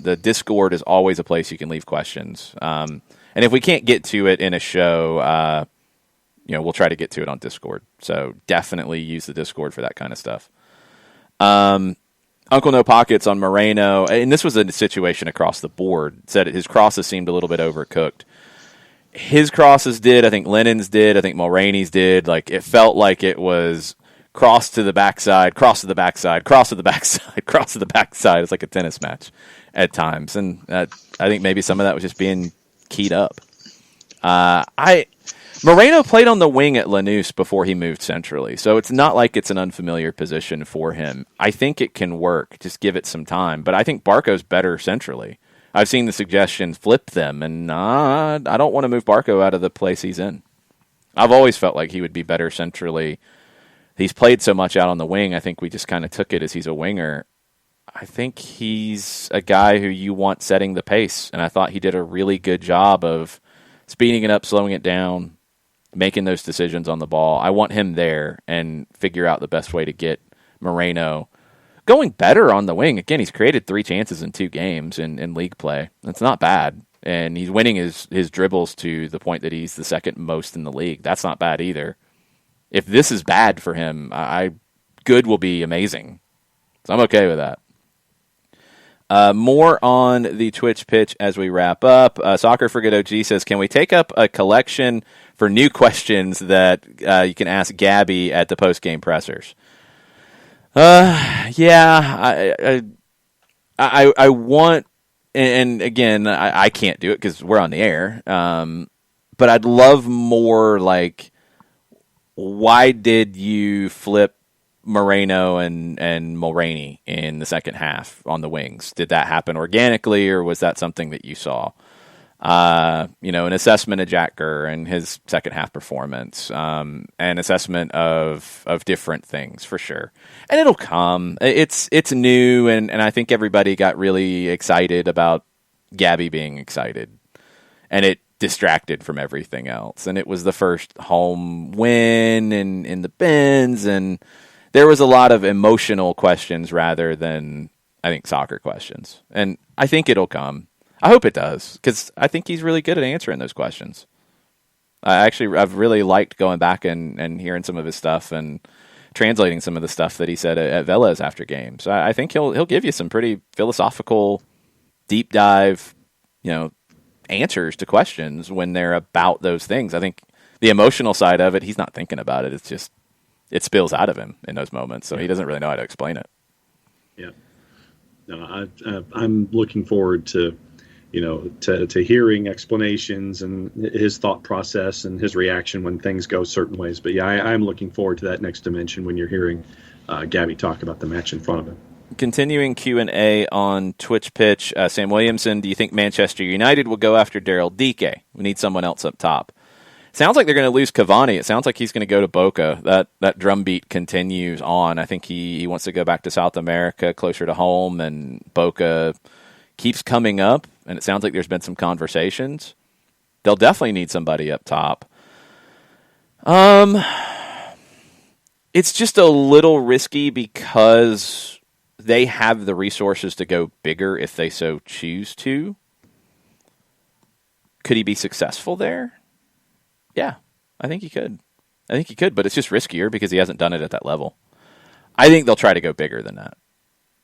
The Discord is always a place you can leave questions. And if we can't get to it in a show, we'll try to get to it on Discord. So definitely use the Discord for that kind of stuff. Uncle No Pockets on Moreno, and this was a situation across the board, said his crosses seemed a little bit overcooked. His crosses did, I think Lennon's did, I think Mulroney's did. Like, it felt like it was cross to the backside, cross to the backside, cross to the backside, cross to the backside. It's like a tennis match at times. And I think maybe some of that was just being keyed up. Moreno played on the wing at Lanús before he moved centrally, so it's not like it's an unfamiliar position for him. I think it can work. Just give it some time. But I think Barco's better centrally. I've seen the suggestions flip them, and I don't want to move Barco out of the place he's in. I've always felt like he would be better centrally. He's played so much out on the wing, I think we just kind of took it as he's a winger. I think he's a guy who you want setting the pace, and I thought he did a really good job of speeding it up, slowing it down, making those decisions on the ball. I want him there and figure out the best way to get Moreno going better on the wing. Again, he's created 3 chances in 2 games in league play. That's not bad. And he's winning his dribbles to the point that he's the second most in the league. That's not bad either. If this is bad for him, good will be amazing. So I'm okay with that. More on the Twitch pitch as we wrap up. Soccer for Good OG says, can we take up a collection for new questions that you can ask Gabby at the post-game pressers? Yeah, I want, and again, I can't do it because we're on the air, but I'd love more like, why did you flip Moreno and Mulroney in the second half on the wings? Did that happen organically, or was that something that you saw? An assessment of Jack Gurr and his second half performance, an assessment of different things for sure. And it'll come. It's new, and I think everybody got really excited about Gabby being excited, and it distracted from everything else. And it was the first home win in the Benz, and there was a lot of emotional questions rather than, I think, soccer questions. And I think it'll come. I hope it does, because I think he's really good at answering those questions. I've really liked going back and hearing some of his stuff and translating some of the stuff that he said at Velez after games. So I think he'll give you some pretty philosophical, deep dive, answers to questions when they're about those things. I think the emotional side of it, he's not thinking about it. It's just, it spills out of him in those moments, so he doesn't really know how to explain it. Yeah. No, I'm looking forward to hearing explanations and his thought process and his reaction when things go certain ways. But yeah, I'm looking forward to that next dimension when you're hearing Gabby talk about the match in front of him. Continuing Q&A on Twitch pitch, Sam Williamson, do you think Manchester United will go after Daryl Dike? We need someone else up top. Sounds like they're going to lose Cavani. It sounds like he's going to go to Boca. That drumbeat continues on. I think he wants to go back to South America, closer to home, and Boca keeps coming up, and it sounds like there's been some conversations. They'll definitely need somebody up top. It's just a little risky because they have the resources to go bigger if they so choose to. Could he be successful there? Yeah, I think he could. But it's just riskier because he hasn't done it at that level. I think they'll try to go bigger than that.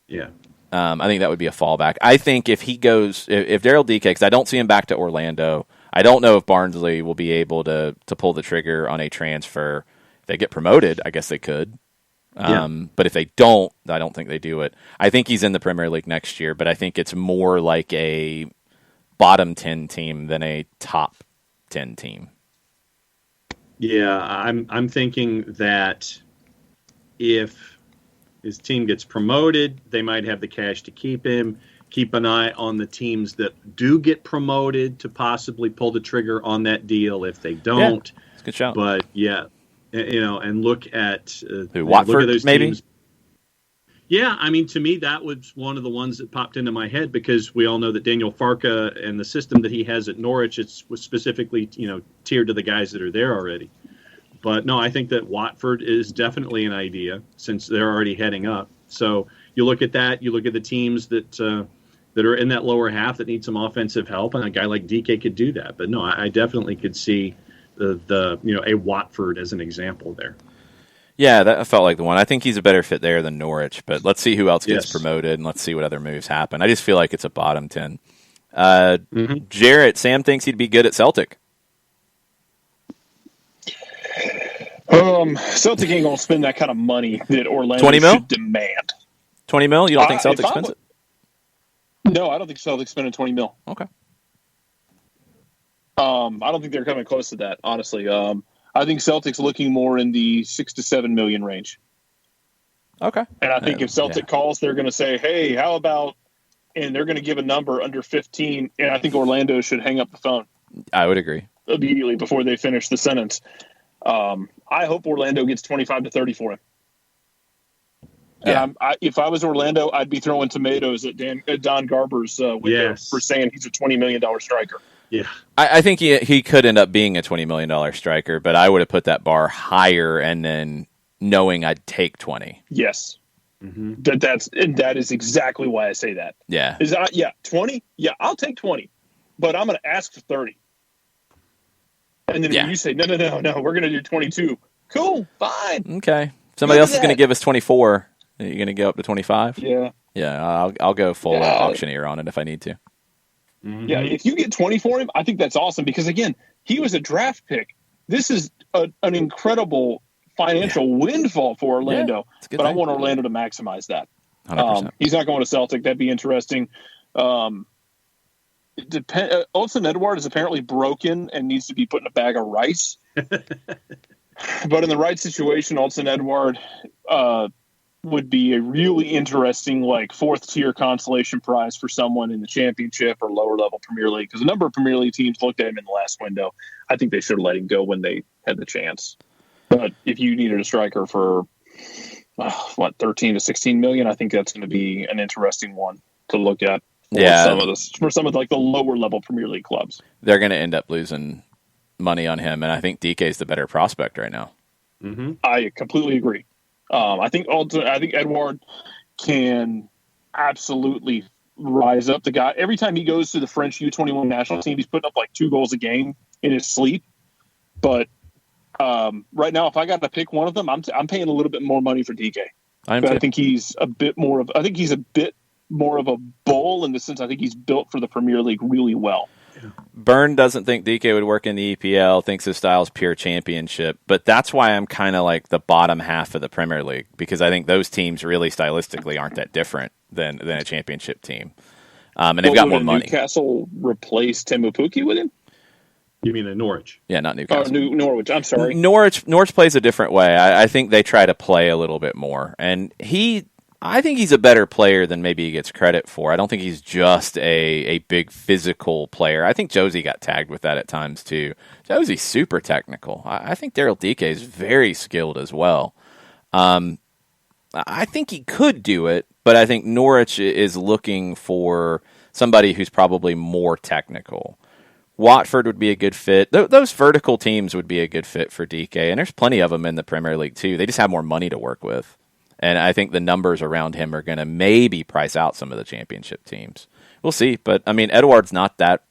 Yeah. I think that would be a fallback. I think if he goes, if Daryl Dike, because I don't see him back to Orlando, I don't know if Barnsley will be able to pull the trigger on a transfer. If they get promoted, I guess they could. But if they don't, I don't think they do it. I think he's in the Premier League next year, but I think it's more like a bottom 10 team than a top 10 team. Yeah, I'm thinking that if his team gets promoted, they might have the cash to keep him. Keep an eye on the teams that do get promoted to possibly pull the trigger on that deal if they don't. Yeah, that's a good shout. But yeah, and look at Watford, look at those maybe. Teams. Yeah, I mean, to me, that was one of the ones that popped into my head because we all know that Daniel Farke and the system that he has at Norwich, was specifically, tiered to the guys that are there already. But no, I think that Watford is definitely an idea since they're already heading up. So you look at that, you look at the teams that are in that lower half that need some offensive help, and a guy like DK could do that. But no, I definitely could see a Watford as an example there. Yeah, that felt like the one. I think he's a better fit there than Norwich, but let's see who else gets promoted, and let's see what other moves happen. I just feel like it's a bottom 10. Jarrett, Sam thinks he'd be good at Celtic. Celtic ain't going to spend that kind of money that Orlando 20 mil? should demand. 20 mil? You don't think Celtic spends it? No, I don't think Celtic's spending 20 mil. Okay. I don't think they're coming close to that, honestly. I think Celtic's looking more in the 6 to 7 million range. Okay. And I think if Celtic calls, they're going to say, hey, how about, and they're going to give a number under 15, and I think Orlando should hang up the phone. I would agree. Immediately before they finish the sentence. I hope Orlando gets 25 to 30 for him. Yeah. And if I was Orlando, I'd be throwing tomatoes at Don Garber's window for saying he's a $20 million striker. Yeah, I think he could end up being a $20 million striker, but I would have put that bar higher and then knowing I'd take 20. Yes. Mm-hmm. That is exactly why I say that. Yeah. 20? Yeah, I'll take 20. But I'm going to ask for 30. And then when you say, no, we're going to do 22. Cool, fine. Okay. Somebody else is going to give us 24. Are you going to go up to 25? Yeah. Yeah, I'll go full auctioneer on it if I need to. Mm-hmm. Yeah, if you get 20 for him, I think that's awesome because, again, he was a draft pick. This is an incredible financial windfall for Orlando, but I want Orlando to maximize that. 100%. He's not going to Celtic. That'd be interesting. Olsen Edouard is apparently broken and needs to be put in a bag of rice. But in the right situation, Olsen Edouard would be a really interesting, like, fourth-tier consolation prize for someone in the championship or lower-level Premier League. Because a number of Premier League teams looked at him in the last window. I think they should have let him go when they had the chance. But if you needed a striker for, 13 to 16 million, I think that's going to be an interesting one to look at for some of like the lower-level Premier League clubs. They're going to end up losing money on him, and I think DK is the better prospect right now. Mm-hmm. I completely agree. I think Edouard can absolutely rise up. The guy, every time he goes to the French U21 national team, he's putting up like 2 goals a game in his sleep. But right now, if I got to pick one of them, I'm paying a little bit more money for DK. I think he's a bit more of a bull in the sense I think he's built for the Premier League really well. Byrne doesn't think DK would work in the EPL, thinks his style is pure championship, but that's why I'm kind of like the bottom half of the Premier League, because I think those teams really stylistically aren't that different than a championship team. And they've got more money. Newcastle replaced Temu Pukki with him? You mean in Norwich? Yeah, not Newcastle. Norwich, I'm sorry. Norwich plays a different way. I think they try to play a little bit more. And I think he's a better player than maybe he gets credit for. I don't think he's just a big physical player. I think Josie got tagged with that at times too. Josie's super technical. I think Daryl DK is very skilled as well. I think he could do it, but I think Norwich is looking for somebody who's probably more technical. Watford would be a good fit. Those vertical teams would be a good fit for DK, and there's plenty of them in the Premier League too. They just have more money to work with. And I think the numbers around him are going to maybe price out some of the championship teams. We'll see. But, I mean, Edouard's not that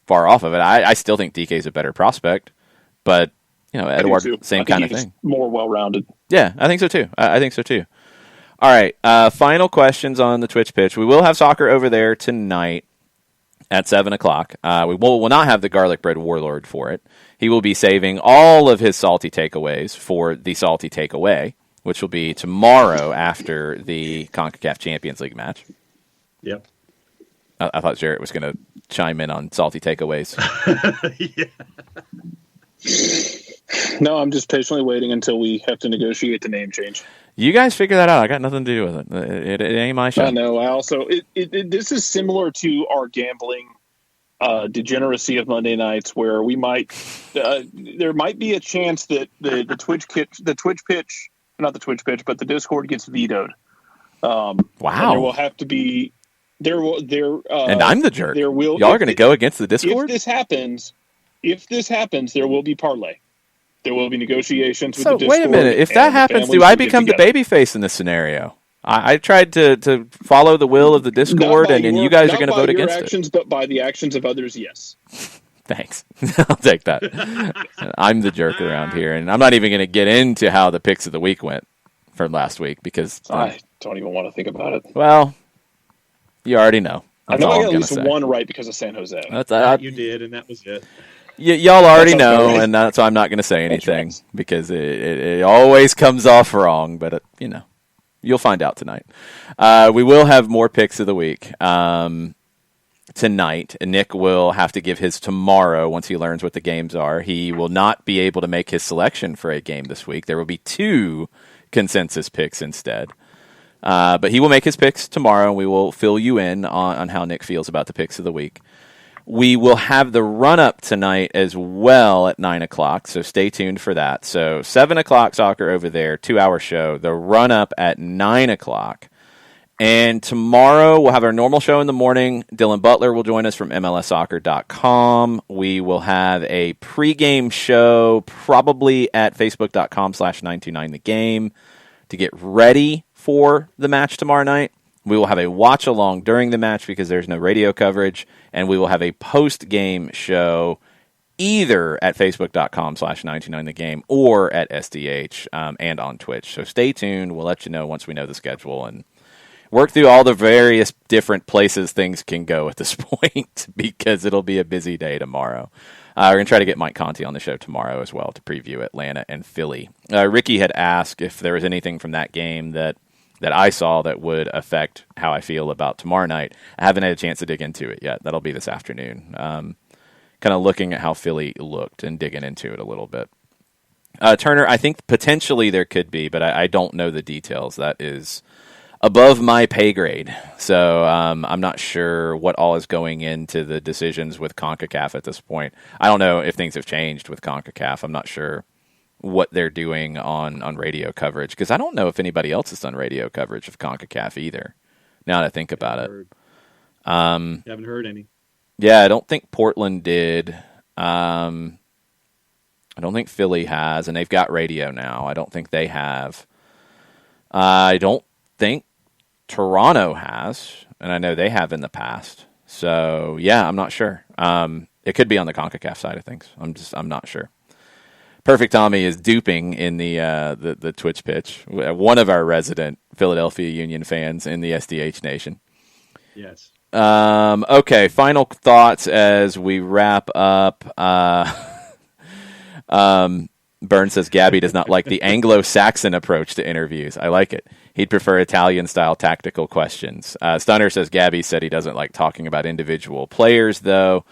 far off of it. I still think DK's a better prospect. But, Edouard, same kind of thing. More well-rounded. Yeah, I think so, too. I think so, too. All right, final questions on the Twitch pitch. We will have soccer over there tonight at 7 o'clock. We will not have the Garlic Bread Warlord for it. He will be saving all of his salty takeaways for the salty takeaway, which will be tomorrow after the CONCACAF Champions League match. Yep. I thought Jarrett was going to chime in on salty takeaways. Yeah. No, I'm just patiently waiting until we have to negotiate the name change. You guys figure that out. I got nothing to do with it. It ain't my show. I know. I also this is similar to our gambling degeneracy of Monday nights, where we might there might be a chance that the Twitch pitch. Not the Twitch pitch, but the Discord gets vetoed. Wow! There will have to be and I'm the jerk. There will. Y'all are going to go against the Discord. If this happens, there will be parlay. There will be negotiations with the Discord. Wait a minute. If that happens, do I become the babyface in this scenario? I tried to follow the will of the Discord, and you guys are going to vote against actions, it. But by the actions of others, yes. Thanks. I'll take that. I'm the jerk around here, and I'm not even going to get into how the picks of the week went from last week because I don't even want to think about it. Well, you already know. That's I know I got at least one right because of San Jose. You did, and that was it. Y'all already know, and that's why I'm not going to say anything because it always comes off wrong. But you'll find out tonight. We will have more picks of the week. Tonight, Nick will have to give his tomorrow once he learns what the games are. He will not be able to make his selection for a game this week. There will be 2 consensus picks instead. But he will make his picks tomorrow, and we will fill you in on how Nick feels about the picks of the week. We will have the run-up tonight as well at 9 o'clock, so stay tuned for that. So 7 o'clock soccer over there, 2-hour show. The run-up at 9 o'clock. And tomorrow we'll have our normal show in the morning. Dylan Butler will join us from MLSsoccer.com. We will have a pregame show probably at Facebook.com/929thegame. to get ready for the match tomorrow night. We will have a watch-along during the match because there's no radio coverage, and we will have a post-game show either at facebook.com/929thegame or at SDH and on Twitch. So stay tuned. We'll let you know once we know the schedule and work through all the various different places things can go at this point because it'll be a busy day tomorrow. We're going to try to get Mike Conti on the show tomorrow as well to preview Atlanta and Philly. Ricky had asked if there was anything from that game that I saw that would affect how I feel about tomorrow night. I haven't had a chance to dig into it yet. That'll be this afternoon. Kind of looking at how Philly looked and digging into it a little bit. Turner, I think potentially there could be, but I don't know the details. That is above my pay grade. So I'm not sure what all is going into the decisions with CONCACAF at this point. I don't know if things have changed with CONCACAF. I'm not sure what they're doing on radio coverage because I don't know if anybody else has done radio coverage of CONCACAF either, now that I think about it. Haven't heard any. Yeah, I don't think Portland did. I don't think Philly has, and they've got radio now. I don't think they have. I don't think Toronto has, and I know they have in the past. So, yeah, I'm not sure. It could be on the CONCACAF side of things. I'm not sure. Perfect Tommy is duping in the Twitch pitch. One of our resident Philadelphia Union fans in the SDH Nation. Yes. Okay, final thoughts as we wrap up. Burns says Gabby does not like the Anglo-Saxon approach to interviews. I like it. He'd prefer Italian-style tactical questions. Stunner says Gabby said he doesn't like talking about individual players, though.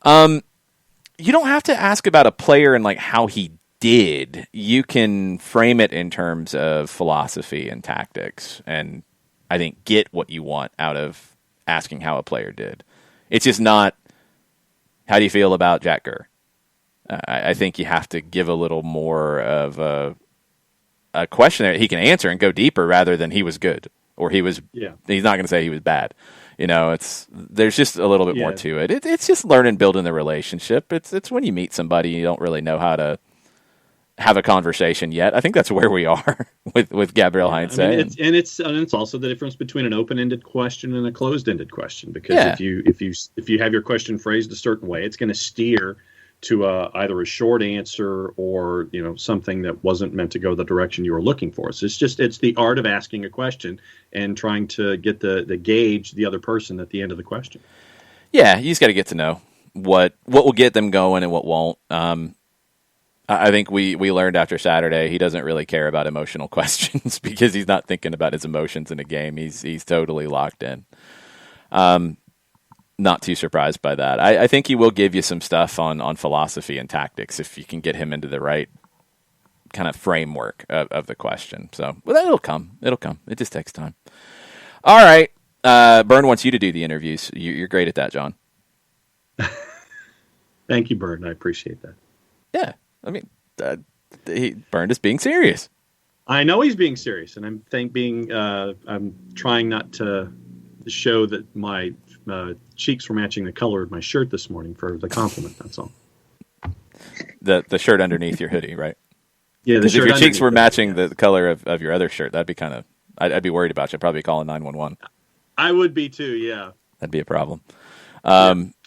You don't have to ask about a player and like how he did. You can frame it in terms of philosophy and tactics, and I think get what you want out of asking how a player did. It's just not, how do you feel about Jack Gurr? I think you have to give a little more of a question that he can answer and go deeper rather than he was good or he was. Yeah. He's not going to say he was bad. You know, there's just a little bit more to it. It's just learning, building the relationship. It's when you meet somebody you don't really know how to have a conversation yet. I think that's where we are with Gabriel Heinze. I mean, it's also the difference between an open-ended question and a closed-ended question, because if you have your question phrased a certain way, it's going to steer to either a short answer or something that wasn't meant to go the direction you were looking for. So it's the art of asking a question and trying to get the gauge the other person at the end of the question. Yeah, you just got to get to know what will get them going and what won't. I think we learned after Saturday he doesn't really care about emotional questions because he's not thinking about his emotions in a game. He's totally locked in. Not too surprised by that. I think he will give you some stuff on philosophy and tactics if you can get him into the right kind of framework of the question. So, well, it'll come. It just takes time. All right. Byrne wants you to do the interviews. You're great at that, John. Thank you, Byrne. I appreciate that. Yeah. I mean, Byrne is being serious. I know he's being serious, and I'm trying not to show that my cheeks were matching the color of my shirt this morning for the compliment. That's all. The shirt underneath your hoodie, right? Yeah. If your cheeks were matching the color of your other shirt, that'd be kind of. I'd be worried about you. I'd probably be calling 911. I would be too. Yeah. That'd be a problem.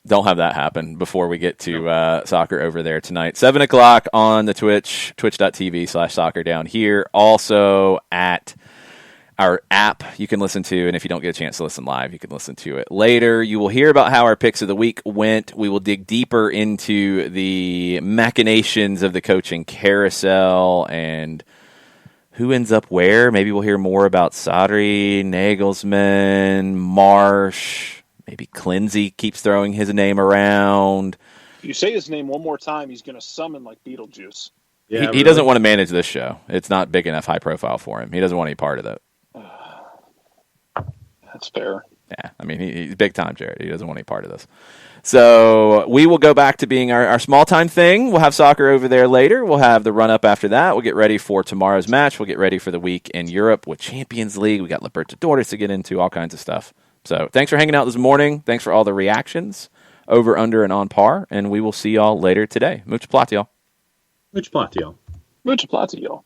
Don't have that happen before we get to soccer over there tonight. 7 o'clock on the twitch.tv/soccer down here. Also at our app you can listen to, and if you don't get a chance to listen live, you can listen to it later. You will hear about how our picks of the week went. We will dig deeper into the machinations of the coaching carousel and who ends up where. Maybe we'll hear more about Sarri, Nagelsmann, Marsh. Maybe Clinzy keeps throwing his name around. If you say his name one more time, he's going to summon like Beetlejuice. Yeah, he doesn't want to manage this show. It's not big enough high profile for him. He doesn't want any part of that. That's fair. Yeah, I mean, he's big time, Jared. He doesn't want any part of this. So we will go back to being our small time thing. We'll have soccer over there later. We'll have the run up after that. We'll get ready for tomorrow's match. We'll get ready for the week in Europe with Champions League. We got Libertadores to get into, all kinds of stuff. So thanks for hanging out this morning. Thanks for all the reactions, over, under, and on par. And we will see y'all later today. Mucho plata, y'all. Mucho plata, y'all. Mucho plata, y'all.